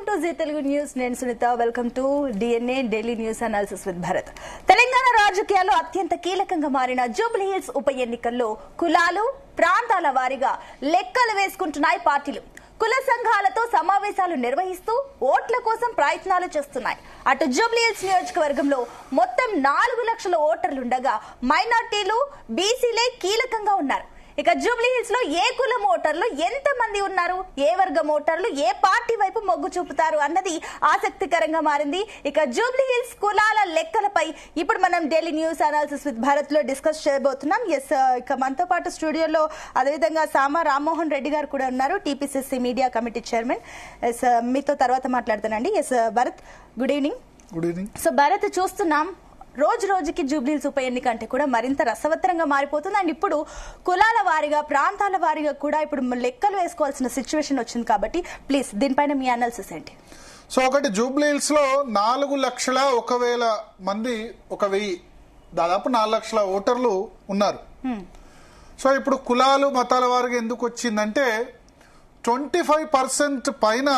Welcome to Zee Telugu news. నేను Sunitha. Welcome to DNA daily news analysis with Bharath. Telangana రాజకీయాల్లో అత్యంత కీలకంగా మారిన జూబ్లీ హిల్స్ ఉప ఎన్నికల్లో కులాలు ప్రాంతాల వారీగా లెక్కలు వేసుకుంటున్నాయి పార్టీలు. కుల సంఘాలతో సమావేశాలు నిర్వహిస్తూ ఓట్ల కోసం ప్రయత్నాలు చేస్తున్నాయి. అటు జూబ్లీ హిల్స్ నియోజకవర్గంలో మొత్తం 4 లక్షల ఓటర్లుండగా మైనార్టీలు, బీసీలే కీలకంగా ఉన్నారు. ఇక జూబ్లీ హిల్స్ లో ఏ కులం ఓటర్లు ఎంత మంది ఉన్నారు, ఏ వర్గం ఓటర్లు ఏ పార్టీ వైపు మొగ్గు చూపుతారు అన్నది ఆసక్తికరంగా మారింది. ఇక జూబ్లీ హిల్స్ కులాల లెక్కలపై ఇప్పుడు మనం daily news analysis with Bharat లో డిస్కస్ చేయబోతున్నాం. ఇక మనతో పాటు స్టూడియోలో అదేవిధంగా సామా రామ్మోహన్ రెడ్డి గారు కూడా ఉన్నారు, టీపీసీసీ మీడియా కమిటీ చైర్మన్. మీతో తర్వాత మాట్లాడతానండి. Bharath, good evening. Good evening. So Bharath, చూస్తున్నాం రోజు రోజుకి జూబ్లీ హిల్స్ ఉప ఎన్నిక అంటే కూడా మరింత రసవత్తరంగా మారిపోతుంది. అండ్ ఇప్పుడు కులాల వారీగా, ప్రాంతాల వారీగా కూడా ఇప్పుడు లెక్కలు వేసుకోవాల్సిన సిచ్యువేషన్ వచ్చింది. కాబట్టి ప్లీజ్ దీనిపైన మీ అనాలిసిస్ ఏంటి? సో ఒకటి, జూబ్లీ హిల్స్ లో 4,01,000 మంది, 1,000 దాదాపు 4 లక్షల ఓటర్లు ఉన్నారు. సో ఇప్పుడు కులాలు మతాల వారిగా ఎందుకు వచ్చిందంటే 25% పైన,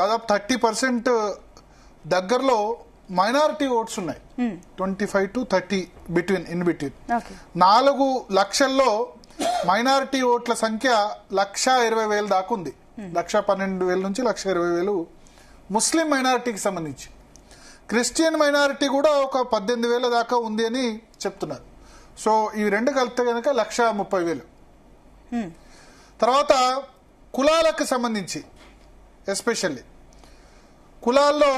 దాదాపు 30% దగ్గరలో మైనారిటీ ఓట్స్ ఉన్నాయి. 25 to 30 ఇన్ బిట్వీన్. 4 లక్షల్లో మైనారిటీ ఓట్ల సంఖ్య 1,20,000 దాకా ఉంది. 1,12,000 నుంచి 1,20,000 ముస్లిం మైనారిటీకి సంబంధించి. క్రిస్టియన్ మైనారిటీ కూడా ఒక 18,000 దాకా ఉంది అని చెప్తున్నారు. సో ఇవి రెండు కలిపితే కనుక 1,30,000. తర్వాత కులాలకు సంబంధించి ఎస్పెషల్లీ కులాల్లో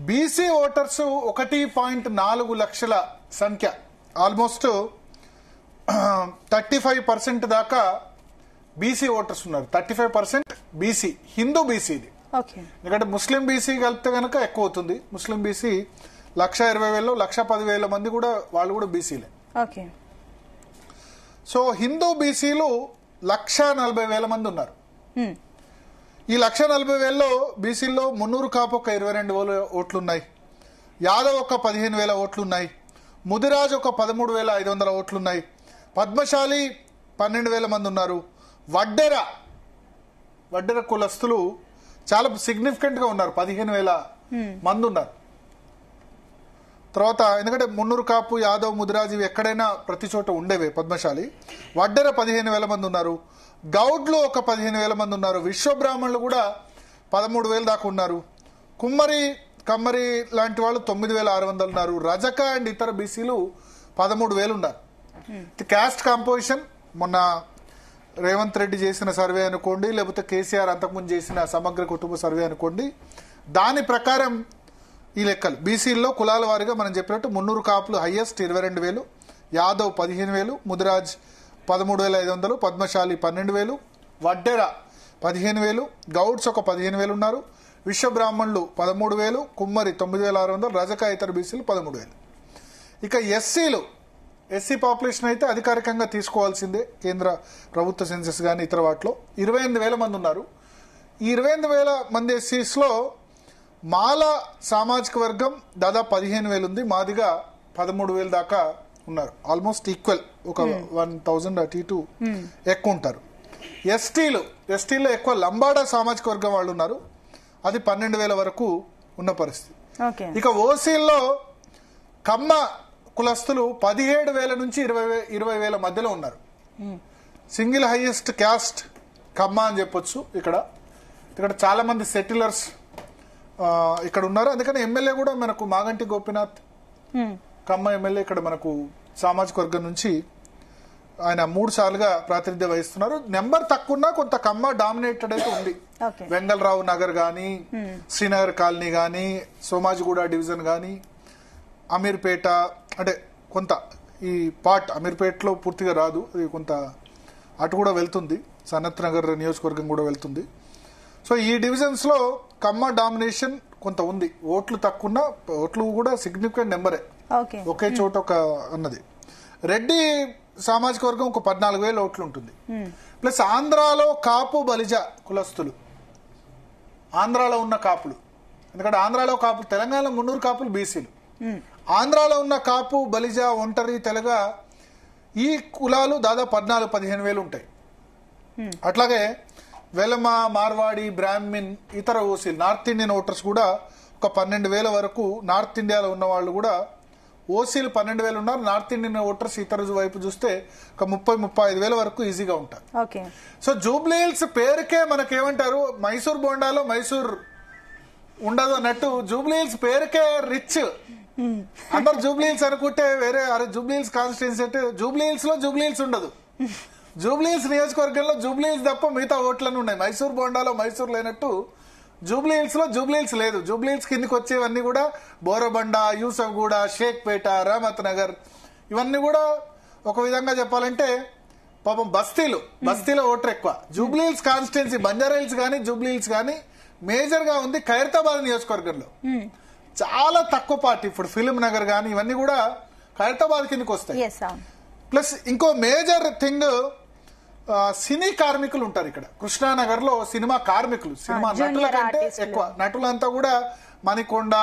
బీసీ ఓటర్స్ 1.4 లక్షల సంఖ్య, ఆల్మోస్ట్ 35% దాకా బీసీ ఓటర్స్ ఉన్నారు. 35% బీసీ, హిందూ బీసీది. ఎందుకంటే ముస్లిం బీసీ కలిపితే కనుక ఎక్కువ అవుతుంది. ముస్లిం బీసీ 1,20,000, 1,10,000 మంది కూడా, వాళ్ళు కూడా బీసీలే. సో హిందూ బీసీలు 1,40,000 మంది ఉన్నారు. ఈ 1,40,000లో బీసీల్లో మున్నూరు కాపు ఒక 22,000 ఓట్లున్నాయి, యాదవ్ ఒక 15,000 ఓట్లున్నాయి, ముదిరాజ్ ఒక 13,500 ఓట్లున్నాయి, పద్మశాలి 12,000 మంది ఉన్నారు, వడ్డెర కులస్తులు చాలా సిగ్నిఫికెంట్ గా ఉన్నారు, 15,000 మంది ఉన్నారు. తర్వాత ఎందుకంటే మున్నూరు కాపు, యాదవ్, ముదిరాజ్ ఇవి ఎక్కడైనా ప్రతి చోట ఉండేవే. పద్మశాలి, వడ్డెర 15,000 మంది ఉన్నారు, గౌడ్లు ఒక 15,000 మంది ఉన్నారు, విశ్వబ్రాహ్మణులు కూడా 13,000 దాకా ఉన్నారు, కమ్మరి లాంటి వాళ్ళు 9,600 ఉన్నారు, రజక అండ్ ఇతర బీసీలు 13,000 ఉన్నారు. క్యాస్ట్ కాంపోజిషన్ మొన్న రేవంత్ రెడ్డి చేసిన సర్వే అనుకోండి, లేకపోతే కేసీఆర్ అంతకుముందు చేసిన సమగ్ర కుటుంబ సర్వే అనుకోండి, దాని ప్రకారం ఈ లెక్కలు బీసీల్లో కులాల వారిగా మనం చెప్పినట్టు మున్నూరు కాపులు హైయెస్ట్ 22,000, యాదవ్ 15,000, ముదిరాజ్ 13,500, పద్మశాలి 12,000, వడ్డెర 15,000, గౌడ్స్ ఒక 15,000 ఉన్నారు, విశ్వబ్రాహ్మణులు 13,000, కుమ్మరి 9,600, రజక ఇతర బీసీలు 13,000. ఇక ఎస్సీ పాపులేషన్ అయితే అధికారికంగా తీసుకోవాల్సిందే, కేంద్ర ప్రభుత్వ సెన్సెస్ కానీ ఇతర వాటిలో 28,000 మంది ఉన్నారు. ఈ 28,000 మంది ఎస్సీస్లో మాల సామాజిక వర్గం దాదాపు 15,000 ఉంది, మాదిగా 13,000 దాకా ఉన్నారు. ఆల్మోస్ట్ ఈక్వల్, ఒక 1,000 అటు ఇటు ఎక్కువ ఉంటారు. ఎస్టీలో ఎక్కువ లంబాడా సామాజిక వర్గం వాళ్ళు ఉన్నారు, అది 12,000 వరకు ఉన్న పరిస్థితి. ఇక ఓసీల్లో కమ్మ కులస్తులు 17,000 నుంచి 20,000 మధ్యలో ఉన్నారు. సింగిల్ హైయెస్ట్ క్యాస్ట్ కమ్మ అని చెప్పొచ్చు. ఇక్కడ చాలా మంది సెటిలర్స్ ఇక్కడ ఉన్నారు. అందుకని ఎమ్మెల్యే కూడా మనకు మాగంటి గోపీనాథ్ కమ్మ ఎమ్మెల్యే ఇక్కడ మనకు సామాజిక వర్గం నుంచి ఆయన 3 సార్లుగా ప్రాతినిధ్యం వహిస్తున్నారు. నెంబర్ తక్కువ, కొంత కమ్మ డామినేటెడ్ అయితే ఉంది. వెంగళరావు నగర్ గానీ, శ్రీనగర్ కాలనీ గానీ, సోమాజిగూడ డివిజన్ గానీ, అమీర్పేట, అంటే కొంత ఈ పార్ట్ అమీర్పేటలో పూర్తిగా రాదు, అది కొంత అటు కూడా వెళ్తుంది, సనత్ నగర్ నియోజకవర్గం కూడా వెళ్తుంది. సో ఈ డివిజన్స్ లో కమ్మ డామినేషన్ కొంత ఉంది. ఓట్లు తక్కువ, ఓట్లు కూడా సిగ్నిఫికెంట్ నెంబరే, ఒకే చోట ఒక అన్నది. రెడ్డి సామాజిక వర్గం ఒక 14,000 ఓట్లు ఉంటుంది. ప్లస్ ఆంధ్రాలో కాపు బలిజ కులస్తులు, ఆంధ్రాలో ఉన్న కాపులు, ఎందుకంటే ఆంధ్రాలో కాపులు, తెలంగాణలో మున్నూరు కాపులు బీసీలు, ఆంధ్రాలో ఉన్న కాపు బలిజ ఒంటరి తెలగ ఈ కులాలు దాదాపు 14,000-15,000 ఉంటాయి. అట్లాగే వెలమ, మార్వాడి, బ్రాహ్మిన్, ఇతర ఓసీలు, నార్త్ ఇండియన్ ఓటర్స్ కూడా ఒక 12,000 వరకు నార్త్ ఇండియాలో ఉన్న వాళ్ళు కూడా ఓసీలు 12,000 ఉన్నారు. నార్త్ ఇండియన్ ఓటర్స్ ఇతర వైపు చూస్తే ఒక 30-35 వరకు ఈజీగా ఉంటారు. ఓకే. సో జూబ్లీ హిల్స్ పేరుకే మనకేమంటారు, మైసూర్ బోండాలో మైసూర్ ఉండదు అన్నట్టు జూబ్లీ హిల్స్ పేరుకే రిచ్. అందరు జూబ్లీ హిల్స్ అనుకుంటే వేరే జూబ్లీ హిల్స్ కాన్స్టిట్యున్సీ అంటే జూబ్లీ హిల్స్ లో జూబ్లీ హిల్స్ ఉండదు. జూబ్లీ హిల్స్ నియోజకవర్గంలో జూబ్లీ హిల్స్ తప్ప మిగతా ఓట్లన్నీ ఉన్నాయి. మైసూర్ బోండాలో మైసూర్ లేనట్టు జూబ్లీ హిల్స్ లో జూబ్లీ హిల్స్ లేదు. జూబ్లీ హిల్స్ కిందికి వచ్చేవన్నీ కూడా బోరబండ, యూసఫ్గూడ, షేక్పేట, రహమత్ నగర్, ఇవన్నీ కూడా ఒక విధంగా చెప్పాలంటే పాపం బస్తీలో ఓటర్ ఎక్కువ. Jubilee hills constituency Banjara hills కానీ జూబ్లీ హిల్స్ కానీ మేజర్ గా ఉంది ఖైరతాబాద్ నియోజకవర్గంలో. చాలా తక్కువ పార్టీ. ఇప్పుడు ఫిలిం నగర్ కానీ ఇవన్నీ కూడా ఖైరతాబాద్ కిందకి వస్తాయి. ప్లస్ ఇంకో మేజర్ థింగ్, సినీ కార్మికులు ఉంటారు ఇక్కడ. కృష్ణానగర్ లో సినిమా కార్మికులు, సినిమా నటుల కంటే ఎక్కువ నటులంతా కూడా మణికొండ,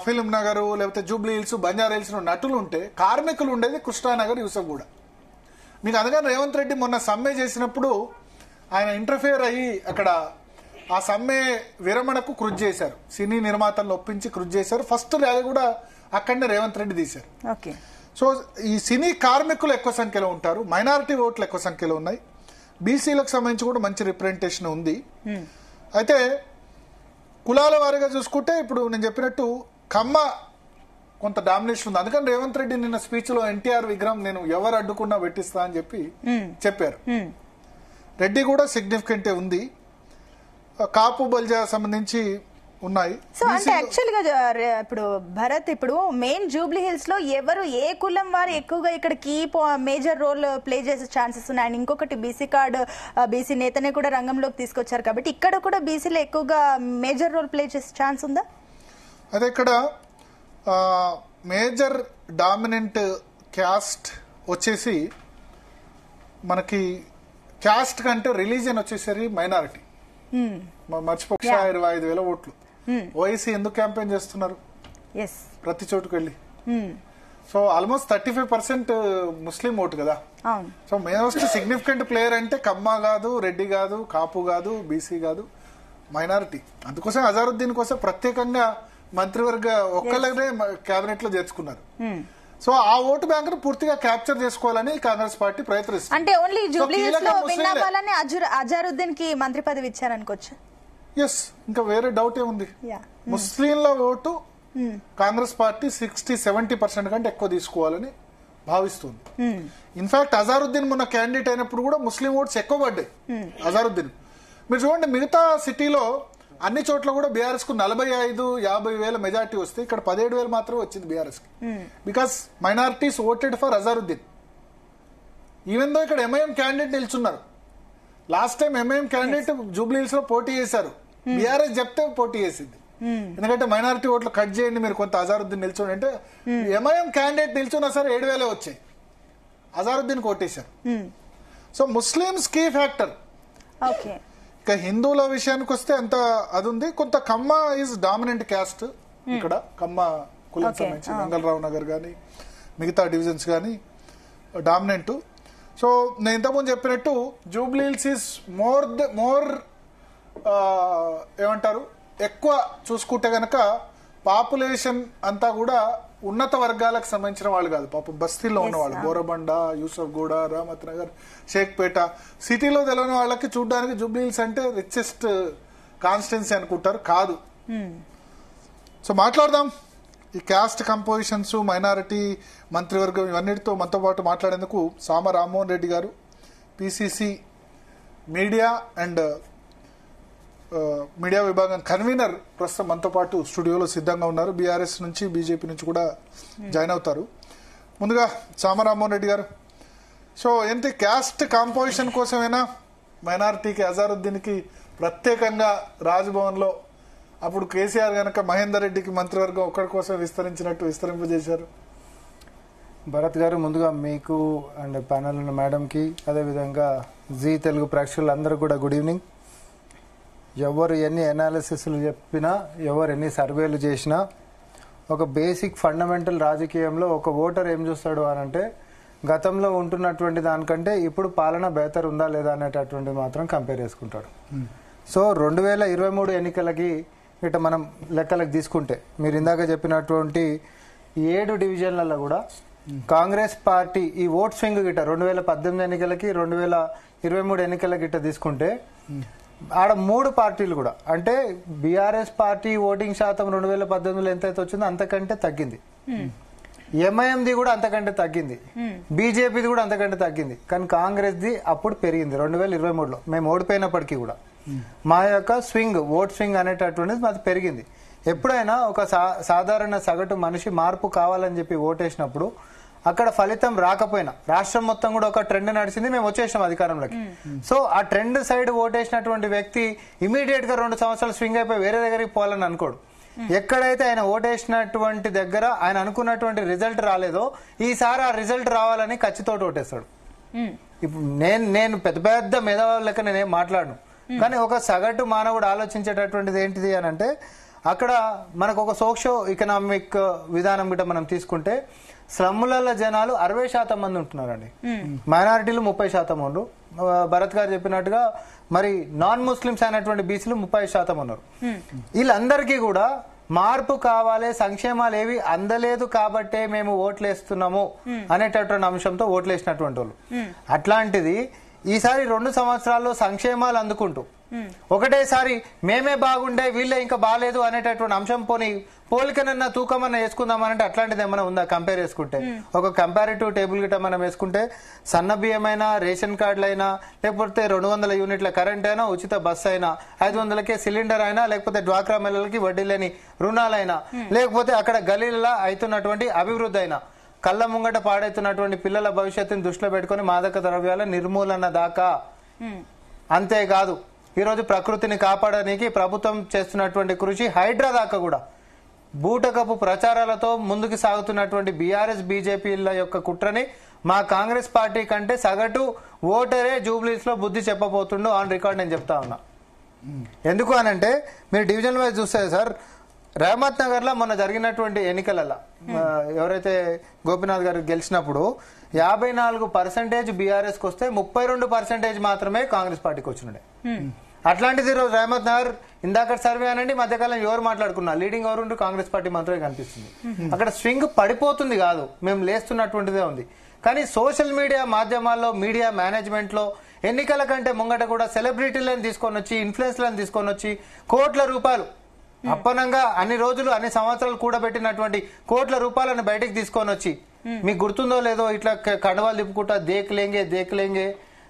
ఫిలిం నగర్, లేకపోతే జూబ్లీ హిల్స్, బంజారా హిల్స్ నటులు ఉంటే కార్మికులు ఉండేది కృష్ణానగర్, యూసఫ్గూడ. మీకు అందుకని రేవంత్ రెడ్డి మొన్న సమ్మె చేసినప్పుడు ఆయన ఇంటర్ఫియర్ అయ్యి అక్కడ ఆ సమ్మె విరమణకు కృషి చేశారు. సినీ నిర్మాతలను ఒప్పించి కృషి చేశారు. ఫస్ట్ ర్యాలీ కూడా అక్కడనే రేవంత్ రెడ్డి తీశారు. సో ఈ సినీ కార్మికులు ఎక్కువ సంఖ్యలో ఉంటారు. మైనారిటీ ఓట్లు ఎక్కువ సంఖ్యలో ఉన్నాయి. బీసీలకు సంబంధించి కూడా మంచి రిప్రజెంటేషన్ ఉంది. అయితే కులాల వారీగా చూసుకుంటే ఇప్పుడు నేను చెప్పినట్టు కమ్మ కొంత డామినేషన్ ఉంది. అందుకని రేవంత్ రెడ్డి నిన్న స్పీచ్ లో ఎన్టీఆర్ విగ్రహం నేను ఎవరు అడ్డుకున్నా పెట్టిస్తా అని చెప్పారు. రెడ్డి కూడా సిగ్నిఫికెంట్ ఉంది. కాపు బల్జా సంబంధించి ఉన్నాయి. సో అంటే యాక్చువల్ గా ఇప్పుడు భరత్, ఇప్పుడు మెయిన్ జూబ్లీ హిల్స్ లో ఎవరు ఏ కులం వారు ఎక్కువగా ఇక్కడ కీ మేజర్ రోల్ ప్లే చేసే ఛాన్సెస్ ఉన్నాయి. అండ్ ఇంకొకటి బీసీ కార్డు, బీసీ నేతనే కూడా రంగంలోకి తీసుకొచ్చారు కాబట్టి ఇక్కడ కూడా బీసీలో ఎక్కువగా మేజర్ రోల్ ప్లే చేసే ఛాన్స్ ఉందా? అదే ఇక్కడ మేజర్ డామినెంట్ క్యాస్ట్ వచ్చేసి మనకి క్యాస్ట్ కంటే రిలీజియన్ వచ్చేసరి మైనారిటీ. మర్చిపోక 25,000 ఓట్లు. ఓఐసీ ఎందుకు క్యాంపెయిన్ చేస్తున్నారు ప్రతి చోటుకు వెళ్ళి? సో ఆల్మోస్ట్ 35% ముస్లిం ఓటు కదా. సో మోస్ట్ సిగ్నిఫికెంట్ ప్లేయర్ అంటే కమ్మ కాదు, రెడ్డి కాదు, కాపు కాదు, బీసీ కాదు, మైనారిటీ. అందుకోసం అజారుద్దీన్ కోసం ప్రత్యేకంగా మంత్రివర్గ ఒక్కళ్ళనే కేబినెట్ లో చేర్చుకున్నారు. సో ఆ ఓటు బ్యాంక్ ను పూర్తిగా క్యాప్చర్ చేసుకోవాలని కాంగ్రెస్ పార్టీ ప్రయత్నిస్తుంది. అంటే ఓన్లీ జూబ్లీ హిల్స్ లో విన్ అవ్వాలని అజారుద్దీన్ కి మంత్రి పదవి ఇచ్చారనుకోవచ్చు. ఎస్, ఇంకా వేరే డౌట్ ఏముంది? ముస్లింల ఓటు కాంగ్రెస్ పార్టీ 60-70% కంటే ఎక్కువ తీసుకోవాలని భావిస్తుంది. ఇన్ఫాక్ట్ అజారుద్దీన్ మొన్న క్యాండిడేట్ అయినప్పుడు కూడా ముస్లిం ఓట్స్ ఎక్కువ పడ్డాయి అజారుద్దీన్. మీరు చూడండి, మిగతా సిటీలో అన్ని చోట్ల కూడా బీఆర్ఎస్ కు 45-50 మెజార్టీ వస్తే ఇక్కడ 17,000 మాత్రమే వచ్చింది బీఆర్ఎస్ కి. Because minorities voted for Azharuddin. Even though ఇక్కడ ఎంఐఎం క్యాండిడేట్ నిల్చున్నారు. Last time MIM candidate Jubilee hills లో పోటీ చేశారు. బీఆర్ఎస్ చెప్తే పోటీ చేసింది. ఎందుకంటే మైనారిటీ ఓట్లు కట్ చేయండి, మీరు కొంత అజారుద్దీన్ నిల్చోండి అంటే ఎంఐఎం క్యాండిడేట్ నిల్చున్నా సరే 7,000 వచ్చాయి. అజారుద్దీన్ కోటేశారు. So Muslims key factor. ఇక హిందువుల విషయానికి వస్తే అంత అది ఉంది. కొంత కమ్మ ఈజ్ డామినెంట్ క్యాస్ట్ ఇక్కడ. కమ్మ కులం సంబంధించి మంగళరావు నగర్ గానీ మిగతా డివిజన్స్ గానీ డామినెంట్. సో నేను ఇంతకుముందు చెప్పినట్టు జూబ్లీ హిల్స్ ఈజ్ మోర్ ఏమంటారు, ఎక్కువ చూసుకుంటే గనక పాపులేషన్ అంతా కూడా ఉన్నత వర్గాలకు సంబంధించిన వాళ్ళు కాదు. పాపం బస్తీల్లో ఉన్నవాళ్ళు, బోరబండ, యూసఫ్గూడ, రహమత్ నగర్, షేక్పేట, సిటీలో తెలియని వాళ్ళకి చూడడానికి జూబ్లీ హిల్స్ అంటే రిచెస్ట్ కాన్స్టిట్యున్సీ అనుకుంటారు. కాదు. సో మాట్లాడదాం ఈ క్యాస్ట్ కంపోజిషన్స్, మైనారిటీ మంత్రివర్గం ఇవన్నిటితో మనతో పాటు మాట్లాడేందుకు సామ రామ్మోహన్ రెడ్డి గారు, పిసిసి మీడియా అండ్ మీడియా విభాగం కన్వీనర్, ప్రస్తుతం మనతో పాటు స్టూడియోలో సిద్ధంగా ఉన్నారు. బీఆర్ఎస్ నుంచి, బీజేపీ నుంచి కూడా జాయిన్ అవుతారు. ముందుగా సామ రామ్మోహన్ రెడ్డి గారు, సో ఏంటి క్యాస్ట్ కాంపోజిషన్ కోసమేనా మైనారిటీకి, అజారుద్దీన్కి ప్రత్యేకంగా రాజ్భవన్ లో అప్పుడు కేసీఆర్ గనక మహేందర్ రెడ్డికి మంత్రివర్గం ఒక్కడి కోసం విస్తరింపజేశారు? భరత్ గారు, ముందుగా మీకు అండ్ ప్యానల్ ఉన్న మేడంకి, అదేవిధంగా జీ తెలుగు ప్రేక్షకులందరూ కూడా గుడ్ ఈవినింగ్. ఎవరు ఎన్ని అనాలిసిస్లు చెప్పినా, ఎవరు ఎన్ని సర్వేలు చేసినా, ఒక బేసిక్ ఫండమెంటల్ రాజకీయంలో ఒక ఓటర్ ఏం చూస్తాడు అని అంటే గతంలో ఉంటున్నటువంటి దానికంటే ఇప్పుడు పాలన బెహతర్ ఉందా లేదా అనేటటువంటిది మాత్రం కంపేర్ చేసుకుంటాడు. సో 2023 ఎన్నికలకి ఇట మనం లెక్కలకు తీసుకుంటే మీరు ఇందాక చెప్పినటువంటి 7 డివిజన్లలో కూడా కాంగ్రెస్ పార్టీ ఈ ఓట్ స్వింగ్ గిట్ట 2018 ఎన్నికలకి 2023 ఎన్నికల గిట్ట తీసుకుంటే ఆడ 3 పార్టీలు కూడా అంటే బీఆర్ఎస్ పార్టీ ఓటింగ్ శాతం 2018లో ఎంతైతే వచ్చిందో అంతకంటే తగ్గింది. ఎంఐఎంది కూడా అంతకంటే తగ్గింది, బీజేపీది కూడా అంతకంటే తగ్గింది. కానీ కాంగ్రెస్ది అప్పుడు పెరిగింది 2023లో. మేము ఓడిపోయినప్పటికీ కూడా మా యొక్క స్వింగ్ ఓట్ స్వింగ్ అనేటటువంటిది మాది పెరిగింది. ఎప్పుడైనా ఒక సాధారణ సగటు మనిషి మార్పు కావాలని చెప్పి ఓటేసినప్పుడు అక్కడ ఫలితం రాకపోయినా రాష్ట్రం మొత్తం కూడా ఒక ట్రెండ్ నడిచింది, మేము వచ్చేసాం అధికారంలోకి. సో ఆ ట్రెండ్ సైడ్ ఓటేసినటువంటి వ్యక్తి ఇమీడియట్ గా 2 సంవత్సరాలు స్వింగ్ అయిపోయి వేరే దగ్గరికి పోవాలని అనుకోడు. ఎక్కడైతే ఆయన ఓటేసినటువంటి దగ్గర ఆయన అనుకున్నటువంటి రిజల్ట్ రాలేదో ఈసారి ఆ రిజల్ట్ రావాలని ఖచ్చితంగా ఓటేస్తాడు. ఇప్పుడు నేను పెద్ద పెద్ద మేధావుల లెక్క నేనేం మాట్లాడను, కానీ ఒక సగటు మానవుడు ఆలోచించేటటువంటిది ఏంటిది అని అంటే అక్కడ మనకు ఒక సోషో ఎకనామిక్ విధానం గిట్ట మనం తీసుకుంటే స్లమ్ముల జనాలు 60% మంది ఉంటున్నారండి, మైనారిటీలు 30% ఉన్నారు. భరత్ గారు చెప్పినట్టుగా మరి నాన్ ముస్లిమ్స్ అయినటువంటి బీసీలు 30% ఉన్నారు. వీళ్ళందరికీ కూడా మార్పు కావాలి, సంక్షేమాలు ఏవి అందలేదు కాబట్టే మేము ఓట్లేస్తున్నాము అనేటటువంటి అంశంతో ఓట్లేసినటువంటి వాళ్ళు. అట్లాంటిది ఈసారి 2 సంవత్సరాల్లో సంక్షేమాలు అందుకుంటూ ఒకటేసారి మేమే బాగుండే వీళ్ళే ఇంకా బాగాలేదు అనేటటువంటి అంశం పోని పోలికనన్నా తూకమన్నా వేసుకుందామనంటే అట్లాంటిది ఏమైనా ఉందా కంపేర్ చేసుకుంటే? ఒక కంపారిటివ్ టేబుల్ గిట్ట మనం వేసుకుంటే సన్న బియ్యమైనా రేషన్ కార్డులైనా లేకపోతే 200 యూనిట్ల కరెంట్ అయినా ఉచిత బస్సు అయినా 500కే సిలిండర్ అయినా లేకపోతే డ్వాక్రా మహిళలకి వడ్డీ లేని రుణాలైనా లేకపోతే అక్కడ గలీలా అవుతున్నటువంటి అభివృద్ధి అయినా కళ్ళ ముంగట పాడైతున్నటువంటి పిల్లల భవిష్యత్తుని దృష్టిలో పెట్టుకుని మాదక ద్రవ్యాల నిర్మూలన దాకా. అంతేకాదు ఈరోజు ప్రకృతిని కాపాడడానికి ప్రభుత్వం చేస్తున్నటువంటి కృషి హైడ్రా దాకా కూడా బూటకపు ప్రచారాలతో ముందుకు సాగుతున్నటువంటి బీఆర్ఎస్ బీజేపీల యొక్క కుట్రని మా కాంగ్రెస్ పార్టీ కంటే సగటు ఓటరే జూబ్లీస్ లో బుద్ధి చెప్పబోతుండో ఆన్ రికార్డ్ నేను చెప్తా ఉన్నా. ఎందుకు అనంటే మీరు డివిజన్ వైజ్ చూస్తే సార్ రహమత్ నగర్ లో మొన్న జరిగినటువంటి ఎన్నికలలో ఎవరైతే గోపీనాథ్ గారు గెలిచినప్పుడు 54% బీఆర్ఎస్ కి వస్తే 32% మాత్రమే కాంగ్రెస్ పార్టీకి వచ్చినాయి. అట్లాంటిది ఈరోజు రహమత్ నగర్ ఇందాక సర్వే అనండి మధ్యకాలం ఎవరు మాట్లాడుకున్నా లీడింగ్ ఎవరు కాంగ్రెస్ పార్టీ మాత్రమే కనిపిస్తుంది. అక్కడ స్వింగ్ పడిపోతుంది కాదు, మేము లేస్తున్నటువంటిదే ఉంది. కానీ సోషల్ మీడియా మాధ్యమాల్లో మీడియా మేనేజ్మెంట్ లో ఎన్నికల కంటే ముంగట కూడా సెలబ్రిటీలను తీసుకొని వచ్చి ఇన్ఫ్లుయెన్స్లను తీసుకొని వచ్చి కోట్ల రూపాయలు అప్పనంగా అన్ని రోజులు అన్ని సంవత్సరాలు కూడబెట్టినటువంటి కోట్ల రూపాయలను బయటకు తీసుకొని వచ్చి మీకు గుర్తుందో లేదో ఇట్లా కండవాలు తిప్పుకుంటా దేకలేంగే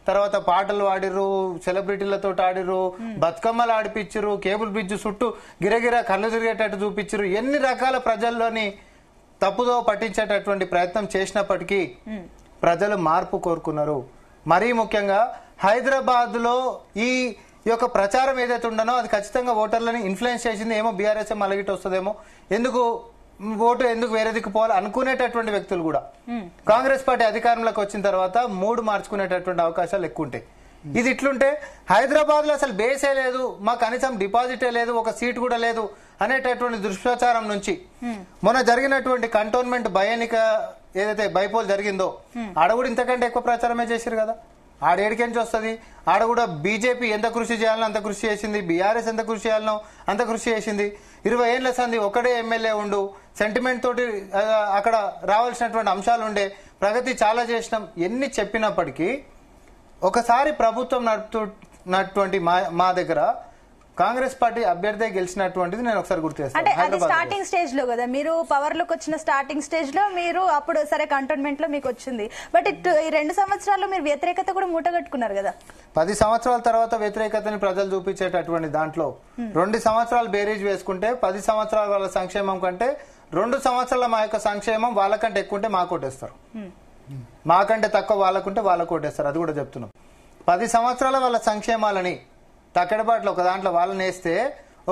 తర్వాత పాటలు ఆడిర్రు, సెలబ్రిటీలతో ఆడిర్రు, బతుకమ్మలు ఆడిపించరు, కేబుల్ బ్రిడ్జ్ చుట్టూ గిరగిర కళ్ళు తిరిగేటట్టు చూపించరు. ఎన్ని రకాల ప్రజల్లోని తప్పుదో పట్టించేటటువంటి ప్రయత్నం చేసినప్పటికీ ప్రజలు మార్పు కోరుకున్నారు. మరీ ముఖ్యంగా హైదరాబాద్ లో ఈ యొక్క ప్రచారం ఏదైతే ఉండనో అది ఖచ్చితంగా ఓటర్లని ఇన్ఫ్లుయెన్స్ చేసింది. ఏమో బీఆర్ఎస్ మలగిట్ వస్తుందేమో, ఓటు ఎందుకు వేరే దిక్కు పోవాలి అనుకునేటటువంటి వ్యక్తులు కూడా కాంగ్రెస్ పార్టీ అధికారంలోకి వచ్చిన తర్వాత మూడు మార్చుకునేటటువంటి అవకాశాలు ఎక్కువ ఉంటాయి. ఇది ఇట్లుంటే హైదరాబాద్ లో అసలు బేసే లేదు, మాకు కనీసం డిపాజిటే లేదు, ఒక సీట్ కూడా లేదు అనేటటువంటి దుష్ప్రచారం నుంచి మొన్న జరిగినటువంటి కంటోన్మెంట్ బై ఎన్నిక ఏదైతే బైపోల్ జరిగిందో ఆడ కూడా ఇంతకంటే ఎక్కువ ప్రచారమే చేశారు కదా. ఆడేడికెంచి వస్తుంది? ఆడ కూడా బీజేపీ ఎంత కృషి చేయాలనో అంత కృషి చేసింది, బీఆర్ఎస్ ఎంత కృషి చేయాలనో అంత కృషి చేసింది. 20 ఏళ్ల సంది ఒకటే ఎమ్మెల్యే ఉండు, సెంటిమెంట్ తోటి అక్కడ రావాల్సినటువంటి అంశాలు ఉండే, ప్రగతి చాలా చేసినాం ఎన్ని చెప్పినప్పటికీ ఒకసారి ప్రభుత్వం నడుపుతున్నటువంటి మా దగ్గర కాంగ్రెస్ పార్టీ అభ్యర్థి గెలిచినటువంటిది నేను ఒకసారి గుర్తు చేస్తాను. అంటే అది స్టార్టింగ్ స్టేజ్ లో కదా, మీరు పవర్ లోకి వచ్చిన స్టార్టింగ్ స్టేజ్ లో మీరు అప్పుడు సరే కంటోన్మెంట్ లో మీకు వచ్చింది, బట్ ఈ 2 సంవత్సరాల్లో మీరు వ్యతిరేకత కూడా మూటగట్టుకున్నారు కదా. 10 సంవత్సరాల తర్వాత వ్యతిరేకతని ప్రజలు చూపించేటటువంటి దాంట్లో 2 సంవత్సరాలు బేరీజ్ వేసుకుంటే 10 సంవత్సరాల వాళ్ళ సంక్షేమం కంటే 2 సంవత్సరాల మా యొక్క సంక్షేమం వాళ్ళకంటే ఎక్కువ ఉంటే మాకు ఓటేస్తారు, మాకంటే తక్కువ వాళ్ళకుంటే వాళ్ళకు ఓటేస్తారు. అది కూడా చెప్తున్నాం. 10 సంవత్సరాల వాళ్ళ సంక్షేమాలని తక్కడబాట్లో ఒక దాంట్లో వాళ్ళని వేస్తే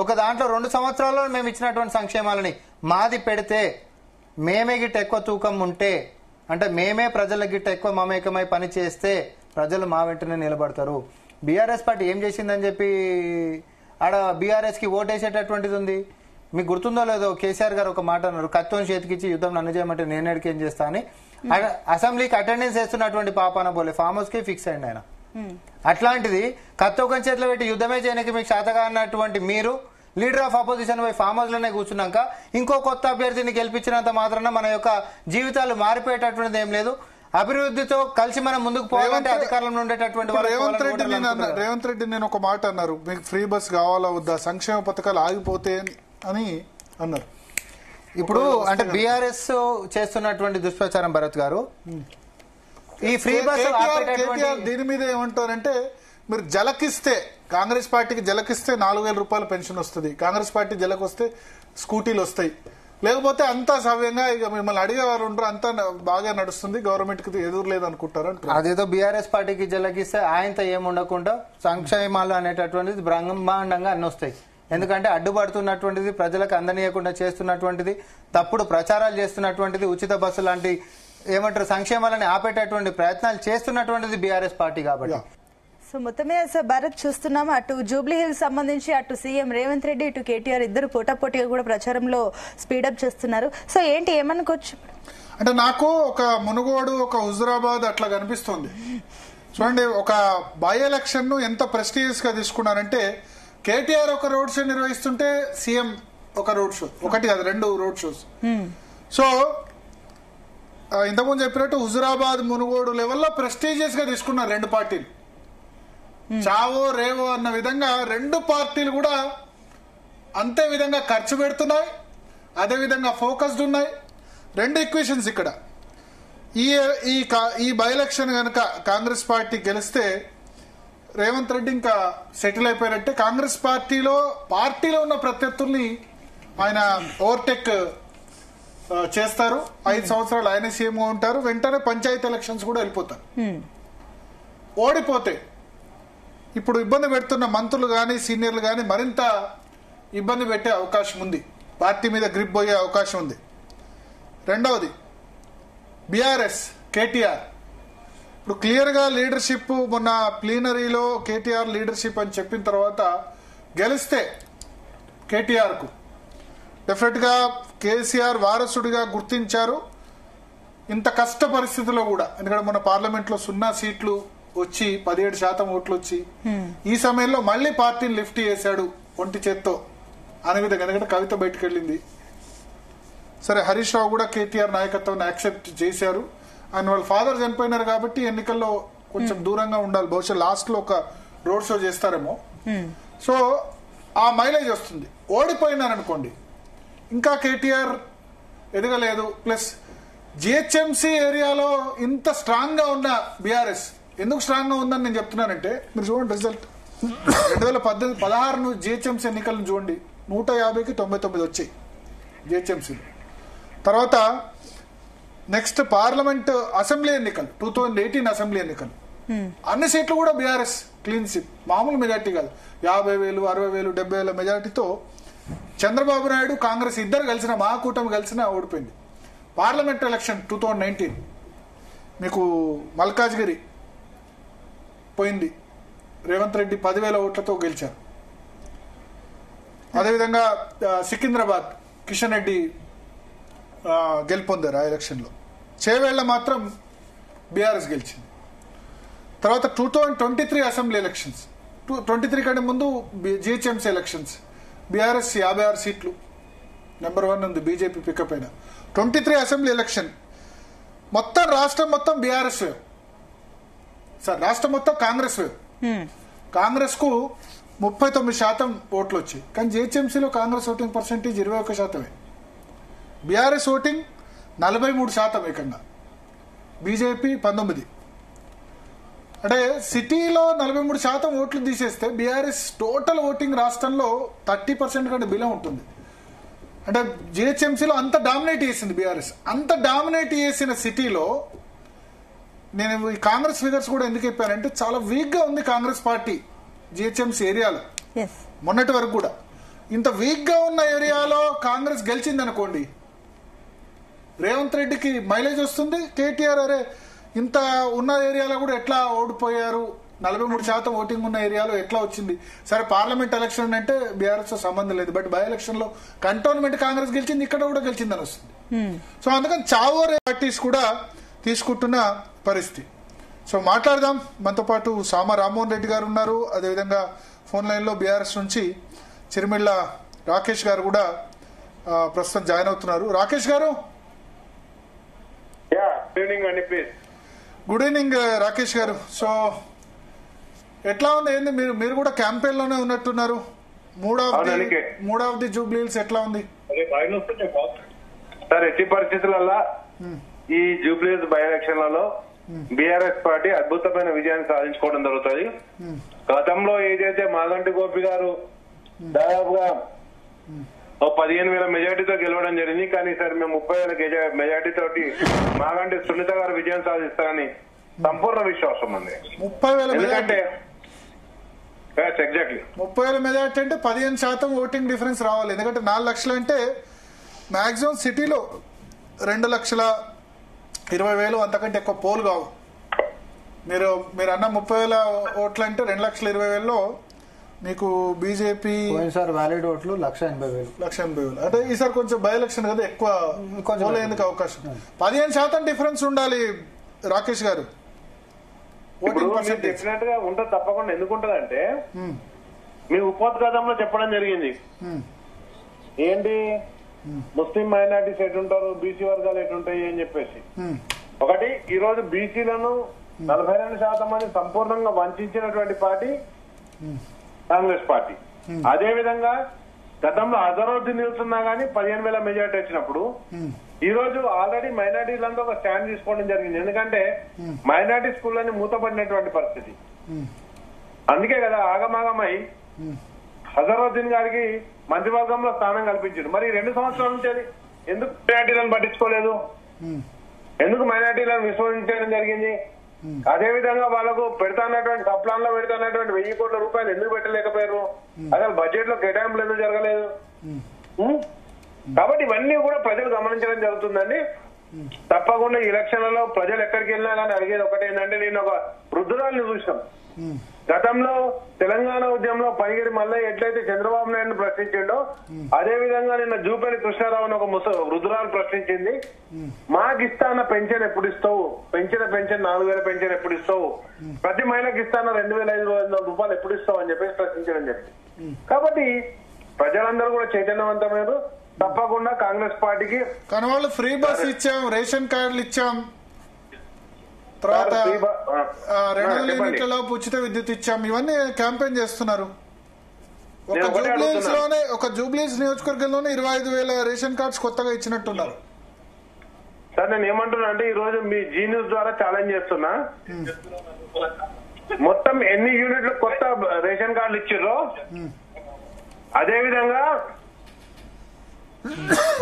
ఒక దాంట్లో 2 సంవత్సరాల్లో మేము ఇచ్చినటువంటి సంక్షేమాలని మాది పెడితే మేమే గిట్ట ఎక్కువ తూకం ఉంటే అంటే మేమే ప్రజల గిట్ట ఎక్కువ మమేకమై పని చేస్తే ప్రజలు మా వెంటనే నిలబడతారు. బీఆర్ఎస్ పార్టీ ఏం చేసిందని చెప్పి ఆడ బీఆర్ఎస్ కి ఓటేసేటటువంటిది ఉంది. మీకు గుర్తుందో లేదో కేసీఆర్ గారు ఒక మాట అన్నారు, కత్తిని చేతికిచ్చి యుద్ధం నన్ను చేయమంటే నేను ఎడికేం చేస్తా అని. అసెంబ్లీకి అటెండెన్స్ వేస్తున్నటువంటి పాపాన పోలే ఫామ్ హౌస్ కి ఫిక్స్ అయ్యండి ఆయన. అట్లాంటిది కత్తి చేతిలో పెట్టి యుద్ధమే చేయడానికి మీకు శాతగా అన్నటువంటి మీరు లీడర్ ఆఫ్ అపోజిషన్ పోయి ఫామ్ హౌస్ లోనే కూర్చున్నాక ఇంకో కొత్త అభ్యర్థిని గెలిపించినంత మాత్రాన మన యొక్క జీవితాలు మారిపోయేటటువంటిది ఏం లేదు. అభివృద్ధితో కలిసి మనం ముందుకు పోవాలంటే అధికారంలో ఉండేటటువంటి రేవంత్ రెడ్డి నేను ఒక మాట అన్నారు, మీకు ఫ్రీ బస్ కావాలా వద్దా, సంక్షేమ పథకాలు ఆగిపోతే అని అన్నారు. ఇప్పుడు అంటే బీఆర్ఎస్ చేస్తున్నటువంటి దుష్ప్రచారం భరత్ గారు, ఈ ఫ్రీ బస్ దీని మీద ఏమంటారంటే మీరు జలకిస్తే కాంగ్రెస్ పార్టీకి జలకిస్తే 4,000 రూపాయలు పెన్షన్ వస్తుంది, కాంగ్రెస్ పార్టీ జలకొస్తే స్కూటీలు వస్తాయి, లేకపోతే అంతా సవ్యంగా ఇక మిమ్మల్ని అడిగేవారు ఉంటారు, అంతా బాగా నడుస్తుంది, గవర్నమెంట్ కి ఎదురు లేదు అనుకుంటారు. అదేదో బీఆర్ఎస్ పార్టీకి జలకిస్తే ఆయనతో ఏముండకుండా సంక్షేమాలు అనేటటువంటిది బ్రహ్మాండంగా అన్ని వస్తాయి. ఎందుకంటే అడ్డుపడుతున్నటువంటిది, ప్రజలకు అందనీయకుండా చేస్తున్నటువంటిది, తప్పుడు ప్రచారాలు చేస్తున్నటువంటిది, ఉచిత బస్సు లాంటి ఏమంటారు సంక్షేమాలని ఆపేటటువంటి ప్రయత్నాలు చేస్తున్నటువంటిది బీఆర్ఎస్ పార్టీ. కాబట్టి సో మొత్తం మీద సార్ భారత్ చూస్తున్నాం, అటు జూబ్లీ హిల్స్ సంబంధించి అటు సీఎం రేవంత్ రెడ్డి ఇటు కేటీఆర్ ఇద్దరు పోటాపోటీగా కూడా ప్రచారంలో స్పీడప్ చేస్తున్నారు. సో ఏంటి ఏమనుకోవచ్చు అంటే నాకు ఒక మునుగోడు ఒక హుజురాబాద్ అట్లా కనిపిస్తుంది. చూడండి, ఒక బై ఎలక్షన్ ను ఎంత ప్రెస్టీజియస్ గా తీసుకున్నారంటే కేటీఆర్ ఒక రోడ్ షో నిర్వహిస్తుంటే సీఎం ఒక రోడ్ షో, ఒకటి కాదు 2 రోడ్ షోస్. సో ఇంతకుముందు చెప్పినట్టు హుజురాబాద్ మునుగోడు లెవెల్లో ప్రెస్టీజియస్ గా తీసుకున్నారు 2 పార్టీలు. చావో రేవో అన్న విధంగా 2 పార్టీలు కూడా అంతే విధంగా ఖర్చు పెడుతున్నాయి, అదే విధంగా ఫోకస్డ్ ఉన్నాయి. 2 ఈక్వేషన్స్ ఇక్కడ. ఈ బై ఎలక్షన్ కనుక కాంగ్రెస్ పార్టీ గెలిస్తే రేవంత్ రెడ్డి ఇంకా సెటిల్ అయిపోయినట్టే. కాంగ్రెస్ పార్టీలో ఉన్న ప్రత్యర్థుల్ని ఆయన ఓవర్టేక్ చేస్తారు. 5 సంవత్సరాలు ఆయన సీఎంగా ఉంటారు, వెంటనే పంచాయతీ ఎలక్షన్స్ కూడా వెళ్ళిపోతారు. ఓడిపోతే ఇప్పుడు ఇబ్బంది పెడుతున్న మంత్రులు గాని సీనియర్లు గాని మరింత ఇబ్బంది పెట్టే అవకాశం ఉంది, పార్టీ మీద గ్రిప్ పోయే అవకాశం ఉంది. రెండవది బీఆర్ఎస్ కేటీఆర్ ఇప్పుడు క్లియర్ గా లీడర్షిప్, మొన్న ప్లీనరీలో కేటీఆర్ లీడర్షిప్ అని చెప్పిన తర్వాత గెలిస్తే కేటీఆర్ కు డెఫినెట్ గా కేసీఆర్ వారసుడిగా గుర్తించారు. ఇంత కష్ట పరిస్థితిలో కూడా, ఎందుకంటే మన పార్లమెంట్ లో 0 సీట్లు వచ్చి 17% ఓట్లు వచ్చి ఈ సమయంలో మళ్లీ పార్టీని లిఫ్ట్ చేశాడు ఒంటి చేత్తో అనే విధంగా. ఎందుకంటే కవిత బయటకు వెళ్ళింది, సరే హరీష్ రావు కూడా కేటీఆర్ నాయకత్వాన్ని యాక్సెప్ట్ చేశారు. ఆయన వాళ్ళ ఫాదర్ చనిపోయినారు కాబట్టి ఎన్నికల్లో కొంచెం దూరంగా ఉండాలి, బహుశా లాస్ట్ లో ఒక రోడ్ షో చేస్తారేమో. సో ఆ మైలేజ్ వస్తుంది. ఓడిపోయినారనుకోండి ఇంకా కేటీఆర్ ఎదగలేదు. ప్లస్ జిహెచ్ఎంసీ ఏరియాలో ఇంత స్ట్రాంగ్ గా ఉన్న బీఆర్ఎస్ ఎందుకు స్ట్రాంగ్ గా ఉందని నేను చెప్తున్నానంటే మీరు చూడండి రిజల్ట్ 2016 జిహెచ్ఎంసీ ఎన్నికలను చూడండి, 150కి 99 వచ్చాయి జిహెచ్ఎంసీలు. తర్వాత నెక్స్ట్ పార్లమెంట్ అసెంబ్లీ ఎన్నికలు 2018 అసెంబ్లీ ఎన్నికలు అన్ని సీట్లు కూడా బీఆర్ఎస్ క్లీన్ స్వీప్, మామూలు మెజార్టీ కాదు, 50,000 60,000 70,000 మెజార్టీతో చంద్రబాబు నాయుడు కాంగ్రెస్ ఇద్దరు కలిసిన మహాకూటమి కలిసిన ఓడిపోయింది. పార్లమెంట్ ఎలక్షన్ 2019 మీకు మల్కాజ్గిరి పోయింది, రేవంత్ రెడ్డి 10,000 ఓట్లతో గెలిచారు. అదేవిధంగా సికింద్రాబాద్ కిషన్ రెడ్డి గెలుపొందారు ఆ ఎలక్షన్ లో. చేవేళ్ల మాత్రం బీఆర్ఎస్ గెలిచింది. తర్వాత 2023 అసెంబ్లీ ఎలక్షన్స్, 23 కంటే ముందు జిహెచ్ఎంసీ ఎలక్షన్స్, బీఆర్ఎస్ 56 సీట్లు నెంబర్ 1 ఉంది, బీజేపీ పికప్ అయిన. 23 అసెంబ్లీ ఎలక్షన్ మొత్తం రాష్ట్రం మొత్తం బీఆర్ఎస్ వేవ్, సార్ రాష్ట్రం మొత్తం కాంగ్రెస్ వేవ్. కాంగ్రెస్ కు 39% ఓట్లు వచ్చాయి, కానీ జిహెచ్ఎంసీలో Congress voting percentage 21%. BRS voting 43% ఏకంగా, బీజేపీ 19%. అంటే సిటీలో 43% ఓట్లు తీసేస్తే బీఆర్ఎస్ టోటల్ ఓటింగ్ రాష్ట్రంలో 30% కంటే బిలో ఉంటుంది. అంటే జిహెచ్ఎంసీలో అంత డామినేట్ చేసింది బీఆర్ఎస్. అంత డామినేట్ చేసిన సిటీలో నేను ఈ కాంగ్రెస్ ఫిగర్స్ కూడా ఎందుకు చెప్పానంటే చాలా వీక్ గా ఉంది కాంగ్రెస్ పార్టీ జిహెచ్ఎంసీ ఏరియాలో. మొన్నటి వరకు కూడా ఇంత వీక్ గా ఉన్న ఏరియాలో కాంగ్రెస్ గెలిచింది అనుకోండి, రేవంత్ రెడ్డికి మైలేజ్ వస్తుంది. కేటీఆర్ అరే ఇంత ఉన్న ఏరియాలో కూడా ఎట్లా ఓడిపోయారు 43% ఓటింగ్ ఉన్న ఏరియాలో ఎట్లా వచ్చింది? సరే పార్లమెంట్ ఎలక్షన్ అంటే బీఆర్ఎస్ తో సంబంధం లేదు, బట్ బై ఎలక్షన్ లో కంటోన్మెంట్ కాంగ్రెస్ గెలిచింది, ఇక్కడ కూడా గెలిచిందని వస్తుంది. సో అందుకని చావోరే పార్టీస్ కూడా తీసుకుంటున్న పరిస్థితి. సో మాట్లాడదాం. మనతో పాటు సామ రామ్మోహన్ రెడ్డి గారు ఉన్నారు, అదేవిధంగా ఫోన్ లైన్ లో బీఆర్ఎస్ నుంచి చిరుమిళ్ళ రాకేష్ గారు కూడా ప్రస్తుతం జాయిన్ అవుతున్నారు. రాకేష్ గారు, గుడ్ ఈవినింగ్ రాకేష్ గారు. సో ఎట్లా ఉంది, ఏంది మీరు కూడా క్యాంపెయిన్ లోనే ఉన్నట్టున్నారు. Mood of the Jubilee hills ఎట్లా ఉంది సార్? ఎట్టి పరిస్థితులలో ఈ జూబ్లీ హిల్స్ బై ఎలక్షన్లలో బీఆర్ఎస్ పార్టీ అద్భుతమైన విజయాన్ని సాధించుకోవడం జరుగుతుంది. గతంలో ఏదైతే మాగంటి గోపి గారు దాదాపుగా 15,000 మెజార్టీతో గెలవడం జరిగింది, కానీ ఈసారి మేము 30,000 మెజార్టీ తోటి మాగంటి సునీత గారు విజయం సాధిస్తారని సంపూర్ణ విశ్వాసం ఉంది. 30,000 ఎందుకంటే ఎగ్జాక్ట్లీ 30,000 మెజార్టీ అంటే 15% ఓటింగ్ డిఫరెన్స్ రావాలి. ఎందుకంటే 4 లక్షలు అంటే మాక్సిమం సిటీలో 2,20,000 అంతకంటే ఎక్కువ పోల్ కావు. మీరు అన్న 30,000 ఓట్లు అంటే 2,20,000లో మీకు బీజేపీ వ్యాలిడ్ ఓట్లు 1,80,000 అంటే ఈసారి కొంచెం బై ఎలక్షన్ కదా, ఎక్కువ పోలేందుకు అవకాశం. 15% డిఫరెన్స్ ఉండాలి రాకేష్ గారు. డెఫినెట్ గా ఉంటుంది, తప్పకుండా. ఎందుకుంటది అంటే మీ ఉపోద్ఘాతంలో చెప్పడం జరిగింది ఏంటి, ముస్లిం మైనార్టీస్ ఎటుంటారు, బీసీ వర్గాలు ఎటుంటాయి అని చెప్పేసి. ఒకటి, ఈ రోజు బీసీలను 42% మంది సంపూర్ణంగా వంచినటువంటి పార్టీ కాంగ్రెస్ పార్టీ. అదే విధంగా గతంలో అజరుద్దీన్ నిలుస్తున్నా గానీ 15,000 మెజార్టీ వచ్చినప్పుడు ఈ రోజు ఆల్రెడీ మైనార్టీలంతా ఒక స్టాండ్ తీసుకోవడం జరిగింది. ఎందుకంటే మైనార్టీ స్కూళ్ళని మూతపడినటువంటి పరిస్థితి. అందుకే కదా ఆగమాగమై అజరుద్దీన్ గారికి మంత్రివర్గంలో స్థానం కల్పించారు. మరి 2 సంవత్సరాల నుంచి ఎందుకు మైనార్టీలను పట్టించుకోలేదు, ఎందుకు మైనార్టీలను విస్మరించడం జరిగింది? అదే విధంగా వాళ్ళకు పెడతానటువంటి సప్లాన్ లో పెడతానటువంటి 1,000 కోట్ల రూపాయలు ఎందుకు పెట్టలేకపోయారు? అసలు బడ్జెట్ లో కేటాయింపులు ఎందుకు జరగలేదు? కాబట్టి ఇవన్నీ కూడా ప్రజలు గమనించడం జరుగుతుందండి. తప్పకుండా ఈ ఎలక్షన్లలో ప్రజలు ఎక్కడికి వెళ్ళినా కానీ అడిగేది ఒకటి ఏంటంటే, నేను ఒక వృద్ధురాల్ని చూసాం. గతంలో తెలంగాణ ఉద్యమంలో పనిగిరి మల్లయ్య ఎట్లయితే చంద్రబాబు నాయుడు ప్రశ్నించిండో అదే విధంగా నిన్న జూపల్లి కృష్ణారావుని ఒక వృద్ధురాలు ప్రశ్నించింది. మాకు ఇస్తాన పెన్షన్ ఎప్పుడు ఇస్తావు, పెంచిన పెన్షన్ 4,000 పెన్షన్ ఎప్పుడు ఇస్తావు, ప్రతి మహిళకి ఇస్తాన 2,500 రూపాయలు ఎప్పుడు ఇస్తావు అని చెప్పేసి ప్రశ్నించడం జరిగింది. కాబట్టి ప్రజలందరూ కూడా చైతన్యవంతమైన తప్పకుండా కాంగ్రెస్ పార్టీకి. కానీ వాళ్ళు ఫ్రీ బస్ ఇచ్చాం, రేషన్ కార్డులు ఇచ్చాం, తర్వాత 200 యూనిట్లలో ఉచిత విద్యుత్ ఇచ్చాం, ఇవన్నీ క్యాంపెయిన్ చేస్తున్నారు. ఒక జూబ్లీస్ నియోజకవర్గంలోనే 25,000 రేషన్ కార్డ్స్ కొత్తగా ఇచ్చినట్టున్నారు. సార్ నేను ఏమంటున్నా అంటే, ఈ రోజు మీ జీ న్యూస్ ద్వారా ఛాలెంజ్ చేస్తున్నా, మొత్తం ఎన్ని యూనిట్లు కొత్త రేషన్ కార్డులు ఇచ్చిర్రో అదే విధంగా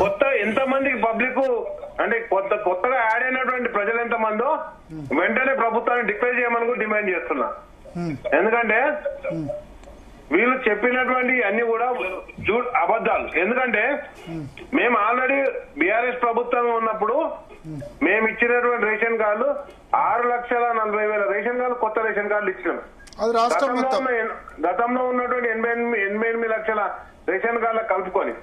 కొత్త ఎంతమందికి పబ్లిక్ అంటే కొత్తగా యాడ్ అయినటువంటి ప్రజలు ఎంతమందో వెంటనే ప్రభుత్వాన్ని డిక్లేర్ చేయమని కూడా డిమాండ్ చేస్తున్నా. ఎందుకంటే వీళ్ళు చెప్పినటువంటి అన్ని కూడా అబద్ధాలు. ఎందుకంటే మేము ఆల్రెడీ బీఆర్ఎస్ ప్రభుత్వం ఉన్నప్పుడు మేము ఇచ్చినటువంటి రేషన్ కార్డులు 6,40,000 రేషన్ కార్డులు కొత్త రేషన్ కార్డులు ఇచ్చినాం. గతంలో ఉన్నటువంటి 88 లక్షల రేషన్ కార్డులకు కలుపుకొని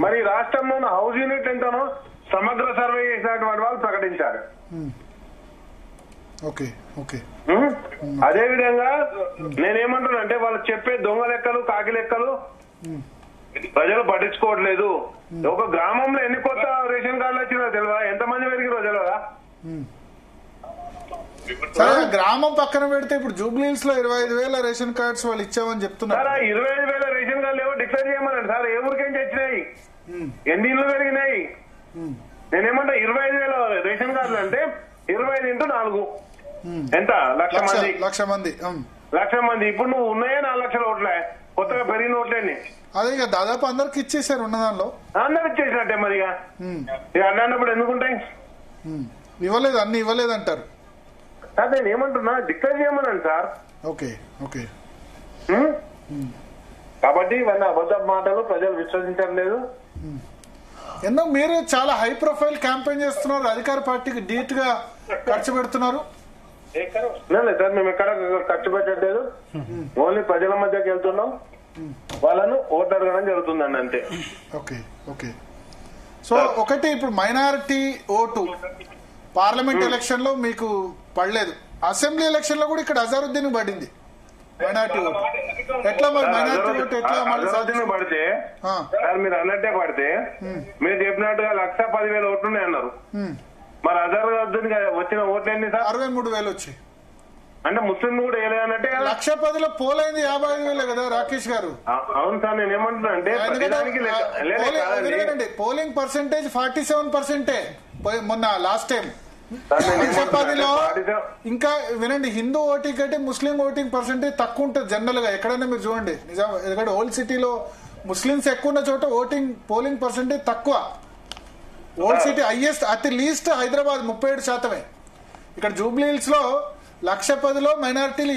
మరి రాష్ట్రంలో ఉన్న హౌస్ యూనిట్ ఎంతనో సమగ్ర సర్వే చేసినటువంటి వాళ్ళు ప్రకటించారు. అదే విధంగా నేనేమంటున్నా అంటే, వాళ్ళు చెప్పే దొంగ లెక్కలు కాకి లెక్కలు ప్రజలు పట్టించుకోవట్లేదు. ఒక గ్రామంలో ఎన్ని కొత్త రేషన్ కార్డులు వచ్చినా తెలియదా, ఎంతమంది పెరిగిరో తెలియదా? గ్రామం పక్కన పెడితే ఇప్పుడు జూబ్లీహిల్స్ లో 25,000 రేషన్ కార్డ్స్ వాళ్ళు ఇచ్చామని చెప్తున్నారు. 25,000 రేషన్ కార్డులు ఏవో డిక్లేర్ చేయమన్నాడు సార్. ఏ ఊరికేంచి వచ్చినాయి, ఎన్ని ఇళ్ళు పెరిగినాయి? నేనేమంటా 25,000 రేషన్ కార్డులు అంటే 25 × 4 ఎంత? 1,00,000 మంది. 1,00,000 మంది. ఇప్పుడు నువ్వు ఉన్నాయే 4 లక్షల ఓట్లే, కొత్తగా పెరిగిన ఓట్లేని అదే దాదాపు అందరికి ఇచ్చేసారు. ఉన్న దానిలో అందరు ఇచ్చేసినట్టే. మరి ఇక అన్నప్పుడు ఎందుకుంటాయి? ఇవ్వలేదు, అన్ని ఇవ్వలేదు అంటారు. నేను ఏమంటున్నా, డిక్లేర్ చేయమన్నాను సార్. ఓకే. కాబట్టి ఇవన్నీ అబద్ధ మాటలు, ప్రజలు విశ్వసించడం లేదు. ఎన్నో మీరు చాలా హై ప్రొఫైల్ క్యాంపెయిన్ చేస్తున్నారు, అధికార పార్టీకి డీట్ గా ఖర్చు పెడుతున్నారు. లేదు సార్, మేము ఎక్కడ ఖర్చు పెట్టట్లేదు, ఓన్లీ ప్రజల మధ్యకి వెళ్తున్నాం, వాళ్ళను ఓటు అడగడం జరుగుతుందండి అంతే. Okay okay. సో ఒకటి ఇప్పుడు మైనారిటీ ఓటు పార్లమెంట్ ఎలక్షన్ లో మీకు పడలేదు, అసెంబ్లీ ఎలక్షన్ లో కూడా ఇక్కడ అజారుద్దీన్ పడింది మైనారిటీ ఓటు. ఎట్లా మరి మైనారిటీ ఓటు ఎట్లా అజారుద్దీన్ పడితే సార్ మీరు అన్నట్టే పడితే మీరు చెప్పినట్టుగా 1,10,000 ఓట్లున్నాయి అన్నారు. మరి అజారుద్దీన్ వచ్చిన ఓట్లు ఎన్ని సార్? 63,000 వచ్చాయి. అంటే ముస్లింలు కూడా వేయలేదన్నట్టే. 1,10,000 పోలైంది 55,000 కదా రాకేష్ గారు? అవును సార్, నేను ఏమంటున్నా అంటే పోలింగ్ పర్సెంటేజ్ 47% మొన్న లాస్ట్ టైం 1,10,000లో. ఇంకా వినండి, హిందూ ఓటింగ్ కంటే ముస్లిం ఓటింగ్ పర్సెంటేజ్ తక్కువ ఉంటుంది జనరల్ గా ఎక్కడైనా మీరు చూడండి. నిజం, ఎందుకంటే ఓల్డ్ సిటీలో ముస్లింస్ ఎక్కువ ఉన్న చోట పోలింగ్ పర్సెంటేజ్ తక్కువ. ఓల్డ్ సిటీ హైయెస్ట్ అతి లీస్ట్ హైదరాబాద్ 37%. ఇక్కడ జూబ్లీ హిల్స్ లో 1,10,000లో మైనారిటీలు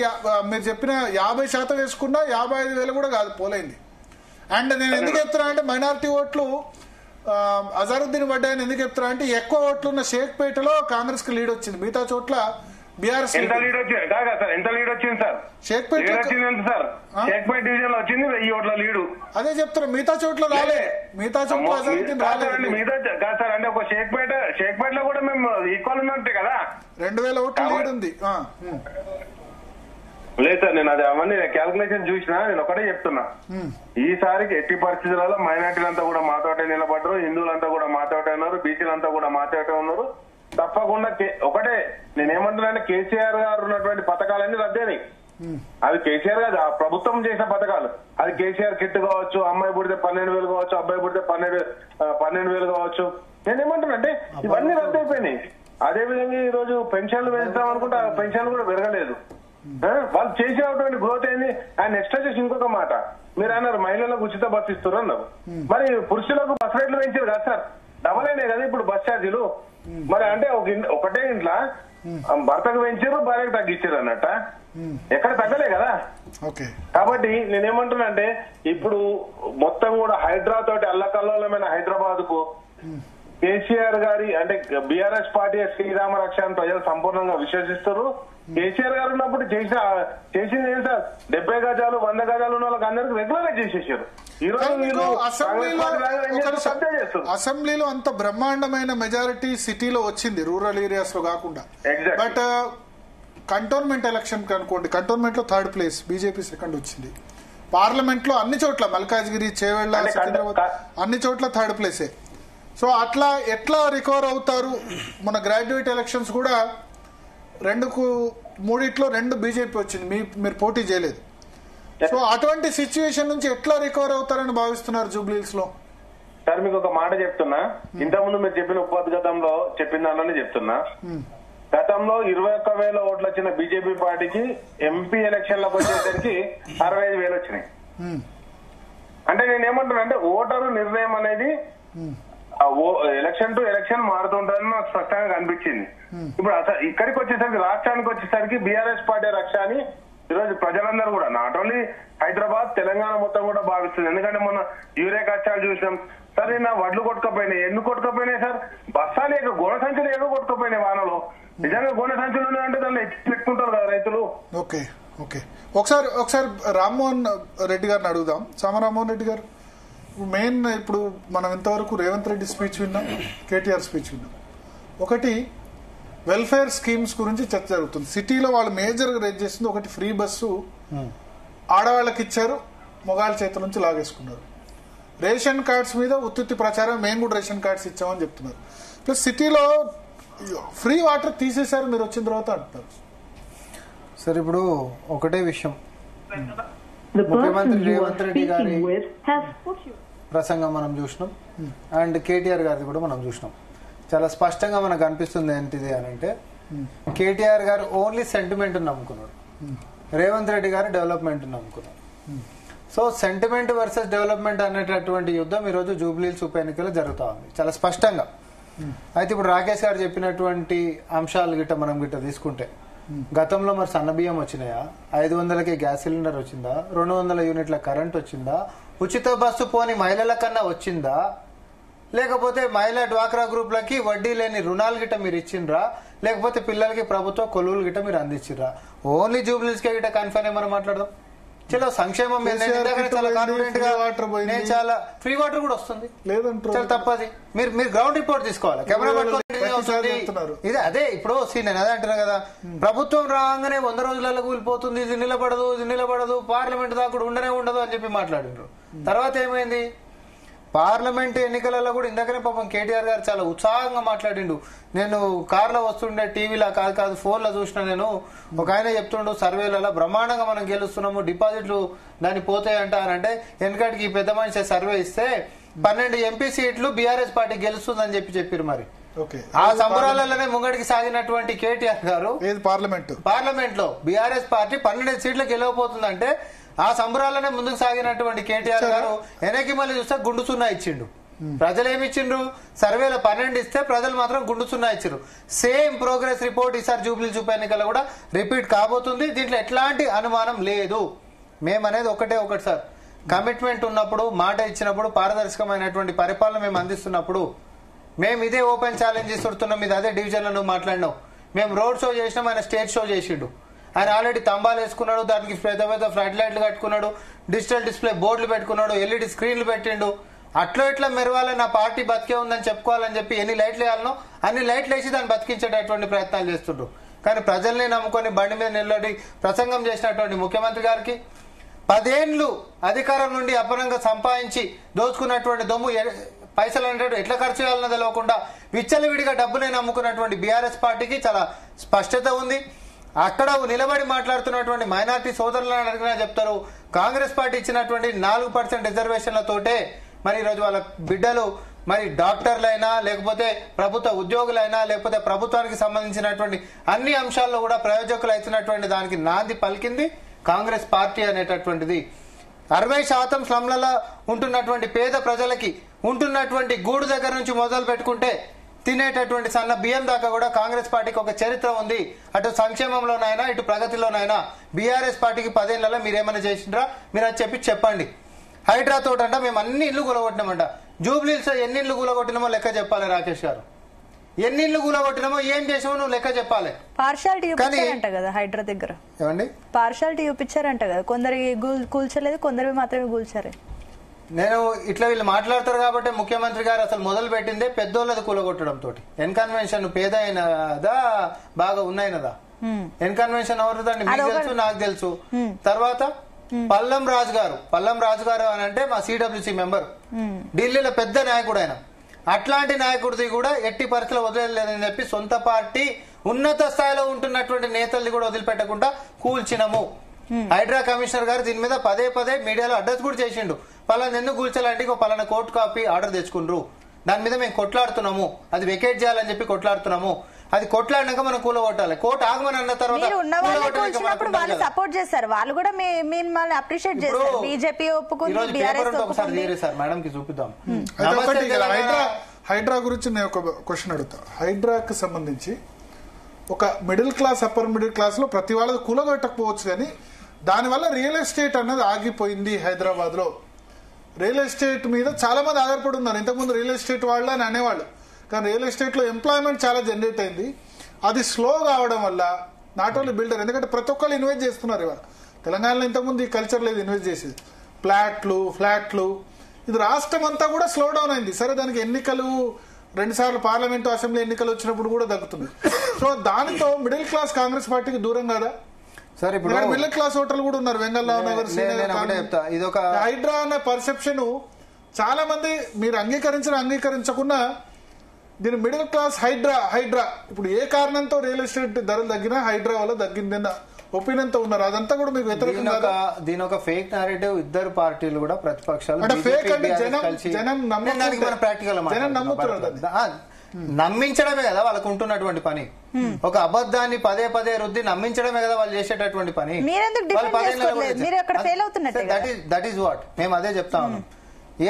మీరు చెప్పిన 50% వేసుకున్నా 55,000 కూడా కాదు పోలైంది. అండ్ నేను ఎందుకు చెప్తున్నా అంటే మైనారిటీ ఓట్లు అజారుద్దీన్ పడ్డాయని ఎందుకు చెప్తున్నా అంటే ఎక్కువ ఓట్లు ఉన్న షేక్పేటలో కాంగ్రెస్ కి లీడ్ వచ్చింది, మిగతా చోట్ల బీఆర్ఎస్ ఎంత లీడ్ వచ్చింది సార్? ఎంత లీడ్ వచ్చింది సార్? షేక్పేట వచ్చింది సార్, షేక్పేట డివిజన్ లో వచ్చింది 1000 ఓట్ల లీడు. అదే చెప్తున్నా, మిగతా చోట్ల రాలే, మిగతా చోట్ల అజారుద్దీన్ రాలేదు. మిగతా కాదు సార్, అంటే ఒక షేక్పేట లో కూడా మేము ఈక్వల్ ఉన్నట్టే కదా, 2,000 ఓట్ల లీడ్ ఉంది. లేదు సార్, నేను అది అవన్నీ క్యాల్కులేషన్ చూసినా, నేను ఒకటే చెప్తున్నా, ఈసారికి ఎట్టి పరిస్థితులలో మైనార్టీలంతా కూడా మాతోటే నిలబడ్డారు, హిందువులంతా కూడా మాతోటే ఉన్నారు, బీసీలంతా కూడా మాతోటే ఉన్నారు. తప్పకుండా ఒకటే నేనేమంటున్నా అంటే కేసీఆర్ గారు ఉన్నటువంటి పథకాలన్నీ రద్దేనాయి. అది కేసీఆర్ గారు ప్రభుత్వం చేసిన పథకాలు, అది కేసీఆర్ కిట్ కావచ్చు, అమ్మాయి పుడితే 12,000 కావచ్చు, అబ్బాయి పుడితే 12,000 కావచ్చు. నేనేమంటున్నా అంటే ఇవన్నీ రద్దయిపోయినాయి. అదే విధంగా ఈ రోజు పెన్షన్లు పెంచుతాం అనుకుంటే ఆ పెన్షన్లు కూడా పెరగలేదు. వాళ్ళు చేసేటువంటి గ్రోత్ ఏంది? అండ్ నెక్స్ట్ వచ్చేసి ఇంకొక మాట, మీరు అన్నారు మహిళలకు ఉచిత బస్సు ఇస్తున్నారు అన్నారు. మరి పురుషులకు బస్ రేట్లు పెంచారు కదా సార్, డబల్ అయినాయి కదా ఇప్పుడు బస్ ఛార్జీలు. మరి అంటే ఒకటే ఇంట్లో భర్తకు పెంచారు, భార్యకు తగ్గించారు అన్నట్ట, ఎక్కడ తగ్గలే కదా. కాబట్టి నేనేమంటున్నా అంటే ఇప్పుడు మొత్తం కూడా హైదరాబాద్ తోటి అల్లకల్లోలమైన హైదరాబాద్ కు కేసీఆర్ గారి అంటే బీఆర్ఎస్ పార్టీ శ్రీరామ రక్ష అని ప్రజలు సంపూర్ణంగా విశ్వసిస్తారు. కేసీఆర్ గారు ఉన్నప్పుడు చేసింది ఏంటి సార్? 70 గజాలు 100 గజాలు ఉన్న వాళ్ళకి అందరికి రెగ్యులర్ గా చేసేసారు. ఈ రోజు అసెంబ్లీలో అంత బ్రహ్మాండమైన మెజారిటీ సిటీలో వచ్చింది, రూరల్ ఏరియాస్ లో కాకుండా. బట్ కంటోన్మెంట్ ఎలక్షన్ అనుకోండి, కంటోన్మెంట్ లో 3rd ప్లేస్ బీజేపీ, 2nd వచ్చింది. పార్లమెంట్ లో అన్ని చోట్ల మల్కాజ్గిరి, చేవెళ్ల, సికింద్రాబాద్ అన్ని చోట్ల 3rd ప్లేసే. సో అట్లా ఎట్లా రికవర్ అవుతారు? మన గ్రాడ్యుయేట్ ఎలక్షన్స్ కూడా 2 బీజేపీ వచ్చింది, మీరు పోటీ చేయలేదు. సో అటువంటి సిచ్యువేషన్ నుంచి ఎట్లా రికవర్ అవుతారని భావిస్తున్నారు జూబ్లీహిల్స్ లో? సార్ మీకు ఒక మాట చెప్తున్నా, ఇంతకుముందు మీరు చెప్పిన ఉపోద్ఘాతంలో చెప్పిన దానిలోనే చెప్తున్నా. గతంలో 21,000 ఓట్లు వచ్చిన బీజేపీ పార్టీకి ఎంపీ ఎలక్షన్ లకు వచ్చేసరికి 65,000 వచ్చినాయి. అంటే నేనేమంటున్నా అంటే ఓటరు నిర్ణయం అనేది ఎలక్షన్ టు ఎలక్షన్ మారుతుంటారని నాకు స్పష్టంగా కనిపించింది. ఇప్పుడు ఇక్కడికి వచ్చేసరికి రాష్ట్రానికి వచ్చేసరికి బీఆర్ఎస్ పార్టీ రక్ష అని ఈరోజు ప్రజలందరూ కూడా నాట్ ఓన్లీ హైదరాబాద్, తెలంగాణ మొత్తం కూడా భావిస్తుంది. ఎందుకంటే మొన్న యూరియా కష్టాలు చూసినాం సార్, నా వడ్లు కొట్టుకపోయినాయి. ఎందుకు కొట్టుకపోయినాయి సార్? బస్సాలు యొక్క గోడ సంచులు ఏదో కొట్టుకపోయినాయి వానలో. నిజంగా గోడ సంచులు ఉన్నాయంటే దాన్ని ఎత్తి పెట్టుకుంటారు కదా రైతులు. ఓకే ఓకే, ఒకసారి రామ్మోహన్ రెడ్డి గారిని అడుగుదాం. రామ్మోహన్ రెడ్డి గారు, మెయిన్ ఇప్పుడు మనం ఇంతవరకు రేవంత్ రెడ్డి స్పీచ్ విన్నాం, కేటీఆర్ స్పీచ్ విన్నాం. ఒకటి వెల్ఫేర్ స్కీమ్స్ గురించి చర్చ జరుగుతుంది. సిటీలో వాళ్ళు మేజర్ గా రేజ్ చేస్తుంది ఒకటి, ఫ్రీ బస్సు ఆడవాళ్ళకి ఇచ్చారు, మొగాళ్ళ చేతుల నుంచి లాగేసుకున్నారు. రేషన్ కార్డ్స్ మీద ఉత్తుత్తి ప్రచారం, మేము కూడా రేషన్ కార్డ్స్ ఇచ్చామని చెప్తున్నారు. ప్లస్ సిటీలో ఫ్రీ వాటర్ తీసేశారు మీరు వచ్చిన తర్వాత అంటున్నారు. సార్ ఇప్పుడు ఒకటే విషయం, ముఖ్యమంత్రి రేవంత్ రెడ్డి గారి ప్రసంగం మనం చూసినాం, అండ్ కేటీఆర్ గారిది కూడా మనం చూసినాం. చాలా స్పష్టంగా మనకు అనిపిస్తుంది ఏంటిది అని అంటే, కేటీఆర్ గారు ఓన్లీ సెంటిమెంట్ నమ్ముకున్నాడు, రేవంత్ రెడ్డి గారు డెవలప్మెంట్ నమ్ముకున్నాడు. సో సెంటిమెంట్ వర్సెస్ డెవలప్మెంట్ అనేటటువంటి యుద్ధం ఈ రోజు జూబ్లీహిల్స్ ఉప ఎన్నికలో జరుగుతా ఉంది చాలా స్పష్టంగా. అయితే ఇప్పుడు రాకేష్ గారు చెప్పినటువంటి అంశాలు గిట్ట మనం గిట్ట తీసుకుంటే, గతంలో మరి సన్నబియ్యం వచ్చినాయా, 500కి గ్యాస్ సిలిండర్ వచ్చిందా, 200 యూనిట్ల కరెంట్ వచ్చిందా, ఉచిత బస్సు పోని మహిళల కన్నా వచ్చిందా, లేకపోతే మహిళా డ్వాక్రా గ్రూప్లకి వడ్డీ లేని రుణాలు గిట్ట మీరు ఇచ్చిండ్రా, లేకపోతే పిల్లలకి ప్రభుత్వ కొలువులు గిట్ట మీరు అందించిర్రా? ఓన్లీ జూబ్లీస్ కే గిట్ట కన్ఫైన్ మనం మాట్లాడదాం. చలో సంక్షేమం చాలా కాన్ఫిడెంట్ గా నేను చాలా ఫ్రీ వాటర్ కూడా వస్తుంది చాలా తప్పది. మీరు గ్రౌండ్ రిపోర్ట్ తీసుకోవాలి, కెమెరా పట్టుకోవాలి. ఇది అదే ఇప్పుడు నేను అదే అంటున్నా కదా, ప్రభుత్వం రాగానే 100 రోజులలో కూలిపోతుంది, ఇది నిలబడదు, పార్లమెంట్ దాకా కూడా ఉండనే ఉండదు అని చెప్పి మాట్లాడినారు. తర్వాత ఏమైంది? పార్లమెంట్ ఎన్నికలలో కూడా ఇందాకనే పాపం కేటీఆర్ గారు చాలా ఉత్సాహంగా మాట్లాడిండు. నేను కార్లో వస్తుండే టీవీలో కాదు ఫోన్ లో చూసిన, నేను ఒక ఆయన చెప్తుండు సర్వేలలో బ్రహ్మాండంగా మనం గెలుస్తున్నాము, డిపాజిట్లు దాన్ని పోతాయంట అని. అంటే వెనకటికి ఈ పెద్ద మనిషి సర్వే ఇస్తే 12 ఎంపీ సీట్లు బీఆర్ఎస్ పార్టీ గెలుస్తుందని చెప్పారు. మరి ఆ సంబరాలలోనే ముంగడికి సాగినటువంటి కేటీఆర్ గారు పార్లమెంట్ లో బీఆర్ఎస్ పార్టీ 12 సీట్లు గెలవబోతుందంటే ఆ సంబరాలనే ముందుకు సాగినటువంటి కేటీఆర్ గారు వెనక్కి మళ్ళీ చూస్తే గుండు సున్నా ఇచ్చిండు. ప్రజలు ఏమి ఇచ్చిండ్రు? సర్వేలో 12 ఇస్తే ప్రజలు మాత్రం గుండు సున్నా ఇచ్చిండ్రు. సేమ్ ప్రోగ్రెస్ రిపోర్ట్ ఈసారి జూబ్లీ ఉప ఎన్నికల్లో కూడా రిపీట్ కాబోతుంది. దీంట్లో ఎట్లాంటి అనుమానం లేదు. మేమనేది ఒకటి సార్, కమిట్మెంట్ ఉన్నప్పుడు, మాట ఇచ్చినప్పుడు, పారదర్శకమైనటువంటి పరిపాలన మేము అందిస్తున్నప్పుడు మేము ఇదే ఓపెన్ ఛాలెంజ్ ఇస్తున్నాం. ఇది అదే డివిజన్ లో నువ్వు మాట్లాడినావు. మేము రోడ్ షో చేసినాం, ఆయన స్టేజ్ షో చేసిండు. ఆయన ఆల్రెడీ తంబాలు వేసుకున్నాడు, దానికి పెద్ద పెద్ద ఫ్లడ్ లైట్లు కట్టుకున్నాడు, డిజిటల్ డిస్ప్లే బోర్డులు పెట్టుకున్నాడు, ఎల్ఈడి స్క్రీన్లు పెట్టిండు. అట్లా ఇట్లా మెరవాలి, నా పార్టీ బతికే ఉందని చెప్పుకోవాలని చెప్పి ఎన్ని లైట్లు వేయాలనో అన్ని లైట్లు వేసి దాన్ని బతికించేటటువంటి ప్రయత్నాలు చేస్తుండ్రు. కానీ ప్రజల్ని నమ్ముకొని బండి మీద నిలబడి ప్రసంగం చేసినటువంటి ముఖ్యమంత్రి గారికి 10 ఏళ్లు అధికారం నుండి అపరంగా సంపాదించి దోచుకున్నటువంటి దొమ్ము పైసలు అంటే ఎట్లా ఖర్చు చేయాలన్నది తెలియకుండా విచ్చలవిడిగా డబ్బునే నమ్ముకున్నటువంటి బీఆర్ఎస్ పార్టీకి చాలా స్పష్టత ఉంది. అక్కడ నిలబడి మాట్లాడుతున్నటువంటి మైనార్టీ సోదరులను అడిగినా చెప్తారు, కాంగ్రెస్ పార్టీ ఇచ్చినటువంటి 4% రిజర్వేషన్లతోటే మరి ఈరోజు వాళ్ళ బిడ్డలు మరి డాక్టర్లైనా, లేకపోతే ప్రభుత్వ ఉద్యోగులైనా, లేకపోతే ప్రభుత్వానికి సంబంధించినటువంటి అన్ని అంశాల్లో కూడా ప్రయోజకులు అవుతున్నటువంటి దానికి నాంది పలికింది కాంగ్రెస్ పార్టీ అనేటటువంటిది. 60% స్లమ్లలో ఉంటున్నటువంటి పేద ప్రజలకి ఉంటున్నటువంటి గూడు దగ్గర నుంచి మొదలు పెట్టుకుంటే తినేటటువంటి సన్న బియ్యం దాకా కూడా కాంగ్రెస్ పార్టీకి ఒక చరిత్ర ఉంది. అటు సంక్షేమంలోనైనా ఇటు ప్రగతిలోనైనా బీఆర్ఎస్ పార్టీకి 10 ఏళ్లలో మీరేమైనా చేసిండ్రా? మీరు అది చెప్పండి. హైడ్రా తోటంట మేము అన్ని ఇళ్లు కూలగొట్టినామంట. జూబ్లీస్ ఎన్ని ఇళ్లు కూలగొట్టినామో లెక్క చెప్పాలి రాకేష్ గారు. ఎన్ని ఇళ్లు కూలగొట్టినామో ఏం చేసామో నువ్వు లెక్క చెప్పాలి. పార్షాలిటీ చూపించారంట కదా హైడ్రా దగ్గర. ఏమండి పార్షాలిటీ చూపించారంట కదా, కొందరికి కూల్చలేదు, కొందరికి మాత్రమే కూల్చారు. నేను ఇట్లా వీళ్ళు మాట్లాడతారు కాబట్టి ముఖ్యమంత్రి గారు అసలు మొదలు పెట్టిందే పెద్దోళ్ళది కూలగొట్టడం తోటి. ఎన్కన్వెన్షన్ పేద అయినదా బాగా ఉన్నాయినదా? ఎన్కన్వెన్షన్ ఎవరిదండి? మీకు తెలుసు, నాకు తెలుసు. తర్వాత పల్లం రాజు గారు అని అంటే మా సిడబ్ల్యూసీ మెంబర్, ఢిల్లీలో పెద్ద నాయకుడు ఆయన. అట్లాంటి నాయకుడిది కూడా ఎట్టి పరిస్థితుల్లో వదిలేదని చెప్పి సొంత పార్టీ ఉన్నత స్థాయిలో ఉంటున్నటువంటి నేతల్ని కూడా వదిలిపెట్టకుండా కూల్చినము. హైడ్రా కమిషనర్ గారు దీని మీద పదే మీడియాలో అడ్రస్ కూడా చేసిండు. పలానా ఎందుకు కూల్చాలంటే పలానా కోర్టు కాపీ ఆర్డర్ తెచ్చుకుండ్రు, దాని మీద మేము కొట్లాడుతున్నాము, అది వెకేట్ చేయాలని చెప్పి కొట్లాడుతున్నాము. అది కొట్లాడినాక మనం కూలగొట్టాలి. కోర్టు ఆగమని అన్న తర్వాత సపోర్ట్ చేస్తారు, వాళ్ళు కూడా మిమ్మల్ని అప్రిషియేట్ చేస్తారు. బీజేపీ ఒప్పుకుంది, సార్ మేడం కి చూపిద్దాం. హైడ్రా గురించి నేను ఒక క్వశ్చన్ అడుగుతా. హైడ్రాకి సంబంధించి ఒక middle class, upper middle class లో ప్రతి వాళ్ళది కూలగొట్టకపోవచ్చు, కానీ దానివల్ల రియల్ ఎస్టేట్ అన్నది ఆగిపోయింది. హైదరాబాద్ లో రియల్ ఎస్టేట్ మీద చాలా మంది ఆధారపడి ఉన్నారు. ఇంతకుముందు రియల్ ఎస్టేట్ వాళ్ళు అని అనేవాళ్ళు, కానీ రియల్ ఎస్టేట్ లో ఎంప్లాయ్మెంట్ చాలా జనరేట్ అయింది. అది స్లో కావడం వల్ల నాట్ ఓన్లీ బిల్డర్, ఎందుకంటే ప్రతి ఒక్కళ్ళు ఇన్వెస్ట్ చేస్తున్నారు. ఇవాళ తెలంగాణలో ఇంతకుముందు ఈ కల్చర్ లేదు ఇన్వెస్ట్ చేసేది. ఫ్లాట్లు ఇది రాష్ట్రం అంతా కూడా స్లో డౌన్ అయింది. సరే, దానికి ఎన్నికలు 2 సార్లు పార్లమెంటు, అసెంబ్లీ ఎన్నికలు వచ్చినప్పుడు కూడా తగ్గుతుంది. సో దానితో మిడిల్ క్లాస్ కాంగ్రెస్ పార్టీకి దూరం కదా సార్. ఇప్పుడు మిడిల్ క్లాస్ ఓటర్లు కూడా ఉన్నారు. వెంగళరావు నగర్, హైడ్రా అనే పర్సెప్షన్ చాలా మంది మీరు అంగీకరించకున్నా దీని మిడిల్ క్లాస్ హైడ్రా ఇప్పుడు ఏ కారణంతో రియల్ ఎస్టేట్ ధరలు తగ్గినా హైడ్రా వల్ల తగ్గిందన్న ఒపీనియన్ తో ఉన్నారు. అదంతా కూడా మీకు వ్యతిరేకంగా దీని ఒక ఫేక్ నారేటివ్ ఇద్దరు పార్టీలు కూడా ప్రతిపక్షాలు నమ్మించడమే కదా వాళ్ళకు ఉంటున్నటువంటి పని. ఒక అబద్ధాన్ని పదే రుద్ది నమ్మించడమే కదా వాళ్ళు చేసేటటువంటి పని. దట్ ఈస్ వాట్ మేము అదే చెప్తా ఉన్నాం.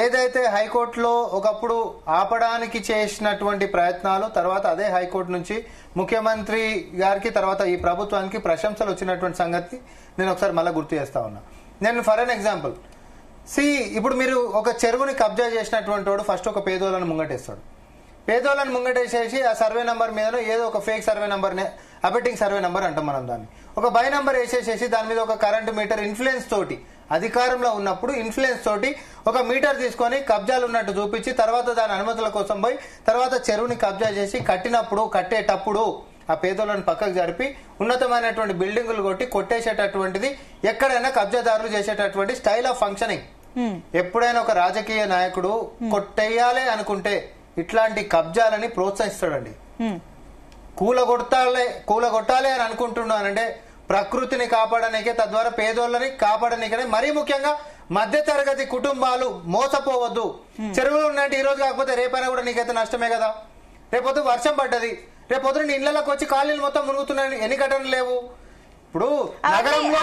ఏదైతే హైకోర్టులో ఒకప్పుడు ఆపడానికి చేసినటువంటి ప్రయత్నాలు, తర్వాత అదే హైకోర్టు నుంచి ముఖ్యమంత్రి గారికి తర్వాత ఈ ప్రభుత్వానికి ప్రశంసలు వచ్చినటువంటి సంగతి నేను ఒకసారి మళ్ళీ గుర్తు చేస్తా ఉన్నా. నేను ఫర్ అన్ ఎగ్జాంపుల్ ఇప్పుడు మీరు ఒక చెరువుని కబ్జా చేసినటువంటి వాడు ఫస్ట్ ఒక పేదోళ్ళని ముంగటేస్తాడు. పేదోళ్ళని ముంగటేసేసి ఆ సర్వే నంబర్ మీద ఏదో ఒక fake survey number, a betting survey number అంటాం మనం దాన్ని, ఒక బై నంబర్ వేసేసేసి దాని మీద ఒక కరెంటు మీటర్ ఇన్ఫ్లుయెన్స్ తోటి, అధికారంలో ఉన్నప్పుడు ఇన్ఫ్లుయెన్స్ తోటి ఒక మీటర్ తీసుకొని కబ్జాలు ఉన్నట్టు చూపించి తర్వాత దాని అనుమతుల కోసం పోయి తర్వాత చెరువుని కబ్జా చేసి కట్టేటప్పుడు ఆ పేదోళ్ళని పక్కకు జరిపి ఉన్నతమైనటువంటి బిల్డింగులు కొట్టేసేటటువంటిది ఎక్కడైనా కబ్జాదారులు చేసేటటువంటి స్టైల్ ఆఫ్ ఫంక్షనింగ్. ఎప్పుడైనా ఒక రాజకీయ నాయకుడు కొట్టేయాలి ఇట్లాంటి కబ్జాలని ప్రోత్సహిస్తాడండి. కూలగొట్టాలి అని అనుకుంటున్నానంటే ప్రకృతిని కాపాడనికే, తద్వారా పేదోళ్ళని కాపాడనికే, మరీ ముఖ్యంగా మధ్య తరగతి కుటుంబాలు మోసపోవద్దు. చెరువులు ఉన్నట్టు ఈ రోజు కాకపోతే రేపైనా కూడా నీకైతే నష్టమే కదా. రేపొద్దు వర్షం పడ్డది, రేపొద్దు నీ ఇళ్లలోకి వచ్చి కాలనీలు మొత్తం మునుగుతున్నాయి, ఎన్ని ఘటనలు లేవు. ఇప్పుడు నగరంలో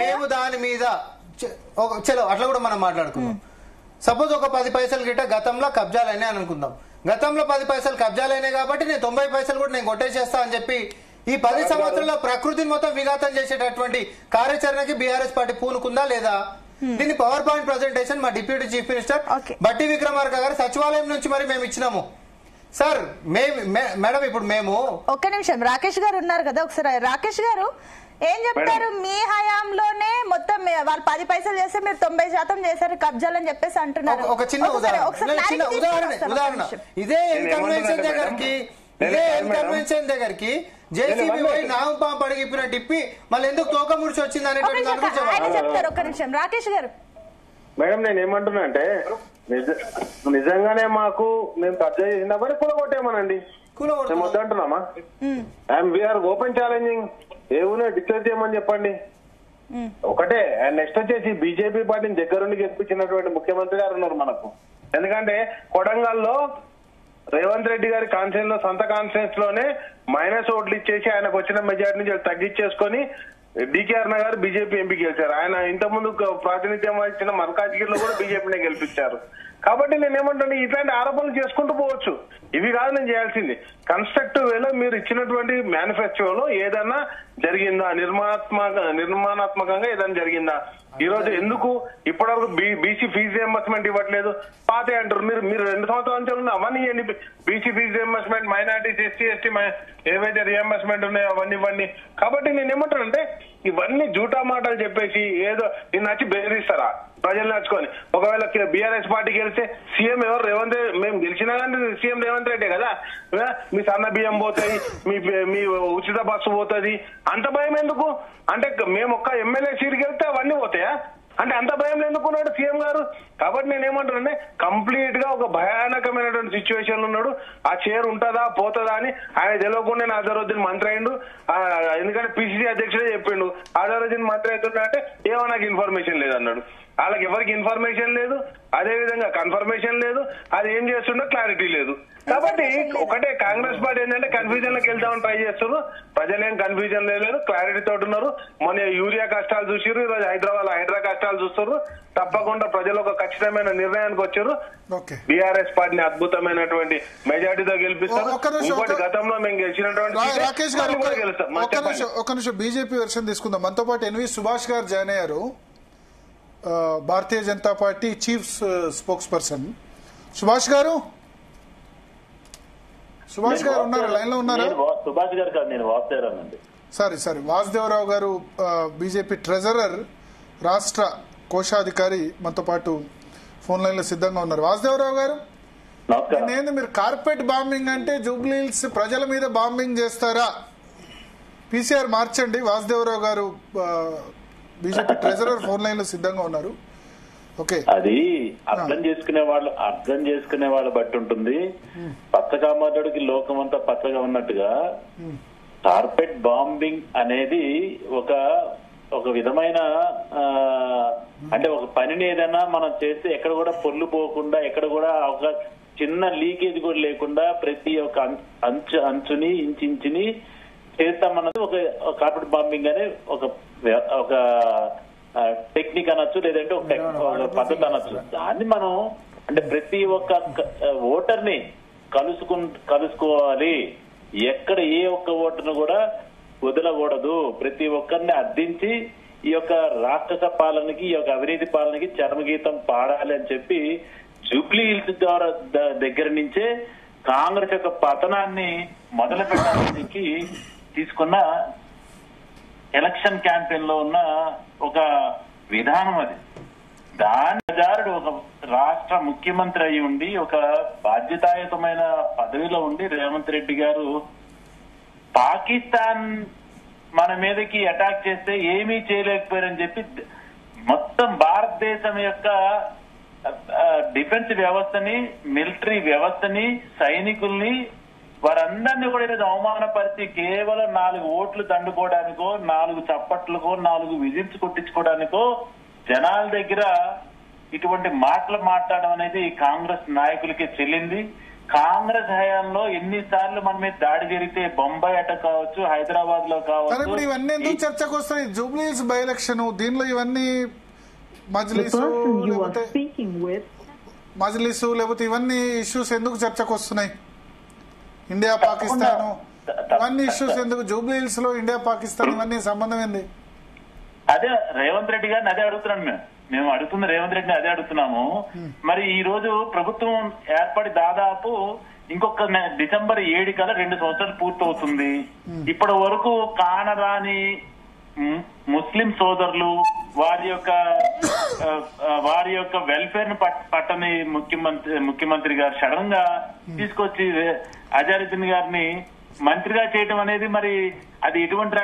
మేము దాని మీద చలో అట్లా కూడా మనం మాట్లాడుకుందాం. సపోజ్ ఒక 10 పైసలు గిట్ట గతంలో కబ్జాలైనాయి అని అనుకుందాం. గతంలో 10 పైసలు కబ్జాలైనాయి కాబట్టి నేను 90 పైసలు కూడా నేను కొట్టేసేస్తా అని చెప్పి ఈ 10 సంవత్సరాల్లో ప్రకృతిని మొత్తం విఘాతం చేసేటటువంటి కార్యాచరణకి బీఆర్ఎస్ పార్టీ పూనుకుందా లేదా? దీన్ని పవర్ పాయింట్ ప్రెజెంటేషన్ మా డిప్యూటీ చీఫ్ మినిస్టర్ బట్టి విక్రమార్క గారు సచివాలయం నుంచి మరి మేము ఇచ్చినాము. సార్ మేడం ఇప్పుడు మేము ఒక్క నిమిషం, రాకేష్ గారు ఉన్నారు కదా, ఒకసారి రాకేష్ గారు ఏం చెప్తారు? మీ హయాంలోనే మొత్తం వాళ్ళు 10 పైసలు చేస్తే మీరు 90% చేశారు కబ్జాలు అని చెప్పేసి అంటున్నారు. ఒక చిన్న ఉదాహరణ ఇదే కన్వెన్షన్ దగ్గరికి జేసీబీ పోయి నాగంపాం పడిగిప్పిన టిప్పి మళ్ళీ ఎందుకు తోక ముడిచి వచ్చింది ఆయన చెప్తారు. ఒక్క నిమిషం రాకేష్ గారు. మేడం నేను ఏమంటున్నా అంటే నిజంగానే మేము కబ్జా చేసిందా మరి కూలగొట్టేమనండి, మేము వద్దంటున్నామా? We are open challenging. ఏమైనా డిక్లేర్ చేయమని చెప్పండి ఒకటే. అండ్ నెక్స్ట్ వచ్చేసి బీజేపీ పార్టీని దగ్గరుండి గెలిపించినటువంటి ముఖ్యమంత్రి గారు ఉన్నారు మనకు. ఎందుకంటే కొడంగల్లో రేవంత్ రెడ్డి గారి కాన్ఫరెన్స్ లో, సొంత కాన్ఫరెన్స్ లోనే మైనస్ ఓట్లు ఇచ్చేసి ఆయనకు వచ్చిన మెజార్టీ నుంచి తగ్గించేసుకొని డికేఆర్ నగర్ బీజేపీ ఎంపీ గెలిచారు. ఆయన ఇంతకుముందు ప్రాతినిధ్యం వహించిన మల్కాజ్గిరిలో కూడా బీజేపీనే గెలిపించారు. కాబట్టి నేనేమంటాను, ఇట్లాంటి ఆరోపణలు చేసుకుంటూ పోవచ్చు. ఇవి కాదు నేను చేయాల్సింది. కన్స్ట్రక్టివ్ వేలో మీరు ఇచ్చినటువంటి మేనిఫెస్టోలో ఏదన్నా జరిగిందా, నిర్మాణాత్మకంగా ఏదైనా జరిగిందా? ఈ రోజు ఎందుకు ఇప్పటివరకు బీసీ ఫీజు రియంబర్స్మెంట్ ఇవ్వట్లేదు? పాతే అంటారు. మీరు 2 సంవత్సరాల నుంచి ఉన్న అవన్నీ BC fee reimbursement, minorities, ST ఏవైతే రియంబర్స్మెంట్ ఉన్నాయో అవన్నీ ఇవ్వండి. కాబట్టి నేనేమంటానంటే ఇవన్నీ జూటా మాటలు చెప్పేసి ఏదో నిన్ను వచ్చి బెదిరిస్తారా ప్రజలు నచ్చుకొని? ఒకవేళ బీఆర్ఎస్ పార్టీ గెలిస్తే సీఎం ఎవరు? రేవంత్ రెడ్డి. మేము గెలిచినా కానీ సీఎం రేవంత్ రెడ్డి కదా. మీ సన్న బియ్యం పోతాయి, మీ ఉచిత బస్సు పోతుంది. అంత భయం ఎందుకు? అంటే మేము ఒక్క ఎమ్మెల్యే సీట్కి వెళ్తే అవన్నీ పోతాయా? అంటే అంత భయం ఎందుకున్నాడు సీఎం గారు? కాబట్టి నేనేమంటానంటే కంప్లీట్ గా ఒక భయానకమైనటువంటి సిచ్యువేషన్ ఉన్నాడు. ఆ చైర్ ఉంటుందా పోతుందా అని ఆయన తెలియకుండా అజరుద్దీన్ మంత్రి అయిండు. ఎందుకంటే పిసిసి అధ్యక్షుడే చెప్పిండు అజరుద్దీన్ మంత్రి అవుతున్నా అంటే ఏమో నాకు ఇన్ఫర్మేషన్ లేదన్నాడు. వాళ్ళకి ఎవరికి ఇన్ఫర్మేషన్ లేదు, అదే విధంగా కన్ఫర్మేషన్ లేదు, అది ఏం చేస్తుండో క్లారిటీ లేదు. కాబట్టి ఒకటే కాంగ్రెస్ పార్టీ ఏంటంటే కన్ఫ్యూజన్ లోకి వెళ్తామని ట్రై చేస్తున్నారు. ప్రజలేం కన్ఫ్యూజన్ లేదు, క్లారిటీ తోటి ఉన్నారు. మొన్న యూరియా కష్టాలు చూసిరు, ఈరోజు హైడ్రా కష్టాలు చూస్తున్నారు. తప్పకుండా ప్రజలు ఒక ఖచ్చితమైన నిర్ణయానికి వచ్చారు. బీఆర్ఎస్ పార్టీని అద్భుతమైనటువంటి మెజార్టీతో గెలిపిస్తారు. ఇంకోటి గతంలో మేము గెలిచినటువంటి రాకేష్ గారు ఒక నిమిషం బీజేపీ వెర్షన్ తీసుకుందాం. మనతో పాటు ఎన్వి సుభాష్ గారు జాయిన్ అయ్యారు, Bharatiya Janata party chief spokesperson. Subhash గారు ఉన్నారు, లైన్ లో ఉన్నారా? సుభాష్ గారు కాదు, నేను వాసుదేవరావు అండి. సారీ వాసుదేవరావు గారు బీజేపీ ట్రెజరర్, రాష్ట్ర కోశాధికారి మనతో పాటు ఫోన్ లైన్ లో సిద్ధంగా ఉన్నారు. వాసుదేవరావు గారు, నేను మీరు కార్పెట్ బాంబింగ్ అంటే జూబ్లీ హిల్స్ ప్రజల మీద బాంబింగ్ చేస్తారా? పీసీఆర్ మార్చండి. వాసుదేవరావు గారు బీజేపీ ట్రెజరర్ ఫోన్ లైన్ లో సిద్ధంగా ఉన్నారు. ఓకే, అది అర్థం చేసుకునే వాళ్ళు బట్టి ఉంటుంది. పచ్చగా మాట్లాడికి లోకం అంతా పచ్చగా ఉన్నట్టుగా కార్పెట్ బాంబింగ్ అనేది ఒక విధమైన అంటే ఒక పనిని ఏదైనా మనం చేస్తే ఎక్కడ కూడా పొల్లు పోకుండా, ఎక్కడ కూడా ఒక చిన్న లీకేజ్ కూడా లేకుండా ప్రతి ఒక్క అంచుని ఇంచుని చేస్తామన్నది ఒక కార్పెట్ బాంబింగ్ అనే ఒక టెక్నిక్ అనొచ్చు, లేదంటే ఒక పద్ధతి అనొచ్చు. దాన్ని మనం అంటే ప్రతి ఒక్క ఓటర్ని కలుసుకోవాలి. ఎక్కడ ఏ ఒక్క ఓటర్ను కూడా వదలకూడదు, ప్రతి ఒక్కరిని అర్థించి ఈ యొక్క రాక్షస పాలనకి, ఈ యొక్క అవినీతి పాలనకి చరమగీతం పాడాలి అని చెప్పి జూబ్లీ హిల్స్ ద్వారా దగ్గర నుంచే కాంగ్రెస్ యొక్క పతనాన్ని మొదలు పెట్టడానికి తీసుకున్న ఎలక్షన్ క్యాంపెయిన్ లో ఉన్న ఒక విధానం అది. దానిదారుడు ఒక రాష్ట్ర ముఖ్యమంత్రి అయి ఉండి, ఒక బాధ్యతాయుతమైన పదవిలో ఉండి రేవంత్ రెడ్డి గారు పాకిస్తాన్ మన మీదకి అటాక్ చేస్తే ఏమీ చేయలేకపోయారని చెప్పి మొత్తం భారతదేశం యొక్క డిఫెన్స్ వ్యవస్థని, మిలిటరీ వ్యవస్థని, సైనికుల్ని వారందరినీ కూడా ఈరోజు అవమానపరిచి కేవలం 4 ఓట్లు దండుకోవడానికో, 4 చప్పట్లకో, 4 విజిల్స్ కొట్టించుకోవడానికో జనాల దగ్గర ఇటువంటి మాటలు మాట్లాడడం అనేది కాంగ్రెస్ నాయకులకి చెల్లింది. కాంగ్రెస్ హయాంలో ఎన్నిసార్లు మన మీద దాడి జరిగితే, బొంబాయి అటాక్ కావచ్చు, హైదరాబాద్ లో కావచ్చు, ఇవన్నీ ఎందుకు చర్చకు వస్తాయి? జూబ్లీ హిల్స్ బై ఎలక్షన్ దీనిలో ఇవన్నీ మజ్లిసు లేకపోతే ఇవన్నీ ఇష్యూస్ ఎందుకు చర్చకు వస్తున్నాయి? ఇండియా పాకిస్తాన్ ఇవన్నీ ఇష్యూస్ ఎందుకు? జూబ్లీ హిల్స్ లో ఇండియా పాకిస్తాన్ ఇవన్నీ సంబంధం ఏంది? అదే రేవంత్ రెడ్డి గారిని అదే అడుగుతున్నాను. మేము అడుగుతున్న రేవంత్ రెడ్డిని అదే అడుగుతున్నాము. మరి ఈ రోజు ప్రభుత్వం ఏర్పడి దాదాపు ఇంకొక డిసెంబర్ 7 కల్లా 2 సంవత్సరాలు పూర్తవుతుంది. ఇప్పటి వరకు కానరాని ముస్లిం సోదరులు వారి యొక్క వెల్ఫేర్ ను పట్టని ముఖ్యమంత్రి గారు సడన్ గా తీసుకొచ్చి అజారుద్దీన్ గారిని మంత్రిగా చేయడం అనేది మరి అది ఎటువంటి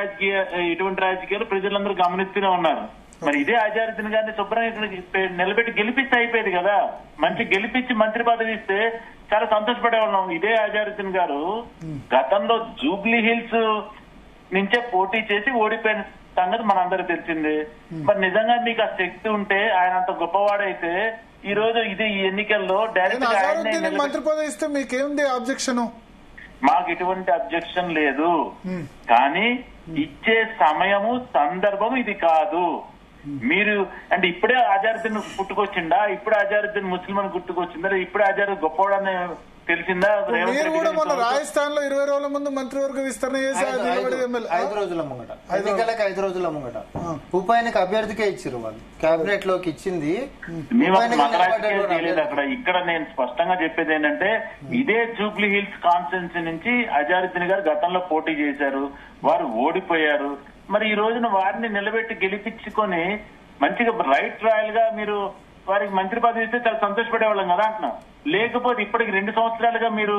రాజకీయాలు ప్రజలందరూ గమనిస్తూనే ఉన్నారు. మరి ఇదే అజారుద్దీన్ గారిని శుభ్రంగా నిలబెట్టి గెలిపిస్తే అయిపోయేది కదా. మంచి గెలిపించి మంత్రి పదవి ఇస్తే చాలా సంతోషపడేవాళ్ళం. ఇదే అజారుద్దీన్ గారు గతంలో జూబ్లీ హిల్స్ నుంచే పోటీ చేసి ఓడిపోయిన సంగతి మనందరూ తెలిసిందే. మరి నిజంగా మీకు ఆ శక్తి ఉంటే, ఆయన అంత గొప్పవాడైతే ఈ రోజు ఇది ఈ ఎన్నికల్లో డైరెక్ట్ మంత్రి పదవి ఇస్తే మీకేముంది అబ్జెక్షన్? మాకు ఎటువంటి అబ్జెక్షన్ లేదు, కానీ ఇచ్చే సమయము సందర్భం ఇది కాదు. మీరు అంటే ఇప్పుడే అజారుద్దీన్ పుట్టుకొచ్చిందా, ఇప్పుడే అజారుద్దీన్ ముస్లిం అని గుర్తుకొచ్చిందా, ఇప్పుడే అజారు గొప్పవాడని తెలిసిందా? మీరు కూడా మొన్న రాజస్థాన్ లో 20 రోజుల ముందు మంత్రివర్గ విస్తరణ చేసి 5 రోజుల ముంగట, ఎన్నికలకు 5 రోజుల ముంగట ఉప ఎన్నిక అభ్యర్థికే ఇచ్చారు వాళ్ళు. కేబినెట్ లోకి ఇచ్చింది అక్కడ. ఇక్కడ నేను స్పష్టంగా చెప్పేది ఏంటంటే, ఇదే జూబ్లీ హిల్స్ కాన్స్టిట్యున్సీ నుంచి అజారుద్దీన్ గారు గతంలో పోటీ చేశారు, వారు ఓడిపోయారు. మరి ఈ రోజున వారిని నిలబెట్టి గెలిపించుకొని మంచిగా రైట్ రాయల్ గా మీరు వారికి మంత్రి పదవి ఇస్తే చాలా సంతోషపడేవాళ్ళం కదా అంటున్నా. లేకపోతే ఇప్పటికి 2 సంవత్సరాలుగా మీరు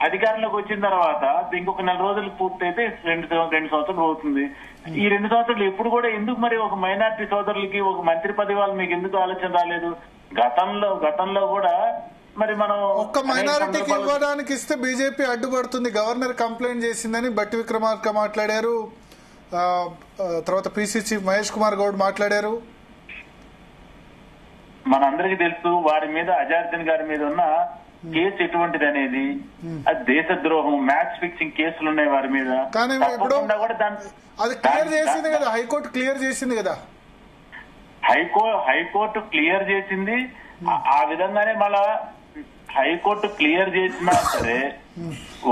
అధికారంలోకి వచ్చిన తర్వాత ఇంకొక 4 రోజులు పూర్తయితే 2 సంవత్సరాలు అవుతుంది. ఈ 2 సంవత్సరాలు ఎప్పుడు కూడా ఎందుకు మరి ఒక మైనారిటీ సోదరులకి ఒక మంత్రి పదవి వాళ్ళు మీకు ఎందుకు ఆలోచన రాలేదు? గతంలో కూడా మరి మనం ఒక్క మైనారిటీకి ఇవ్వడానికి ఇస్తే బీజేపీ అడ్డుపడుతుంది, గవర్నర్ కంప్లైంట్ చేసిందని బట్టి విక్రమార్క మాట్లాడారు. తర్వాత పీసీ చీఫ్ మహేష్ కుమార్ గౌడ్ మాట్లాడారు. మనందరికీ తెలుసు వారి మీద, అజారుద్దీన్ గారి మీద ఉన్న కేసు ఎటువంటిది అనేది. అది దేశద్రోహం, మ్యాచ్ ఫిక్సింగ్ కేసులు ఉన్నాయి వారి మీద. అది క్లియర్ చేసింది కదా, హైకోర్టు క్లియర్ చేసింది కదా. హైకోర్టు క్లియర్ చేసింది. ఆ విధంగానే మళ్ళా హైకోర్టు క్లియర్ చేసినా సరే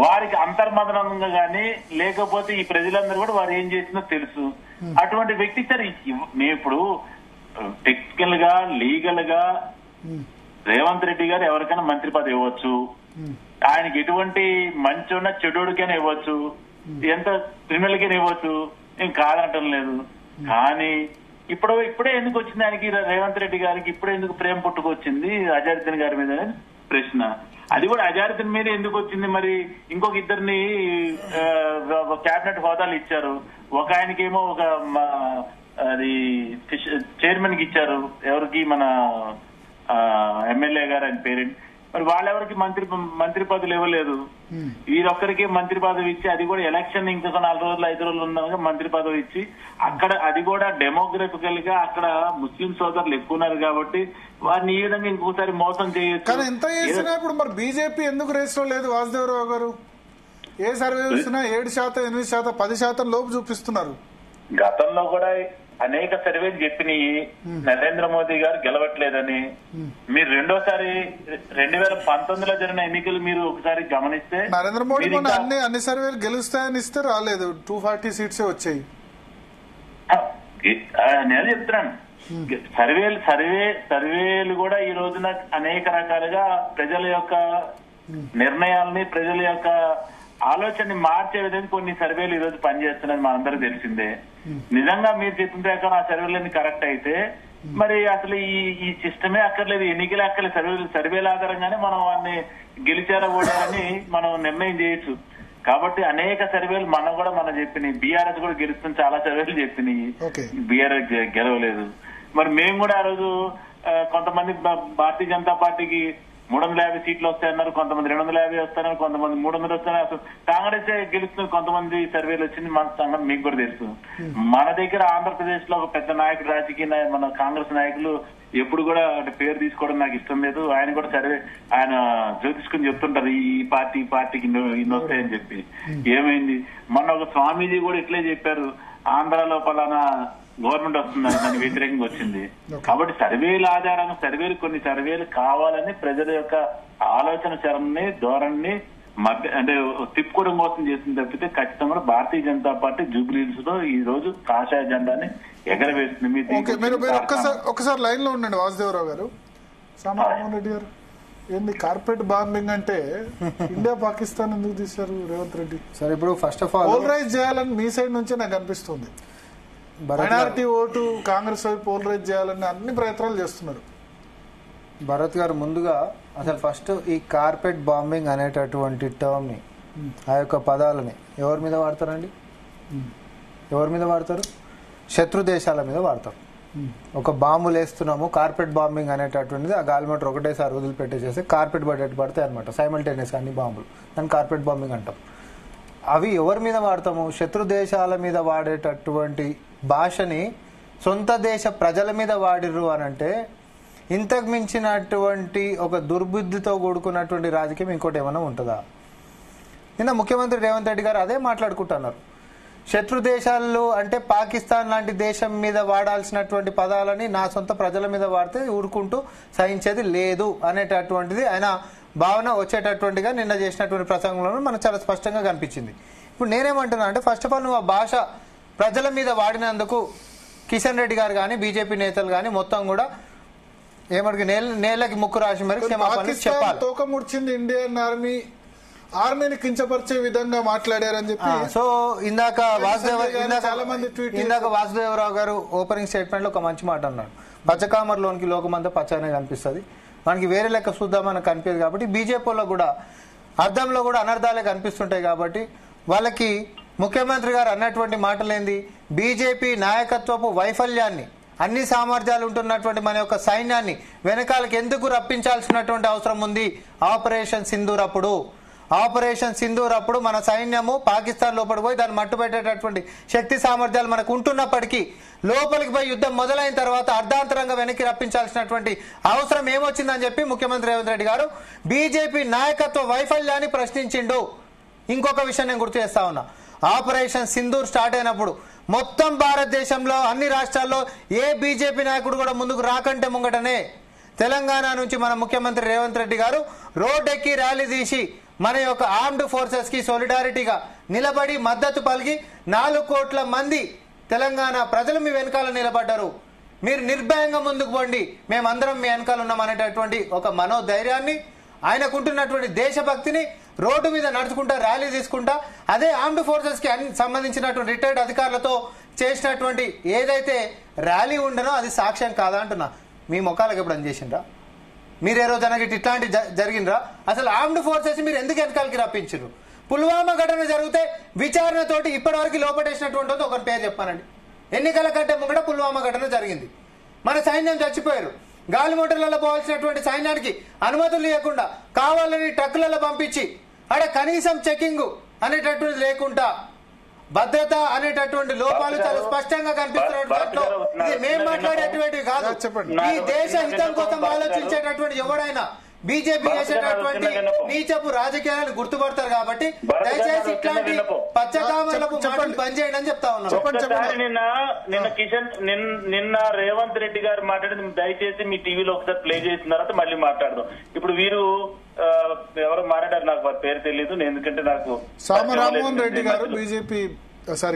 వారికి అంతర్మదనంగా గానీ లేకపోతే ఈ ప్రజలందరూ కూడా వారు ఏం చేసినా తెలుసు. అటువంటి వ్యక్తి సరే మేము ఇప్పుడు టెక్నికల్ గా, లీగల్ గా రేవంత్ రెడ్డి గారు ఎవరికైనా మంత్రి పదవి ఇవ్వచ్చు. ఆయనకి ఎటువంటి మంచి ఉన్న చెడుకైనా ఇవ్వచ్చు, ఎంత క్రిమినల్ కైనా ఇవ్వచ్చు, నేను కాదనటం లేదు. కానీ ఇప్పుడే ఎందుకు వచ్చింది ఆయనకి, రేవంత్ రెడ్డి గారికి ఇప్పుడే ఎందుకు ప్రేమ పుట్టుకొచ్చింది అజారుద్దీన్ గారి మీద ప్రశ్న. అది కూడా అజారుద్దీన్ మీద ఎందుకు వచ్చింది? మరి ఇంకొక ఇద్దరిని కేబినెట్ హోదాలు ఇచ్చారు. ఒక ఆయనకేమో ఒక అది చైర్మన్ కి ఇచ్చారు, ఎవరికి మన ఎమ్మెల్యే గారు ఆయన పేరెంట్. మరి వాళ్ళెవరికి మంత్రి పదవులు ఇవ్వలేదు. వీరొక్కరికి మంత్రి పదవి ఇచ్చి, అది కూడా ఎలక్షన్ ఇంకొక 4 రోజులు 5 రోజులు ఉన్నాక మంత్రి పదవి ఇచ్చి, అక్కడ అది కూడా డెమోగ్రఫికల్ గా అక్కడ ముస్లిం సోదరులు ఎక్కువ ఉన్నారు కాబట్టి వారిని ఈ విధంగా ఇంకొకసారి మోసం చేయొచ్చు. కానీ ఎంత చేసినా ఇప్పుడు మరి బీజేపీ ఎందుకు రేస్ లో లేదు? వాసుదేవరావు గారు ఏ సర్వే చూసినా 7%, 8%, 10% లోపు చూపిస్తున్నారు. గతంలో కూడా అనేక సర్వేలు చెప్పినాయి నరేంద్ర మోదీ గారు గెలవట్లేదని. మీరు రెండోసారి 2019లో జరిగిన ఎన్నికలు మీరు ఒకసారి గమనిస్తే నరేంద్ర మోడీ మొన్న అన్ని సర్వేలు గెలుస్తాయని ఇస్తే రాలేదు, 240 సీట్సే వచ్చాయి. నేను చెప్తున్నాను, సర్వేలు కూడా ఈ రోజున అనేక రకాలుగా ప్రజల యొక్క నిర్ణయాలని, ప్రజల యొక్క ఆలోచనని మార్చే విధంగా కొన్ని సర్వేలు ఈ రోజు పనిచేస్తున్నాయి, మనందరూ తెలిసిందే. నిజంగా మీరు చెప్పిన ప్రకారం ఆ సర్వేలన్నీ కరెక్ట్ అయితే మరి అసలు ఈ సిస్టమే అక్కర్లేదు, ఎన్నికలే అక్కర్లేదు. సర్వేల ఆధారంగానే మనం వాడిని గెలిచారా ఓడారని మనం నిర్ణయం చేయొచ్చు. కాబట్టి అనేక సర్వేలు మనం చెప్పినాయి. బీఆర్ఎస్ కూడా గెలుస్తుంది, చాలా సర్వేలు చెప్పినాయి, బీఆర్ఎస్ గెలవలేదు. మరి మేము కూడా ఆ రోజు కొంతమంది భారతీయ జనతా పార్టీకి 350 సీట్లు వస్తాయన్నారు, కొంతమంది 250 వస్తాయన్నారు, కొంతమంది 300 వస్తాయన్నారు. అసలు కాంగ్రెస్ గెలుస్తుంది, కొంతమంది సర్వేలు వచ్చింది. మన సంగతి మీకు కూడా తెలుసు. మన దగ్గర ఆంధ్రప్రదేశ్ లో ఒక పెద్ద నాయకుడు, రాజకీయ మన కాంగ్రెస్ నాయకులు ఎప్పుడు కూడా పేరు తీసుకోవడం నాకు ఇష్టం లేదు. ఆయన కూడా సర్వే ఆయన జ్యోతిష్కుని చెప్తుంటారు, ఈ పార్టీకి ఇన్ని వస్తాయని చెప్పి. ఏమైంది, మొన్న ఒక స్వామీజీ కూడా ఇట్లే చెప్పారు, ఆంధ్రాలో పలానా గవర్నమెంట్ వస్తుంది, దానికి వ్యతిరేకంగా వచ్చింది. కాబట్టి సర్వేల ఆధారంగా కొన్ని సర్వేలు కావాలని ప్రజల యొక్క ఆలోచన చరణని, ధోరణిని అంటే తిప్పుకోవడం కోసం చేసింది తప్పితే ఖచ్చితంగా భారతీయ జనతా పార్టీ జూబ్లీహిల్స్ లో ఈ రోజు కాషాయ జెండాని ఎగరవేస్తుంది. ఒకసారి లైన్ లో ఉండండి వాసుదేవరావు గారు. రామమోహన్ రెడ్డి గారు, ఏంది కార్పెట్ బాంబింగ్ అంటే ఇండియా పాకిస్తాన్ ఎందుకు తీశారు రేవంత్ రెడ్డి? సరే, ఇప్పుడు ఫస్ట్ ఆఫ్ ఆల్ పోలరైజ్ చేయాలని మీ సైడ్ నుంచే నాకు అనిపిస్తుంది. మైనారిటీ ఓటు కాంగ్రెస్ వైపు పోలరైజ్ చేయాలని అన్ని ప్రయత్నాలు చేస్తున్నారు. భరత్ గారు, ముందుగా అసలు ఫస్ట్ ఈ కార్పెట్ బాంబింగ్ అనేటటువంటి టర్మ్ ని, ఆ యొక్క పదాలని ఎవరి మీద వాడతారండి? ఎవరి మీద వాడతారు? శత్రు దేశాల మీద వాడతారు. ఒక బాంబులు వేస్తున్నాము, కార్పెట్ బాంబింగ్ అనేటటువంటిది ఆ గాలిమోటర్ ఒకటేసారి వదిలిపెట్టేసేసి కార్పెట్ పడతాయి అనమాట, సైమల్టేనియస్ అన్ని బాంబులు. దాన్ని కార్పెట్ బాంబింగ్ అంటాం. అవి ఎవరి మీద వాడతాము? శత్రు దేశాల మీద వాడేటటువంటి భాషని సొంత దేశ ప్రజల మీద వాడిర్రు అనంటే ఇంతకు మించినటువంటి ఒక దుర్బుద్ధితో కూడుకున్నటువంటి రాజకీయం ఇంకోటి ఏమైనా ఉంటుందా? నిన్న ముఖ్యమంత్రి రేవంత్ రెడ్డి గారు అదే మాట్లాడుకుంటున్నారు. శత్రు దేశాలు అంటే పాకిస్తాన్ లాంటి దేశం మీద వాడాల్సినటువంటి పదాలని నా సొంత ప్రజల మీద వాడితే ఊరుకుంటూ సహించేది లేదు అనేటటువంటిది ఆయన భావన వచ్చేటటువంటిగా నిన్న చేసినటువంటి ప్రసంగంలో మనకు చాలా స్పష్టంగా కనిపించింది. ఇప్పుడు నేనేమంటున్నా అంటే, ఫస్ట్ ఆఫ్ ఆల్ నువ్వు ఆ భాష ప్రజల మీద వాడినందుకు కిషన్ రెడ్డి గారు కానీ బీజేపీ నేతలు కానీ మొత్తం కూడా ఏమడికి నేలకి ముక్కు రాసి మరి క్షమాపణ చెప్పాలి. తోక ముడిచింది ఇండియన్ ఆర్మీని కించపరిచే విధంగా మాట్లాడారని చెప్పి సో ఇందాక వాసుదేవరావు గారు ఓపెనింగ్ స్టేట్మెంట్ లో ఒక మంచి మాట అన్నాడు. పచ్చకామర్లోనికి లోకమంతా పచ్చనే కనిపిస్తుంది, మనకి వేరే లెక్క చూద్దామని కనిపించదు. కాబట్టి బీజేపీలో కూడా అర్థంలో కూడా అనర్థాలే కనిపిస్తుంటాయి. కాబట్టి వాళ్ళకి ముఖ్యమంత్రి గారు అన్నటువంటి మాటలేంది, బీజేపీ నాయకత్వపు వైఫల్యాన్ని, అన్ని సామర్థ్యాలు ఉంటున్నటువంటి మన యొక్క సైన్యాన్ని వెనకాలకి ఎందుకు రప్పించాల్సినటువంటి అవసరం ఉంది? ఆపరేషన్ సింధూర్ అప్పుడు మన సైన్యము పాకిస్తాన్ లోపలికి పోయి దాన్ని మట్టుపెట్టేటటువంటి శక్తి సామర్థ్యాలు మనకు ఉంటున్నప్పటికీ లోపలికి పోయి యుద్ధం మొదలైన తర్వాత అర్ధాంతరంగా వెనక్కి రప్పించాల్సినటువంటి అవసరం ఏమొచ్చిందని చెప్పి ముఖ్యమంత్రి రేవంత్ రెడ్డి గారు బీజేపీ నాయకత్వ వైఫల్యాన్ని ప్రశ్నించిండు. ఇంకొక విషయం నేను గుర్తు చేస్తా ఉన్నా, ఆపరేషన్ సింధూర్ స్టార్ట్ అయినప్పుడు మొత్తం భారతదేశంలో అన్ని రాష్ట్రాల్లో ఏ బీజేపీ నాయకుడు కూడా ముందుకు రాకంటే ముంగటనే తెలంగాణ నుంచి మన ముఖ్యమంత్రి రేవంత్ రెడ్డి గారు రోడ్డెక్కి ర్యాలీ తీసి మన యొక్క ఆర్మ్డ్ ఫోర్సెస్ కి సోలిడారిటీగా నిలబడి మద్దతు పలికి 4 కోట్ల మంది తెలంగాణ ప్రజలు మీ వెనకాల నిలబడ్డారు. మీరు నిర్భయంగా ముందుకు పోండి, మేమందరం మీ వెనకాల ఉన్నాం అనేటటువంటి ఒక మనోధైర్యాన్ని, ఆయనకుంటున్నటువంటి దేశభక్తిని రోడ్డు మీద నడుచుకుంటా ర్యాలీ తీసుకుంటా అదే ఆర్మ్డ్ ఫోర్సెస్ కి సంబంధించినటువంటి రిటైర్డ్ అధికారులతో చేసినటువంటి ఏదైతే ర్యాలీ ఉండనో అది సాక్ష్యం కాదా అంటున్నా. మీ ముఖాలకు ఎప్పుడు చేసిండ్రా? మీరు ఏ రోజు ఇట్లాంటి జరిగినరా? అసలు ఆర్మ్డ్ ఫోర్సెస్ మీరు ఎందుకు వెనకాలకి రప్పించారు? పుల్వామా ఘటన జరిగితే విచారణతోటి ఇప్పటి వరకు లోపడేసినటువంటి ఒక పేరు చెప్పానండి. ఎన్నికల కంటే ముంగట పుల్వామా ఘటన జరిగింది, మన సైన్యం చచ్చిపోయారు. గాలి మోటార్లలో పోవాల్సినటువంటి సైన్యానికి అనుమతులు లేకుండా కావాలని ట్రక్కులలో పంపించి ఆడ కనీసం చెకింగ్ అనేటటువంటిది లేకుండా భద్రత అనేటటువంటి లోపాలు చాలా స్పష్టంగా కనిపిస్తున్నట్టు ఇది మేము మాట్లాడేటువంటివి కాదు. ఈ దేశ హితం కోసం ఆలోచించేటటువంటి ఎవడైనా బీజేపీ చేసేటటువంటి నీచపు రాజకీయాలను గుర్తుపడతారు కాబట్టి దయచేసి ఇట్లాంటి పచ్చకామర్లకు మాటలు బంద్ చేయండి అని చెప్తా ఉన్నారు. నిన్న కిషన్ నిన్న రేవంత్ రెడ్డి గారు మాట్లాడింది దయచేసి మీ టీవీలో ఒకసారి ప్లే చేసిన తర్వాత మళ్ళీ మాట్లాడదాం. ఇప్పుడు వీరు ఎవరు మాట్లాడారు నాకు వారి పేరు తెలియదు, ఎందుకంటే నాకు రామ్మోహన్ రెడ్డి గారు BJP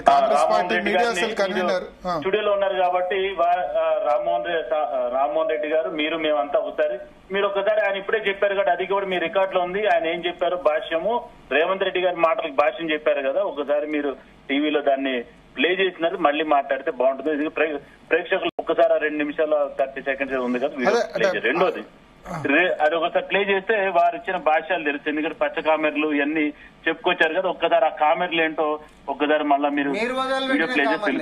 Congress party media cell convener స్టూడియోలో ఉన్నారు కాబట్టి రామ్మోహన్ రెడ్డి గారు మీరు మేమంతా ఒకసారి మీరు ఒకసారి ఆయన ఇప్పుడే చెప్పారు కదా, అది కూడా మీ రికార్డ్ లో ఉంది. ఆయన ఏం చెప్పారు భాష్యము, రేవంత్ రెడ్డి గారి మాటలకు భాష్యం చెప్పారు కదా, ఒకసారి మీరు టీవీలో దాన్ని ప్లే చేసినారు మళ్ళీ మాట్లాడితే బాగుంటుంది. ఇది ప్రేక్షకులు ఒక్కసారి 2 నిమిషాల 30 సెకండ్స్ ఉంది కదా. రెండోది అది ఒకసారి ప్లే చేస్తే వారు ఇచ్చిన భాష్యాలు తెలుస్తుంది. ఎందుకంటే పచ్చ కామెర్లు ఇవన్నీ చెప్పుకొచ్చారు కదా, ఒక్కసారి ఆ కామెర్లు ఏంటో ఒక్కసారి మళ్ళా మీరు వీడియో ప్లే చేస్తే.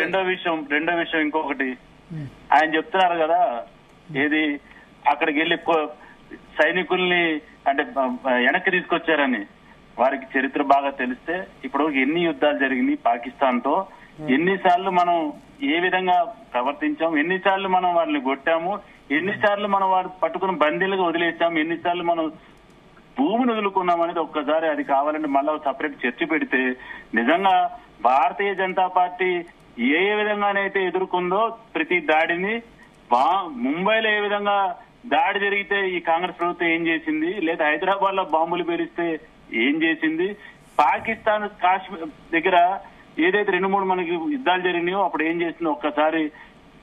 రెండో విషయం ఇంకొకటి ఆయన చెప్తున్నారు కదా, ఏది అక్కడికి వెళ్లి సైనికుల్ని అంటే వెనక్కి తీసుకొచ్చారని. వారికి చరిత్ర బాగా తెలిస్తే ఇప్పుడు ఎన్ని యుద్ధాలు జరిగినాయి పాకిస్తాన్ తో, ఎన్నిసార్లు మనం ఏ విధంగా ప్రవర్తించాం, ఎన్నిసార్లు మనం వారిని కొట్టాము, ఎన్నిసార్లు మనం వారు పట్టుకుని బందీలుగా వదిలేసాము, ఎన్నిసార్లు మనం భూమిని వదులుకున్నాం అనేది ఒక్కసారి అది కావాలంటే మళ్ళా సపరేట్ చర్చ పెడితే నిజంగా భారతీయ జనతా పార్టీ ఏ విధంగానైతే ఎదుర్కొందో ప్రతి దాడిని, ముంబైలో ఏ విధంగా దాడి జరిగితే ఈ కాంగ్రెస్ ప్రభుత్వం ఏం చేసింది, లేదా హైదరాబాద్ లో బాంబులు పేలిస్తే ఏం చేసింది, పాకిస్తాన్ కాశ్మీర్ దగ్గర ఏదైతే 2-3 మనకి యుద్ధాలు జరిగినాయో అప్పుడు ఏం చేసిందో ఒక్కసారి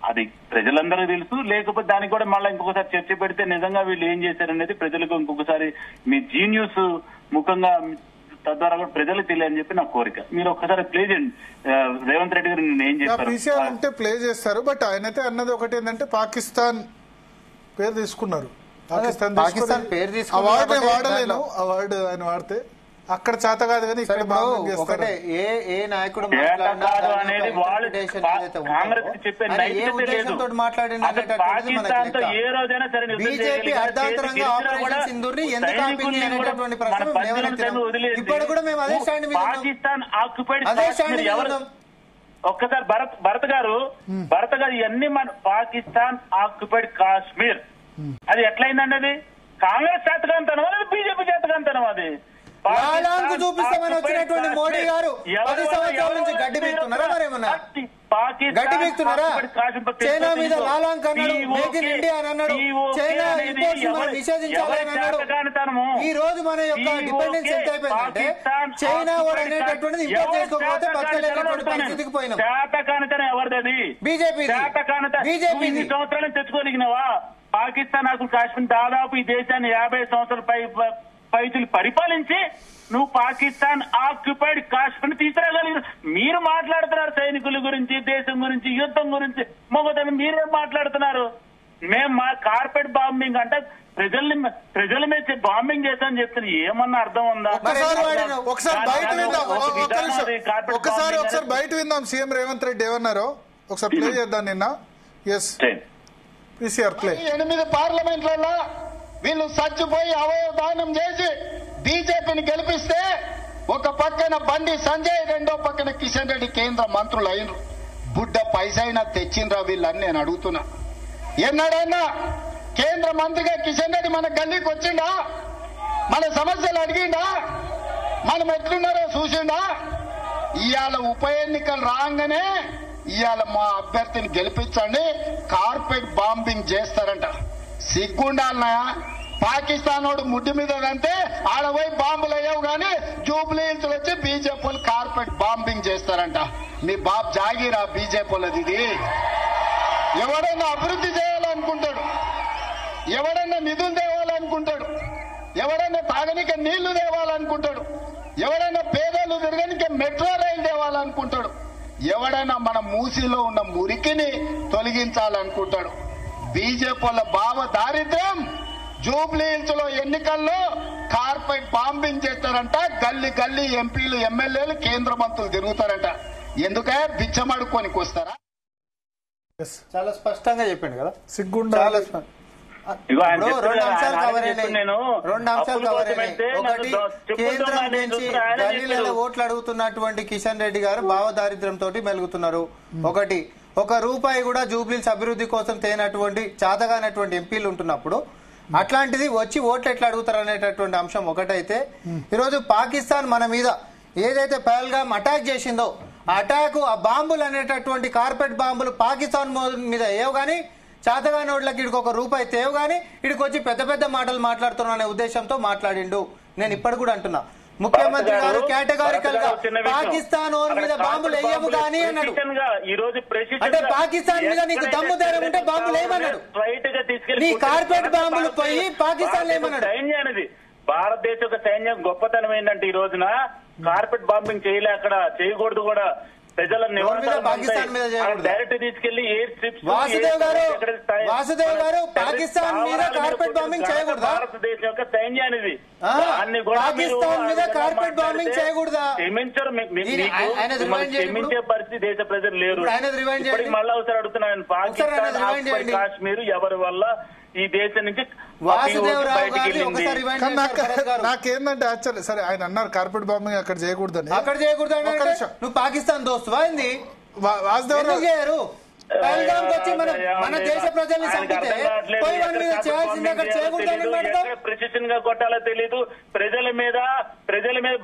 అది ప్రజలందరూ తెలుసు. లేకపోతే దానికి కూడా మళ్ళీ ఇంకొకసారి చర్చ పెడితే నిజంగా వీళ్ళు ఏం చేశారనేది ప్రజలకు ఇంకొకసారి మీ జీ న్యూస్ ముఖంగా తద్వారా కూడా ప్రజలకు తెలియని చెప్పి నా కోరిక. మీరు ఒక్కసారి ప్లే చేయండి. రేవంత్ రెడ్డి గారు నేను ఏం చేస్తారు అంటే ప్లే చేస్తారు. బట్ ఆయనైతే అన్నది ఒకటి ఏంటంటే పాకిస్తాన్ పేరు తీసుకున్నారు, పాకిస్తాన్ పేరు తీసుకున్నారు, వాడలేను ఆ వర్డ్ ఆయన వాడితే అక్కడ చేత కాదు కానీ ఇక్కడ ఒకటే ఏ నాయకుడు బీజేపీ అర్ధాంతరంగా ఆపరేషన్ సింధూర్ని ఎందుకు ఆపింది అనేటటువంటి ప్రశ్న ఇప్పుడు కూడా మేము అదే స్టాండ్ మీద పాకిస్తాన్ ఆక్యుపైడ్ అదే స్టాండ్ మీద ఒక్కసారి భరత్ గారు ఇవన్నీ మన పాకిస్తాన్ ఆక్యుపైడ్ కాశ్మీర్ అది ఎట్లయిందన్నది కాంగ్రెస్ చేతకంతనం అది బీజేపీ చేతకంతనం అది చూపిస్తామని వచ్చినటువంటి మోడీ గారు 10 సంవత్సరాల నుంచి గడ్డి బీక్తున్నారా మరేమన్నా గడ్డి బీక్తున్నారా? చైనా మీద లాలాంక్ అన్నాడు, మేక్ ఇన్ ఇండియా అని అన్నాడు, చైనా ఇంపోర్ట్స్ మనం నిషేధించాలని అన్నాడు. ఈ రోజు మన యొక్క డిపెండెన్స్ ఎంత అయిపోయిందంటే చైనా వాడు అనేటటువంటిది ఇంపోర్ట్ చేసుకోకపోతే బతకలేనటువంటి పరిస్థితికి పోయినాం. ఎవరిది బీజేపీ సంవత్సరాలు తెచ్చుకోగలిగినవా? పాకిస్తాన్ అసలు కాశ్మీర్ దాదాపు ఈ దేశాన్ని 50 సంవత్సరాల పైతులు పరిపాలించి నువ్వు పాకిస్తాన్ ఆక్యుపైడ్ కాశ్మీర్ తీసుకురాగలిగిన. మీరు మాట్లాడుతున్నారు సైనికుల గురించి, దేశం గురించి, యుద్ధం గురించి, మొగదని మీరేం మాట్లాడుతున్నారు? మేము మా కార్పెట్ బాంబింగ్ అంటే ప్రజల మీద బాంబింగ్ చేస్తామని చెప్తున్నా. ఏమన్నా అర్థం ఉందా? ఒకసారి బయట విందాం సీఎం రేవంత్ రెడ్డి ఏమన్నారో ఒకసారి ప్లే చేద్దాం. నిన్న పీసీఆర్ ప్లే. 8 పార్లమెంట్లలో వీళ్ళు చచ్చిపోయి అవయవదానం చేసి బీజేపీని గెలిపిస్తే ఒక పక్కన బండి సంజయ్, రెండో పక్కన కిషన్ రెడ్డి కేంద్ర మంత్రులు అయినరు. బుడ్డ పైసైనా తెచ్చిండ్రా వీళ్ళని నేను అడుగుతున్నా. ఎన్నడన్నా కేంద్ర మంత్రిగా కిషన్ రెడ్డి మన గల్లీకి వచ్చిండా? మన సమస్యలు అడిగిండా? మనం ఎట్లున్నారో చూసిండా? ఇవాళ ఉప ఎన్నికలు రాగానే ఇవాళ మా అభ్యర్థిని గెలిపించండి, కార్పెట్ బాంబింగ్ చేస్తారంట. సిగ్గుండాలనా? పాకిస్తాన్ వాడు ముడ్డి మీద అంటే ఆడపోయి బాంబులు అయ్యావు కానీ జూబ్లీ హిల్స్ వచ్చి బీజేపీ కార్పెట్ బాంబింగ్ చేస్తారంట. మీ బాబు జాగీరా బీజేపీలది ఇది. ఎవడన్నా అభివృద్ధి చేయాలనుకుంటాడు, ఎవడన్నా నిధులు తేవాలనుకుంటాడు, ఎవడన్నా తాగనిక నీళ్లు తేవాలనుకుంటాడు, ఎవడన్నా పేదలు తిరగనిక మెట్రో రైలు తేవాలనుకుంటాడు, ఎవడైనా మన మూసీలో ఉన్న మురికిని తొలగించాలనుకుంటాడు. బీజేపీల భావ దారిద్ర్యం జూబ్లీ హిల్స్ లో ఎన్నికల్లో కార్పెట్ బాంబింగ్ చేస్తారంట. గల్లీ గల్లీ ఎంపీలు, ఎమ్మెల్యేలు, కేంద్ర మంత్రులు తిరుగుతారంట. ఎందుకే బిచ్చమడుకోనికి వస్తారా? చాలా స్పష్టంగా చెప్పాడు కదా, సిగ్గుండా. రెండు అంశాలు కవర్ అయినాయి. ఒకటి, కేంద్రం నుంచి గల్లీలలో ఓట్లు అడుగుతున్నటువంటి కిషన్ రెడ్డి గారు భావ దారిద్ర్యం తోటి మెలుగుతున్నారు. ఒకటి, ఒక రూపాయి కూడా జూబ్లీస్ అభివృద్ధి కోసం తేనటువంటి చాతగానటువంటి ఎంపీలు ఉంటున్నప్పుడు అట్లాంటిది వచ్చి ఓట్లు ఎట్లా అడుగుతారు అనేటటువంటి అంశం ఒకటైతే ఈరోజు పాకిస్తాన్ మన మీద ఏదైతే పహల్గామ్ అటాక్ చేసిందో అటాక్ ఆ బాంబులు అనేటటువంటి కార్పెట్ బాంబులు పాకిస్తాన్ మీద ఏవో గానీ చాతగాని ఓట్లకి ఇడికి ఒక రూపాయి తేవు గానీ ఇడికి వచ్చి పెద్ద పెద్ద మాటలు మాట్లాడుతున్నా అనే ఉద్దేశంతో మాట్లాడిండు. నేను ఇప్పటి కూడా అంటున్నా ముఖ్యమంత్రి గారు కేటగారికల్ గా పాకిస్తాన్ ఓన్ మీద బాంబులు వేయము గానీ అన్నాడు. అంటే పాకిస్తాన్ మీద నీకు దమ్ము ధైర్యం ఉంటే బాంబులు ఏమన్నాడు? నీ కార్పెట్ బాంబులు పోయి పాకిస్తాన్ ఏమన్నాడు? భారతదేశ యొక్క సైన్యం గొప్పతనం ఏంటంటే ఈ రోజున కార్పెట్ బాంబింగ్ చేయలే, అక్కడ చేయకూడదు కూడా. ప్రజలను డైరెక్ట్ తీసుకెళ్లి ఎయిర్ స్ట్రిప్స్ వాసుదేవ్ గారు పాకిస్తాన్ మీద కార్పెట్ బాంబింగ్ చేయకూడదా? భారతదేశం యొక్క సైన్యాన్ని పాకిస్తాన్ మీద కార్పెట్ బాంబింగ్ చేయకూడదా? క్షమించే పరిస్థితి దేశ ప్రజలు లేరు. మళ్ళీ ఒకసారి అడుగుతున్నాను, పాకిస్తాన్ కాశ్మీర్ ఎవరి వల్ల ఈ దేశం నుంచి నాకేందంటే యాక్చువల్లీ సరే ఆయన అన్నారు కార్పెట్ బాంబింగ్ అక్కడ చేయకూడదని. నువ్వు పాకిస్తాన్ దోస్తువా ఏంది? వాసుదేవరావు చేయరు మన దేశ ప్రజల్ని చంపితే ప్రిసిషన్ గా కొట్టాలో తెలీదు. ప్రజల మీద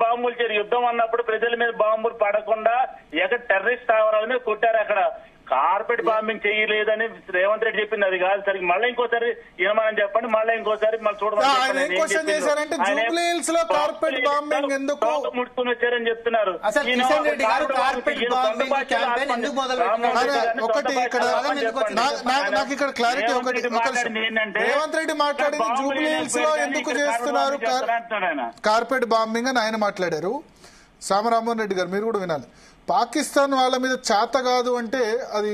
బాంబులు చేరి యుద్ధం అన్నప్పుడు ప్రజల మీద బాంబులు పడకుండా ఎక్కడ టెర్రరిస్ట్ స్థావరాల మీద కొట్టారు. అక్కడ కార్పెట్ బాంబింగ్ చేయలేదని రేవంత్ రెడ్డి చెప్పింది, అది కాదు. సరే మళ్ళీ ఇంకోసారి ఏమని చెప్పండి, మళ్ళీ ఇంకోసారి మళ్ళీ ముట్టుకుని వచ్చారని చెప్తున్నారు. ఒకటి ఇక్కడ నాకు ఇక్కడ క్లారిటీ ఒకటి, రేవంత్ రెడ్డి మాట్లాడింది జూబ్లీ హిల్స్ లో ఎందుకు చేస్తున్నారు కార్పెట్ బాంబింగ్ అని ఆయన మాట్లాడారు. సామరామోహన్ రెడ్డి గారు మీరు కూడా వినాలి. పాకిస్తాన్ వాళ్ళ మీద చేత కాదు అంటే అది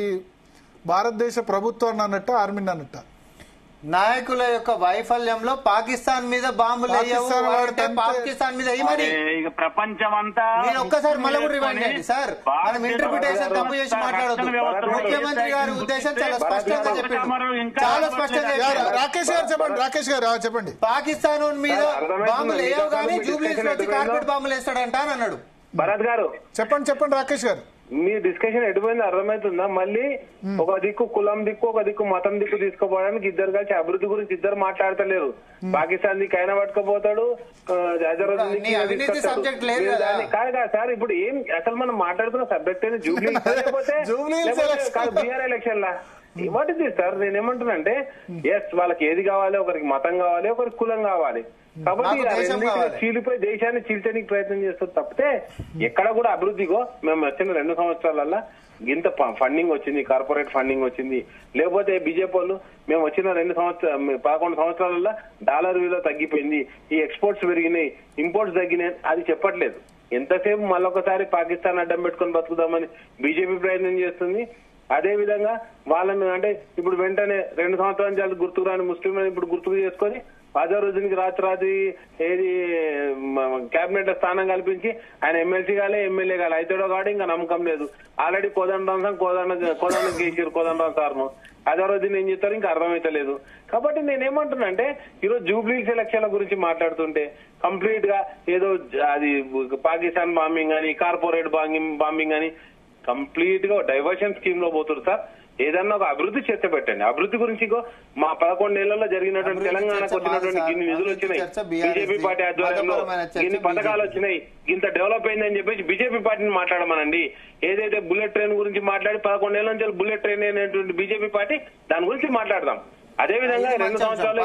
భారతదేశ ప్రభుత్వాన్ని అన్నట్ట ఆర్మీని అన్నట్ట? నాయకుల యొక్క వైఫల్యంలో పాకిస్తాన్ మీద బాంబులు పాకిస్తాన్ మీద ప్రపంచం అంతా ఒక్కసారి మళ్ళీ కూడా రివైండ్ చేయండి సార్. మనం ఇంటర్ప్రిటేషన్ తప్పు చేసి మాట్లాడొద్దు. ముఖ్యమంత్రి గారి ఉద్దేశం చాలా స్పష్టంగా చెప్పారు, చాలా స్పష్టంగా. రాకేష్ గారు చెప్పండి. పాకిస్తాన్ మీద బాంబులు వేయవు కానీ జూబ్లీస్ వచ్చి కార్పెట్ బాంబులు వేస్తాడంట అని అన్నాడు. భరత్ గారు చెప్పండి రాకేష్ గారు. మీ డిస్కషన్ ఎటుపోయింది అర్థమవుతుందా? మళ్ళీ ఒక దిక్కు కులం దిక్కు, ఒక దిక్కు మతం దిక్కు తీసుకోపోవడానికి ఇద్దరు కలిసి అభివృద్ధి గురించి ఇద్దరు మాట్లాడతలేరు. పాకిస్తాన్ దిక్కు అయినా పట్టుకపోతాడు, కాదు సార్. ఇప్పుడు ఏం అసలు మనం మాట్లాడుతున్న సబ్జెక్ట్ ఏంది? జూబ్లీ బీఆర్ ఎలక్షన్ లా వాట్ ఇస్ దిస్ సార్? నేనేమంటున్నా అంటే ఎస్ వాళ్ళకి ఏది కావాలి, ఒకరికి మతం కావాలి, ఒకరికి కులం కావాలి. కాబట్టి చీలిపోయి దేశాన్ని చీల్చడానికి ప్రయత్నం చేస్తారు తప్పితే ఎక్కడ కూడా అభివృద్ధిగో మేము వచ్చిన 2 సంవత్సరాలల్లా ఇంత ఫండింగ్ వచ్చింది, కార్పొరేట్ ఫండింగ్ వచ్చింది. లేకపోతే బీజేపీ వాళ్ళు మేము వచ్చిన 11 సంవత్సరాలల్లో డాలర్ విలువ తగ్గిపోయింది, ఈ ఎక్స్పోర్ట్స్ పెరిగినాయి, ఇంపోర్ట్స్ తగ్గినాయి, అది చెప్పట్లేదు. ఎంతసేపు మళ్ళొకసారి పాకిస్తాన్ అడ్డం పెట్టుకుని బతుకుదామని బీజేపీ ప్రయత్నం చేస్తుంది. అదే విధంగా వాళ్ళని అంటే ఇప్పుడు వెంటనే 2 సంవత్సరాల నుంచి గుర్తుకు రాని ముస్లింలను ఇప్పుడు గుర్తుకు చేసుకొని అదే రోజునికి రాత్రి ఏది కేబినెట్ లో స్థానం కల్పించి ఆయన ఎమ్మెల్సీ కాలే, ఎమ్మెల్యే కాలే, అయితేడో కాదు ఇంకా నమ్మకం లేదు. ఆల్రెడీ కోదండం కేసీఆర్ కోదండం సార్ను అదే రోజు ఏం చెప్తారు ఇంకా అర్థమైతలేదు. కాబట్టి నేనేమంటున్నా అంటే ఈరోజు జూబ్లీ ఎలక్షన్ల గురించి మాట్లాడుతుంటే కంప్లీట్ గా ఏదో అది పాకిస్తాన్ బాంబింగ్ అని, కార్పొరేట్ బాంబింగ్ అని కంప్లీట్ గా డైవర్షన్ స్కీమ్ లో పోతుంది సార్. ఏదన్నా ఒక అభివృద్ధి చర్చ పెట్టండి. అభివృద్ధి గురించి మా 11 నెలల్లో జరిగినటువంటి తెలంగాణకు వచ్చినటువంటి ఇన్ని నిధులు వచ్చినాయి, బీజేపీ పార్టీ ఆధ్వర్యంలో ఇన్ని పథకాలు వచ్చినాయి, ఇంత డెవలప్ అయిందని చెప్పేసి బీజేపీ పార్టీని మాట్లాడమనండి. ఏదైతే బుల్లెట్ ట్రైన్ గురించి మాట్లాడి 11 నెలల నుంచి బుల్లెట్ ట్రైన్ అయినటువంటి బీజేపీ పార్టీ దాని గురించి మాట్లాడదాం. అదే విధంగా 2 సంవత్సరాలు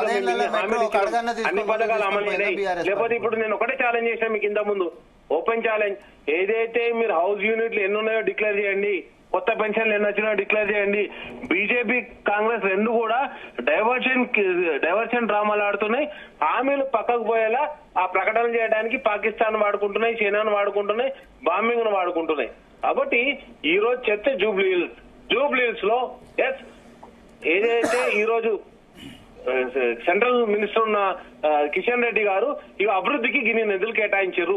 అన్ని పథకాలు అమలైనాయి. లేకపోతే ఇప్పుడు నేను ఒకటే ఛాలెంజ్ చేశాను మీకు ఇంత ముందు, ఓపెన్ ఛాలెంజ్. ఏదైతే మీరు హౌస్ యూనిట్లు ఎన్ని ఉన్నాయో డిక్లేర్ చేయండి, కొత్త పెన్షన్లు ఎన్ని వచ్చినా డిక్లేర్ చేయండి. బీజేపీ కాంగ్రెస్ రెండు కూడా డైవర్షన్ డ్రామాలు ఆడుతున్నాయి. హామీలు పక్కకు పోయేలా ఆ ప్రకటన చేయడానికి పాకిస్తాన్ వాడుకుంటున్నాయి, చైనాను వాడుకుంటున్నాయి, బాంబింగ్ ను వాడుకుంటున్నాయి. కాబట్టి ఈ రోజు చర్చ జూబ్లీ హిల్స్ లో ఎస్ ఏదైతే ఈ రోజు సెంట్రల్ మినిస్టర్ ఉన్న కిషన్ రెడ్డి గారు ఇక అభివృద్ధికి గిన్ని నిధులు కేటాయించారు,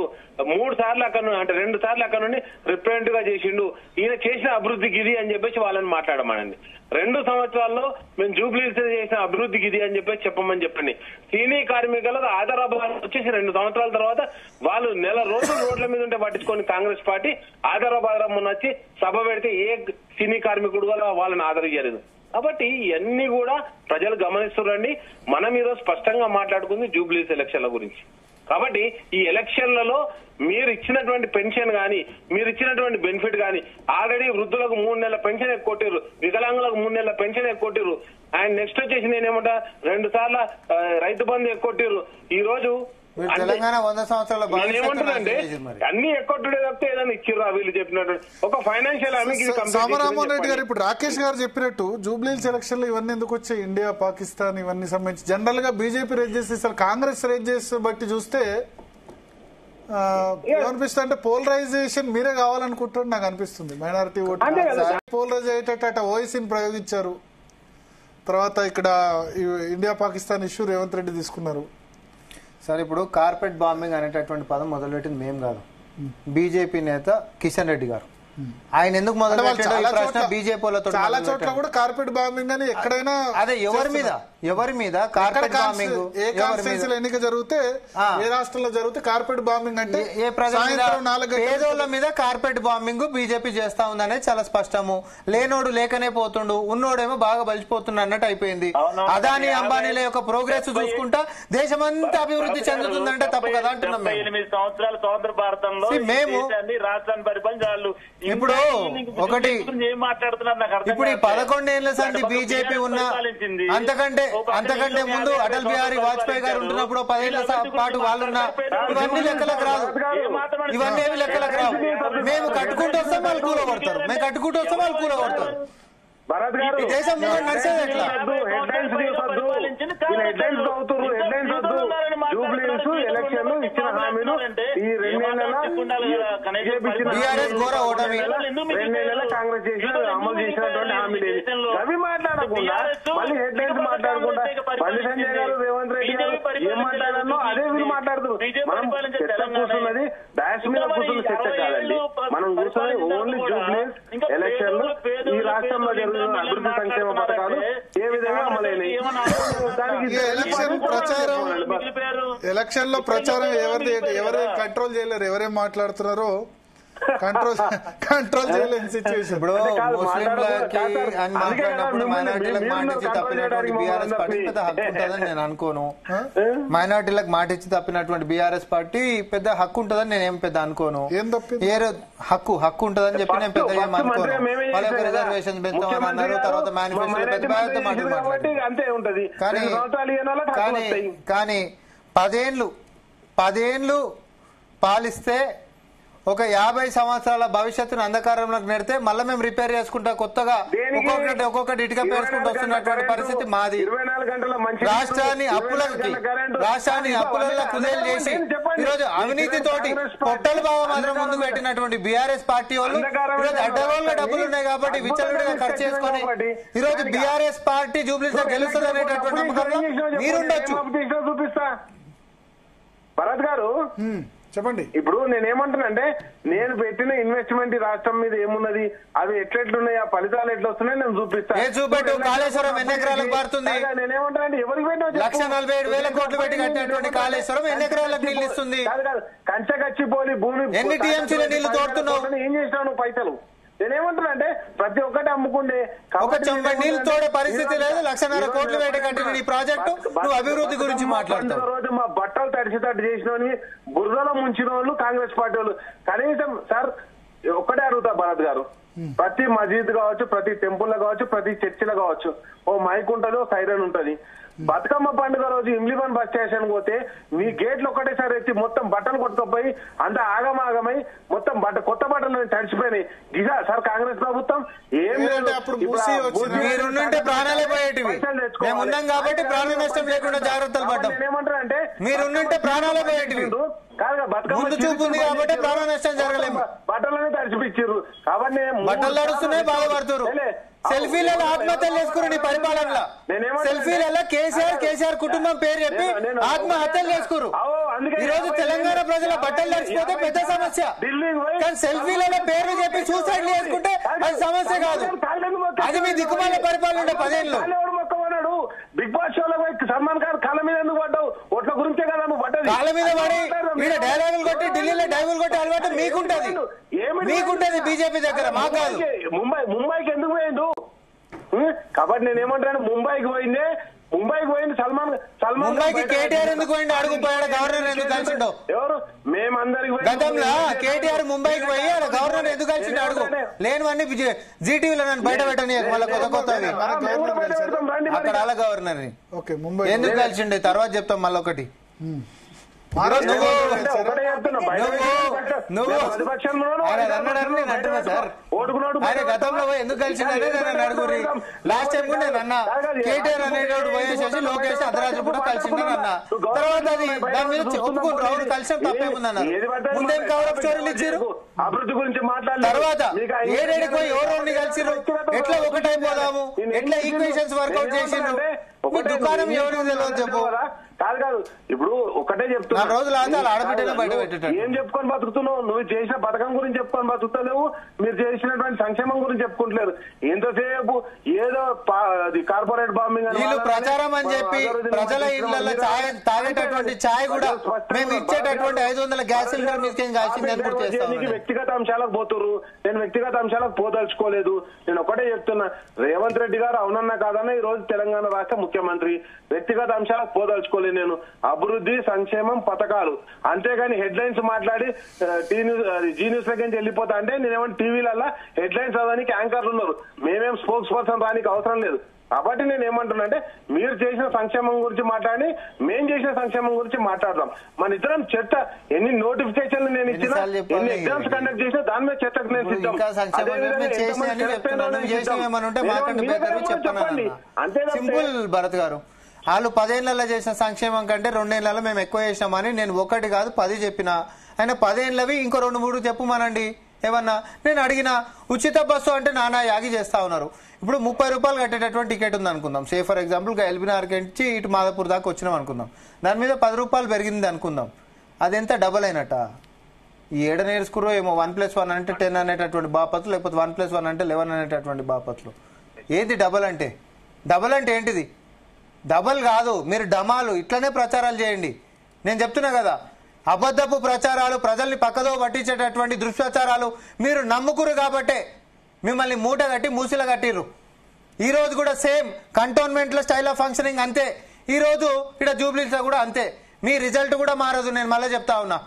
3 సార్లు అక్కడ అంటే 2 సార్లు అక్కడ నుండి రిప్రజెంట్ గా చేసిండు, ఈయన చేసిన అభివృద్ధికి ఇది అని చెప్పేసి వాళ్ళని మాట్లాడమనండి. 2 సంవత్సరాల్లో మేము జూబ్లీస్ చేసిన అభివృద్ధికి ఇది అని చెప్పేసి చెప్పమని చెప్పండి. సినీ కార్మికులకు ఆధారాబాద్ వచ్చేసి 2 సంవత్సరాల తర్వాత వాళ్ళు నెల రోజులు రోడ్ల మీద ఉంటే పట్టించుకొని కాంగ్రెస్ పార్టీ ఆధారాబాద్ రమ్మని వచ్చి సభ పెడితే ఏ సినీ కార్మికుడు కూడా వాళ్ళని ఆదరించలేదు. కాబట్టి ఇవన్నీ కూడా ప్రజలు గమనిస్తున్నారండి. మనం ఈరోజు స్పష్టంగా మాట్లాడుకుంది జూబ్లీస్ ఎలక్షన్ల గురించి. కాబట్టి ఈ ఎలక్షన్లలో మీరు ఇచ్చినటువంటి పెన్షన్ గాని, మీరు ఇచ్చినటువంటి బెనిఫిట్ గాని, ఆల్రెడీ వృద్ధులకు 3 నెలల పెన్షన్ ఎక్కువ, వికలాంగులకు 3 నెలల పెన్షన్ ఎక్కువ, అండ్ నెక్స్ట్ వచ్చేసి నేనేమంటా 2 సార్లు రైతు బంధు ఎక్కువ. ఈ రోజు తెలంగాణ 100 సంవత్సరాల ఏమంటుందంటే అన్ని ఎక్కువ తప్పితే ఏదైనా ఇచ్చిర్రా వీళ్ళు చెప్పినట్టు ఒక ఫైనాన్షియల్ రామమోహన్ రెడ్డి గారు. ఇప్పుడు రాకేష్ గారు చెప్పినట్టు జూబ్లీహిల్స్ ఎలక్షన్ లో ఇవన్నీ ఎందుకు వచ్చాయి, ఇండియా పాకిస్తాన్ ఇవన్నీ సంబంధించి జనరల్ గా బీజేపీ రేజ్ చేసి కాంగ్రెస్ రేజ్ చేసి బట్టి చూస్తే ఏమనిపిస్తుంది అంటే పోలరైజేషన్ మీరే కావాలనుకుంటారు నాకు అనిపిస్తుంది. మైనారిటీ ఓటు పోలరైజ్ అయ్యేటట్టు ఓవైసీని ప్రయోగించారు. తర్వాత ఇక్కడ ఇండియా పాకిస్తాన్ ఇష్యూ రేవంత్ రెడ్డి తీసుకున్నారు. సరే, ఇప్పుడు కార్పెట్ బాంబింగ్ అనేటటువంటి పదం మొదలుపెట్టింది మేం కాదు, బీజేపీ నేత కిషన్ రెడ్డి గారు. ఆయన ఎందుకు మొదలు బీజేపీ చాలా చోట్ల కూడా కార్పెట్ బాంబింగ్ అని ఎక్కడైనా అదే ఎవరి మీద కార్పెట్ బాంబింగ్ ఏ కాన్స్టిట్యూన్సీలో ఎన్నిక జరిగితే ఏ రాష్ట్రంలో జరిగితే కార్పెట్ బాంబింగ్ అంటే ఏ పేదోళ్ల మీద కార్పెట్ బాంబింగ్ బీజేపీ చేస్తా ఉందనేది చాలా స్పష్టము. లేనోడు లేకనే పోతుండు, ఉన్నోడేమో బాగా బలిచిపోతుండు అన్నట్టు అయిపోయింది. అదాని అంబానీల యొక్క ప్రోగ్రెస్ చూసుకుంటా దేశమంతా అభివృద్ధి చెందుతుందంటే తప్పు కదా అంటున్నాం. 8 సంవత్సరాల స్వతంత్ర భారతంలో మేము రాష్ట్రాన్ని పరిపాలించాలి. ఇప్పుడు ఒకటి ఇప్పుడు ఈ 11 ఏళ్ల సంది బీజేపీ ఉన్న అంతకంటే ముందు అటల్ బిహారీ వాజ్పేయి గారు ఉంటున్నప్పుడు 10 ఏళ్ల పాటు వాళ్ళున్న ఇవన్నీ లెక్కలకు రాదు, ఇవన్నీ ఏమి లెక్కలకు రావు. మేము కట్టుకుంటూ వస్తాం వాళ్ళు కూలగొడతారు, మేము కట్టుకుంటూ వస్తాం వాళ్ళు కూలగొడతారు. దేశం ముందు నడిచేది ఎట్లా? ఎలక్షన్లు ఇచ్చిన హామీలు ఈ 2 టీఆర్ఎస్ ఘోర ఓటమి, 2 నెలల కాంగ్రెస్ చేసిన అమలు చేసినటువంటి హామీలు అవి మాట్లాడకుండా మళ్ళీ హెడ్ లైన్స్ మాట్లాడకుండా బండి సంజయ్ గారు రేవంత్ రెడ్డి గారు ఏం మాట్లాడారో అదే వీళ్ళు మాట్లాడుతున్నారు. మనం చర్చ కూర్చున్నది డాష్ మీద కూర్చున్న చర్చ కాదండి. మనం కూర్చొని ఓన్లీ జూబ్లీస్ ఎలక్షన్లు ఈ రాష్ట్రంలో జరుగుతున్న అభివృద్ధి సంక్షేమ పథకాలు ఏ విధంగా అమలైనాయి, ఎలక్షన్ లో ప్రచారం ఎవరు కంట్రోల్ చేయలేరు, ఎవరేం మాట్లాడుతున్నారో కంట్రోల్ చేయలేని సిచ్యువేషన్. ఇప్పుడు ముస్లింలకి అని మాట్లాడినప్పుడు మైనార్టీలకు మాటిచ్చి తప్పినటువంటి బీఆర్ఎస్ పార్టీ పెద్ద హక్కు ఉంటుందని నేను అనుకోను. మైనార్టీలకు మాటిచ్చి తప్పినటువంటి బీఆర్ఎస్ పార్టీ పెద్ద హక్కు ఉంటుందని నేనేం పెద్ద అనుకోను. ఏ హక్కు ఉంటుందని చెప్పి నేను పెద్ద ఏం అనుకోను. వాళ్ళ యొక్క రిజర్వేషన్ పెంచామని అన్నారు, తర్వాత మేనిఫెస్టో పెద్ద కానీ 10 ఏళ్లు పాలిస్తే ఒక 50 సంవత్సరాల భవిష్యత్తును అంధకారంలోకి నెడితే మళ్ళీ మేము రిపేర్ చేసుకుంటా కొత్తగా ఒక్కొక్కటి ఇటుక పేర్చుకుంటూ వస్తున్నటువంటి పరిస్థితి మాది. రాష్ట్రాన్ని అప్పులలో కుదేలు చేసి ఈరోజు అవినీతితోటి పొట్టలు బాగా మాత్రం ముందుకు పెట్టినటువంటి బీఆర్ఎస్ పార్టీ వాళ్ళు ఈరోజు అడ్డగోళ్ళ డబ్బులు ఉన్నాయి కాబట్టి విచ్చలవిడిగా ఖర్చు చేసుకుని ఈరోజు బీఆర్ఎస్ పార్టీ జూబ్లీస్ లో గెలుస్తుంది అనేటటువంటి నమ్మకంలో మీరుండొచ్చు. భరత్ గారు చెప్పండి. ఇప్పుడు నేనేమంటున్నానంటే నేను పెట్టిన ఇన్వెస్ట్మెంట్ రాష్ట్రం మీద ఏమున్నది, అవి ఎట్లెట్లున్నాయి, ఆ ఫలితాలు ఎట్లా వస్తున్నాయి నేను చూపిస్తాను. కాళేశ్వరం ఎన్ని ఎకరాలకు మారుతుంది? నేనేమంటానంటే ఎవరికి పెట్టినా 1,47,000 కోట్లు పెట్టి కట్టినటువంటి కాళేశ్వరం ఎన్ని ఎకరాలకు నీళ్ళు ఇస్తుంది? కంచె కచ్చిపోలి భూమి ఎన్ని టీఎంసీల నీళ్లు తోడుతున్నావు? ఏం చేసినావు పైసలు? నేనేమంటున్నానంటే ప్రతి ఒక్కటి అమ్ముకుంటే ఒక చెంబ నీళ్లు తోడే పరిస్థితి లేదు. 1,50,000 కోట్లు పెట్టి కట్టిన ఈ ప్రాజెక్టు నువ్వు అభివృద్ధి గురించి మాట్లాడుతావు. రోజు మా బట్టలు తడిచితట్టు చేసిన బురదలో ముంచిన వాళ్ళు కాంగ్రెస్ పార్టీ వాళ్ళు. కనీసం సార్ ఒక్కటే అడుగుతా భరత్ గారు, ప్రతి మసీద్ కావచ్చు, ప్రతి టెంపుల్ లో కావచ్చు, ప్రతి చర్చిలో కావచ్చు ఓ మైక్ ఉంటది, ఓ సైరన్ ఉంటది. బతుకమ్మ పండుగ రోజు ఇమ్లివన్ బస్ స్టేషన్ పోతే మీ గేట్లు ఒక్కటేసారి ఎత్తి మొత్తం బట్టలు కొట్టుకుపోయి అంత ఆగమాగమై మొత్తం కొత్త బట్టలు తడిచిపోయినాయి. గిజా సార్ కాంగ్రెస్ ప్రభుత్వం ఏం మీరుంటే ప్రాణాలే పోయేటివి. మేము ఉన్నాం కాబట్టి ప్రాణ నష్టం లేకుండా జాగ్రత్తలు పడ్డాం. నేనేమంటానంటే మీరుంటే ప్రాణాలే పోయేటివి. ముందు చూపు ఉంది కాబట్టి ప్రాణ నష్టం జరగలేము. బట్టలని తడిచిపించారు కాబట్టి బట్టలు తడుస్తున్నాయి, బాధపడుతున్నారు. సెల్ఫీలలో ఆత్మహత్యలు చేసుకున్నారు నీ పరిపాలనలో. సెల్ఫీలలో కేసీఆర్ కుటుంబం పేరు చెప్పి ఆత్మహత్యలు చేసుకున్నారు. ఈ రోజు తెలంగాణ ప్రజల బట్టలు తడిచిపోతే పెద్ద సమస్య, కానీ సెల్ఫీలలో పేర్లు చెప్పి సూసైడ్ చేసుకుంటే అది సమస్య కాదు. అది మీ దిక్కుమాల పరిపాలన ఉండే 10 ఏళ్ళు. బిగ్ బాస్ షోలో సల్మాన్ ఖాన్ కాళ్ళ మీద ఎందుకు పడ్డావు? ఓట్ల గురించే కదా నువ్వు పడ్డది. కాళ్ళ మీద పడి ఈయన డైలాగులు కొట్టి ఢిల్లీలో డైవులు కొట్టి అలవాటు మీకుంటది. బీజేపీ దగ్గర మా కాదు. ముంబైకి ఎందుకు పోయిండు? కాబట్టి నేనేమంటాను, ముంబైకి పోయింది ముంబైకి కేటీఆర్ ఎందుకు పోయిండు? అడుగుపోయాడు గవర్నర్ ఎందుకు కలిసిండో? ఎవరు? మేమందరికి గతంలో కేటీఆర్ ముంబైకి పోయి గవర్నర్ ఎందుకు కలిసిండు అడుగు. లేనివన్నీ జీటీవీలో నన్ను బయట పెట్టని మళ్ళీ కొత్త అక్కడ అలా గవర్నర్ ఎందుకు కలిసిండే తర్వాత చెప్తాం మళ్ళీ ఒకటి. గతంలో ఎందుకు కలిసిండే నన్ను అడుగురి. లాస్ట్ టైం కూడా నేను అన్నా కేటీఆర్ అనేటోడు పోయేసేసి లోకేష్ అర్ధరాత్రి కూడా కలిసిండని అన్నా. తర్వాత అది దాని మీద ఒప్పుకుని రావుడు కలిసిన తప్పేముందన్నారు. ముందేం కవర్ స్టోరీలు ఇచ్చారు. అభివృద్ధి గురించి తర్వాత ఏడేడికి పోయి ఎవరోని కలిసిరు, ఎట్లా ఒకటైపోదాము, ఎట్లా ఈక్వేషన్స్ వర్కౌట్ చేసిండ్రు. దుకాణం ఎవరికి తెలియదు చెప్పు. కాదు ఇప్పుడు ఒకటే చెప్తున్నా, రోజులు ఆడబిడ్డనే బయట పెట్టాడు. ఏం చెప్పుకొని బతుకుతున్నావు? నువ్వు చేసిన పథకం గురించి చెప్పుకొని బతుకుతలేవు, మీరు చేసినటువంటి సంక్షేమం గురించి చెప్పుకుంటలేరు. ఎంతసేపు ఏదో కార్పొరేట్ బాంబింగ్ అని వీళ్ళు ప్రచారం అని చెప్పి ప్రజల ఇళ్లలో తాగేటటువంటి ఛాయ్ కూడా మేము ఇచ్చేటటువంటి 500 గ్యాస్ సిలిండర్ మీకు వ్యక్తిగత అంశాలకు పోతున్నారు. నేను వ్యక్తిగత అంశాలకు పోదలుచుకోలేదు. నేను ఒకటే చెప్తున్నా, రేవంత్ రెడ్డి గారు అవునన్నా కాదన్నా ఈ రోజు తెలంగాణ రాష్ట్ర ముఖ్యమంత్రి. వ్యక్తిగత అంశాలకు పోదలుచుకోలేదు నేను. అభివృద్ధి, సంక్షేమం, పథకాలు, అంతేగాని హెడ్ లైన్స్ మాట్లాడి జీ న్యూస్ లకి వెళ్ళిపోతా అంటే నేనేమన్నా టీవీలలో హెడ్ లైన్స్ చదవడానికి యాంకర్లు ఉన్నారు. మేమేం స్పోక్స్ పర్సన్ రానికి అవసరం లేదు. కాబట్టి నేను ఏమంటున్నా అంటే మీరు చేసిన సంక్షేమం గురించి మాట్లాడి మేం చేసిన సంక్షేమం గురించి మాట్లాడదాం. మన ఇద్దరం చర్చ ఎన్ని నోటిఫికేషన్లు నేను ఇచ్చినా, ఎన్ని ఎగ్జామ్స్ కండక్ట్ చేసినా దాని మీద చర్చకు నేను సిద్ధం. సింపుల్ భరత్ గారు, వాళ్ళు 10 ఏళ్లలో చేసిన సంక్షేమం కంటే 2 ఏళ్లలో మేము ఎక్కువ చేసినామని నేను 1 కాదు 10 చెప్పినా. ఆయన 10 ఏళ్ళవి ఇంకో 2-3 చెప్పుమానండి ఏమన్నా. నేను అడిగిన ఉచిత బస్సు అంటే నానా యాగి చేస్తా ఉన్నారు. ఇప్పుడు 30 రూపాయలు కట్టేటటువంటి టికెట్ ఉంది అనుకుందాం. సే ఫర్ ఎగ్జాంపుల్ ఎల్బీనగర్ నుంచి ఇటు మాదాపూర్ దాకా వచ్చినాం అనుకుందాం. దాని మీద 10 రూపాయలు పెరిగింది అనుకుందాం. అదెంత డబల్ అయినట్ట? ఈ ఏడ నేర్చుకురో ఏమో 1+1 అంటే 10 అనేటటువంటి బాపత్లు, లేకపోతే 1+1 అంటే 11 అనేటటువంటి బాపత్లు. ఏది డబల్ అంటే? డబల్ అంటే ఏంటిది? డబల్ కాదు, మీరు డమాలు ఇట్లనే ప్రచారాలు చేయండి. నేను చెప్తున్నా కదా, అబద్ధపు ప్రచారాలు, ప్రజల్ని పక్కదో పట్టించేటటువంటి దుష్ప్రచారాలు మీరు నమ్ముకురు కాబట్టే మిమ్మల్ని మూట కట్టి మూసిల కట్టిర్రు. ఈ రోజు కూడా సేమ్ కంటోన్మెంట్ లో స్టైల్ ఆఫ్ ఫంక్షనింగ్ అంతే. ఈ రోజు ఇక్కడ జూబ్లీస్ లో కూడా అంతే. మీ రిజల్ట్ కూడా మారదు. నేను మళ్ళీ చెప్తా ఉన్నా,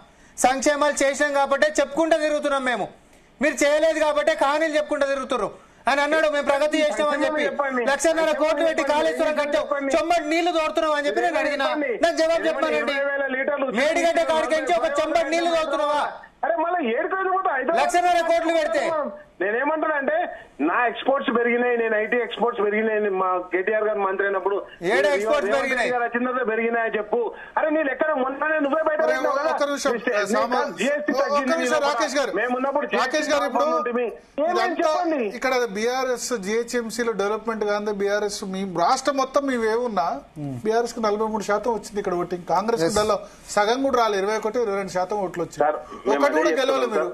సంక్షేమాలు చేసినాం కాబట్టే చెప్పుకుంటూ తిరుగుతున్నాం మేము. మీరు చేయలేదు కాబట్టే కహానీలు చెప్పుకుంటూ తిరుగుతున్నారు. అని అన్నాడు మేము ప్రగతి చేసినామని చెప్పి 1,50,000 కోట్లు పెట్టి కాళేశ్వరం కట్టాం, చెంబడి నీళ్లు తోడుతున్నావు అని చెప్పి నేను అడిగినా. నాకు జవాబు చెప్పానండి, మేడిగడ్డ కాడికించి ఒక చెంబడి నీళ్లు తోడుతున్నావా? 1,00,000 కోట్లు పెడితే నేనేమంటున్నా అంటే నా ఎక్స్పోర్ట్స్ పెరిగినాయి, నేను ఐటీ ఎక్స్పోర్ట్స్ పెరిగినాయి. మా కేటీఆర్ గారు మంత్రి అయినప్పుడు పెరిగినాయి చెప్పు. అరే నేను ఎక్కడ మొన్ననే నువ్వే బయట ఇక్కడ బీఆర్ఎస్ జిహెచ్ఎంసీలో డెవలప్మెంట్ కానీ బీఆర్ఎస్ మీ రాష్ట్రం మొత్తం మీవేమున్నా బీఆర్ఎస్ కు 43% వచ్చింది ఇక్కడ ఓటింగ్. కాంగ్రెస్ సగం కూడా రాలేదు, 21-22% ఓట్లు వచ్చాయి. ఒకటి కూడా గెలవలేదు మీరు.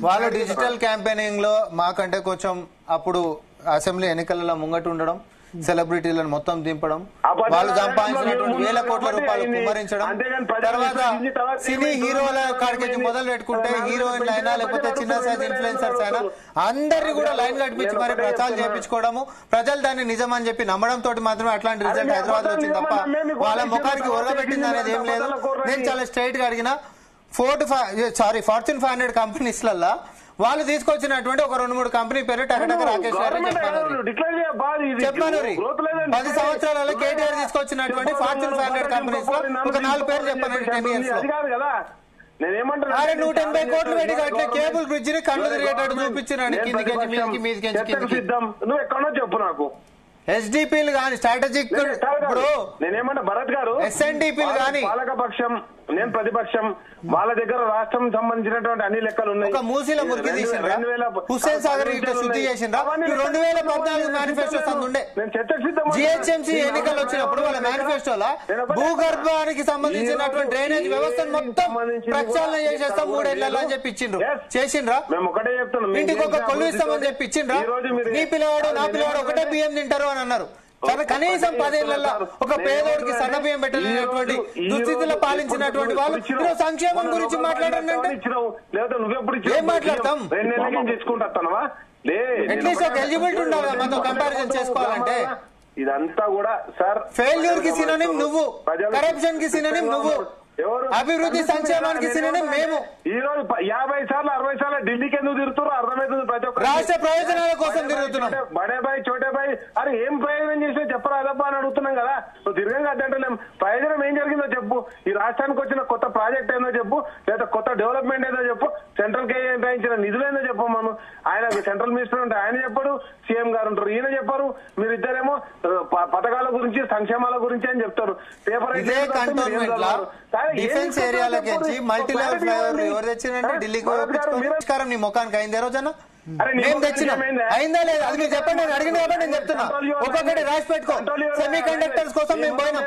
వాళ్ళ డిజిటల్ క్యాంపెయినింగ్ లో మాకంటే కొంచెం అప్పుడు అసెంబ్లీ ఎన్నికలలో ముంగట ఉండడం, సెలబ్రిటీలను మొత్తం దింపడం, వాళ్ళు సంపాదించినటువంటి 1,000 కోట్ల రూపాయలు కుమ్మరించడం, తర్వాత సినీ హీరోల కాడికి మొదలు పెట్టుకుంటే హీరోయిన్లు అయినా లేకపోతే చిన్న సైజ్ ఇన్ఫ్లుయెన్సర్స్ అయినా అందరినీ కూడా లైన్ కట్టించి మరి ప్రచారం చేయించుకోవడము, ప్రజలు దాన్ని నిజం అని చెప్పి నమ్మడం తోటి మాత్రమే అట్లాంటి రిజల్ట్ హైదరాబాద్ లో వచ్చింది తప్ప వాళ్ళ ముఖానికి ఒరగబెట్టింది అనేది ఏం లేదు. నేను చాలా స్ట్రైట్ గా అడిగిన, ఫార్చ్యూన్ 500 కంపెనీస్లలో వాళ్ళు తీసుకొచ్చినటువంటి ఒక 2-3 కంపెనీ పేరు టకటక రాకేష్ గారు చెప్పాను. 10 సంవత్సరాలలో కేటీఆర్ తీసుకొచ్చినటువంటి ఫార్చ్యూన్ 500 కంపెనీస్ లో ఒక 4 పేరు చెప్పాను. 10 years లో 180 కోట్లు పెట్టి కట్టిన కేబుల్ బ్రిడ్జ్ ని కళ్ళు తిరిగేటట్టు చూపించినాడు. కిందికి మీదికి నువ్వు ఎక్కడో చెప్పు నాకు. ఎస్డిపిలు గానీ స్ట్రాటజిక్ ఇప్పుడు నేనేమన్నా భరత్ గారు ఎస్ఎన్డిపిలు గానీ పాలకపక్షం నేను ప్రతిపక్షం, వాళ్ళ దగ్గర రాష్ట్రం సంబంధించినటువంటి అన్ని లెక్కలు ఉన్నాయి. మూసీల మురికి తీసిండ్రా, హుస్సేన్ సాగర్ ఇట్లా శుద్ధి చేసిండ్రా. 2014 మేనిఫెస్టో ఉండే జిహెచ్ఎంసీ ఎన్నికలు వచ్చినప్పుడు వాళ్ళ మేనిఫెస్టోలో భూగర్భానికి సంబంధించినటువంటి డ్రైనేజ్ వ్యవస్థను మొత్తం ప్రక్షాళన చేసేస్తాం 3 ఏళ్లలో అని చెప్పి ఇచ్చిండ్రు. చేసిండ్రా? మేము ఒకటే చెప్తున్నాం, ఇంటికి ఒక కొలువు ఇస్తామని చెప్పి ఇచ్చిండ్రా? నీ పిల్లవాడు నా పిల్లవాడు ఒకటే బియ్యం తింటారు అని అన్నారు. కనీసం 10 ఏళ్లలో ఒక పేదోడికి సన్న బియ్యం పెట్టలేనటువంటి దుస్థితిలో పాలించినటువంటి వాళ్ళు సంక్షేమం గురించి మాట్లాడారంటే ఏం మాట్లాడతాం? అట్లీస్ట్ ఒక ఎలిజిబిలిటీ ఉండాలి మనతో కంపారిజన్ చేసుకోవాలంటే. ఇదంతా కూడా సార్ ఫెయిల్యూర్ కి సినోనిమ్ నువ్వు, కరప్షన్ కి సినోనిమ్ నువ్వు, అభివృద్ధి సంక్షేమానికి సినోనిమ్ మేము. ఈ రోజు 50 సార్లు 60 సార్లు ఢిల్లీకి ఎందుకు తిరుగుతారు అర్థమవుతుంది. ప్రతి ఒక్క రాష్ట్ర ప్రయోజనాల కోసం తిరుగుతున్నాం. బడే బాయ్ చోటే బాయ్ అరే ఏం ప్రయోజనం చేసినా చెప్పరాదబ్బా అని అడుగుతున్నాం కదా. నువ్వు తిరగంగా అద్దంటలేం. ప్రయోజనం ఏం జరిగిందో చెప్పు. ఈ రాష్ట్రానికి వచ్చిన కొత్త ప్రాజెక్ట్ ఏందో చెప్పు, లేదా కొత్త డెవలప్మెంట్ ఏదో చెప్పు, సెంట్రల్ కి కేటాయించిన నిధులేందో చెప్పు. మనం ఆయన సెంట్రల్ మినిస్టర్ ఉంటే ఆయన చెప్పాడు, సీఎం గారు ఉంటారు ఈయన చెప్పారు. మీరిద్దరేమో పథకాల గురించి సంక్షేమాల గురించి అని చెప్తారు. పేపర్ డిఫెన్స్ ఏరియాలకి మల్టీ లెవెల్ ఫ్లైఓవర్ ఎవరు తెచ్చినంటే ఢిల్లీకి పరిష్కారం నీ ముఖానికి అయింది రోజున మేము తెచ్చినాం. అయిందా లేదా అది మీరు చెప్పండి. నేను అడిగిన కాబట్టి నేను చెప్తున్నా. ఒక్కొక్కటి రాసి పెట్టుకో. సెమీ కండక్టర్స్ కోసం మేము పోయినాం,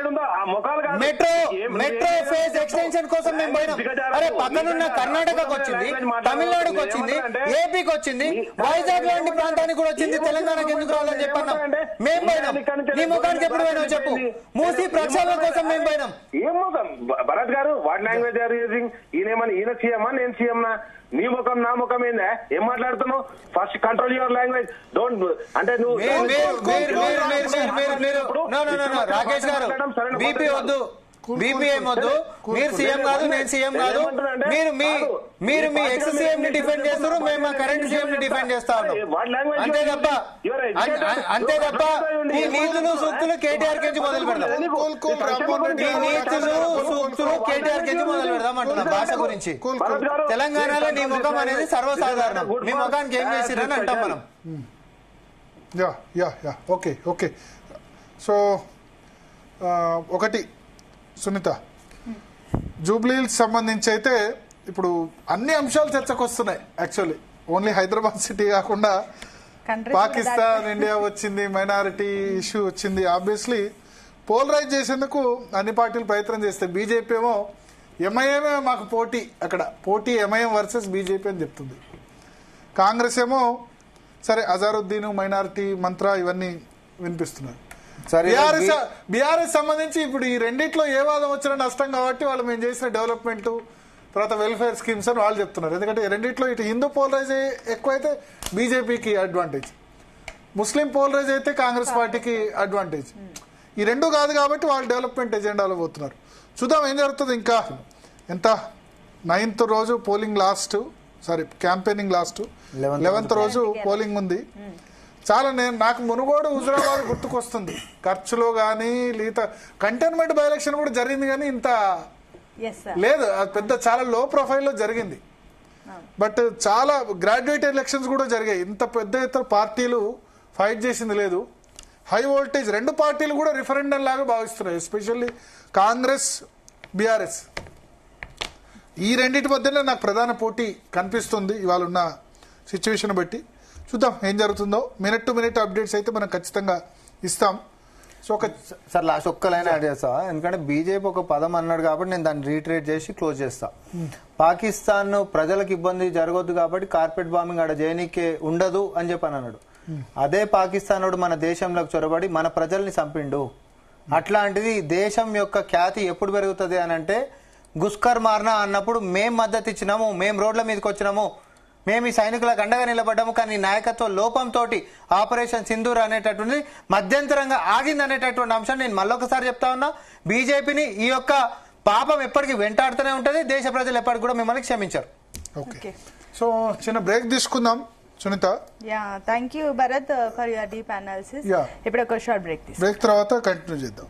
మెట్రో ఫేజ్ ఎక్స్టెన్షన్ కోసం మేము పోయినాం. అరే పక్కనున్న కర్ణాటకకు వచ్చింది, తమిళనాడుకు వచ్చింది, ఏపీకి వచ్చింది, వైజాగ్ లాంటి ప్రాంతానికి కూడా వచ్చింది. తెలంగాణకి ఎందుకు రావాలని చెప్పన్నాం. మేము పోయినాం. నీ ముఖానికి ఎప్పుడు పోయినావు చెప్పు. మూసీ ప్రక్షాళన కోసం మేము పోయినాం. ఏమో భరత్ గారు వాట్ లాంగ్వేజ్ ఆర్ యూజింగ్? ఈయన సీఎమా నేను సీఎంనా? నీ ముఖం నా ముఖం ఏందా? ఏం మాట్లాడుతున్నావు? First control your language. Don't అంటే నువ్వు రాకేష్ గారు బీపీ వద్దు, బీపీఎం వద్దు. మీరు సీఎం కాదు, నేను సీఎం కాదు. మీరు మీ ఎక్స్ సీఎం ని డిఫెండ్ చేస్తారు, మేము మా కరెంట్ సీఎం ని డిఫెండ్ చేస్తా ఉన్నాం. అంతే తప్ప ఈ నీతులు సూక్తులు కేటీఆర్ కించి మొదలు పెడదాం. ఈ నీతులు సూక్తులు కేటీఆర్ కించి మొదలు పెడదాం అంటున్నాం. భాష గురించి తెలంగాణలో నీ ముఖం అనేది సర్వసాధారణం. మీ ముఖానికి ఏం చేసిరని అంటాం మనం. Okay okay. సో ఒకటి సునీత, జూబ్లీహిల్స్ సంబంధించి అయితే ఇప్పుడు అన్ని అంశాలు చర్చకు వస్తున్నాయి. యాక్చువల్లీ ఓన్లీ హైదరాబాద్ సిటీ కాకుండా పాకిస్తాన్, ఇండియా వచ్చింది, మైనారిటీ ఇష్యూ వచ్చింది. ఆబ్వియస్లీ పోలరైజ్ చేసేందుకు అన్ని పార్టీలు ప్రయత్నం చేస్తాయి. బీజేపీ ఏమో ఎంఐఎంఏ మాకు పోటీ, అక్కడ పోటీ ఎంఐఎం వర్సెస్ బీజేపీ అని చెప్తుంది. కాంగ్రెస్ ఏమో సరే అజారుద్దీన్, మైనారిటీ మంత్ర ఇవన్నీ వినిపిస్తున్నారు. బీఆర్ఎస్ సంబంధించి ఇప్పుడు ఈ రెండిట్లో ఏ వాదం వచ్చినా నష్టం కాబట్టి వాళ్ళు మేము చేసిన డెవలప్మెంట్ తర్వాత వెల్ఫేర్ స్కీమ్స్ అని వాళ్ళు చెప్తున్నారు. ఎందుకంటే రెండిట్లో ఇటు హిందూ పోలరైజ్ ఎక్కువైతే బీజేపీకి అడ్వాంటేజ్, ముస్లిం పోలరైజ్ అయితే కాంగ్రెస్ పార్టీకి అడ్వాంటేజ్. ఈ రెండు కాదు కాబట్టి వాళ్ళు డెవలప్మెంట్ ఎజెండాలో పోతున్నారు. చూద్దాం ఏం జరుగుతుంది. ఇంకా ఎంత 9th రోజు polling last, campaigning last 11th రోజు పోలింగ్ ఉంది. చాలా నాకు మునుగోడు హుజురాబాద్ గుర్తుకొస్తుంది. ఖర్చులో కానీ లేదా కంటైన్మెంట్ బై ఎలక్షన్ కూడా జరిగింది కానీ ఇంత లేదు, అది పెద్ద చాలా లో ప్రొఫైల్లో జరిగింది. బట్ చాలా గ్రాడ్యుయేట్ ఎలక్షన్స్ కూడా జరిగాయి. ఇంత పెద్ద ఎత్తున పార్టీలు ఫైట్ చేసింది లేదు. హై వోల్టేజ్ రెండు పార్టీలు కూడా రిఫరెండం లాగా భావిస్తున్నాయి, ఎస్పెషల్లీ కాంగ్రెస్, బీఆర్ఎస్. ఈ రెండింటి మధ్యనే నాకు ప్రధాన పోటీ కనిపిస్తుంది ఇవాళ ఉన్న సిచ్యువేషన్ బట్టి. చూద్దాం ఏం జరుగుతుందో. మినిట్ టు మినిట్ అప్డేట్స్ అయితే మనం ఖచ్చితంగా ఇస్తాం. సో సార్ లాస్ట్ ఒక్క లైన్ యాడ్ చేస్తా, ఎందుకంటే బీజేపీ ఒక పదం అన్నాడు కాబట్టి నేను దాన్ని రీట్రేట్ చేసి క్లోజ్ చేస్తా. పాకిస్తాన్ ప్రజలకు ఇబ్బంది జరగొద్దు కాబట్టి కార్పెట్ బాంబింగ్ ఆడ జైనికే ఉండదు అని చెప్పి అన్నాడు. అదే పాకిస్తాన్ మన దేశంలోకి చొరబడి మన ప్రజల్ని చంపిండు. అట్లాంటిది దేశం యొక్క ఖ్యాతి ఎప్పుడు పెరుగుతుంది అని అంటే గుస్కర్ మార్నా అన్నప్పుడు మేం మద్దతు ఇచ్చినాము, మేం రోడ్ల మీదకి వచ్చినాము, మేము ఈ సైనికులకు అండగా నిలబడ్డాము. కానీ నాయకత్వ లోపంతో ఆపరేషన్ సింధూర్ అనేటటువంటి మధ్యంతరంగా ఆగింది అనేటటువంటి అంశం నేను మళ్ళొకసారి చెప్తా ఉన్నా. బీజేపీని ఈ యొక్క పాపం ఎప్పటికీ వెంటాడుతూనే ఉంటది. దేశ ప్రజలు ఎప్పటికి కూడా మిమ్మల్ని క్షమించారు. ఓకే, సో చిన్న బ్రేక్ తీసుకుందాం Sunitha. Thank you Bharat for your deep analysis. ఇప్పుడు ఒక షార్ట్ బ్రేక్ తర్వాత కంటిన్యూ చేద్దాం.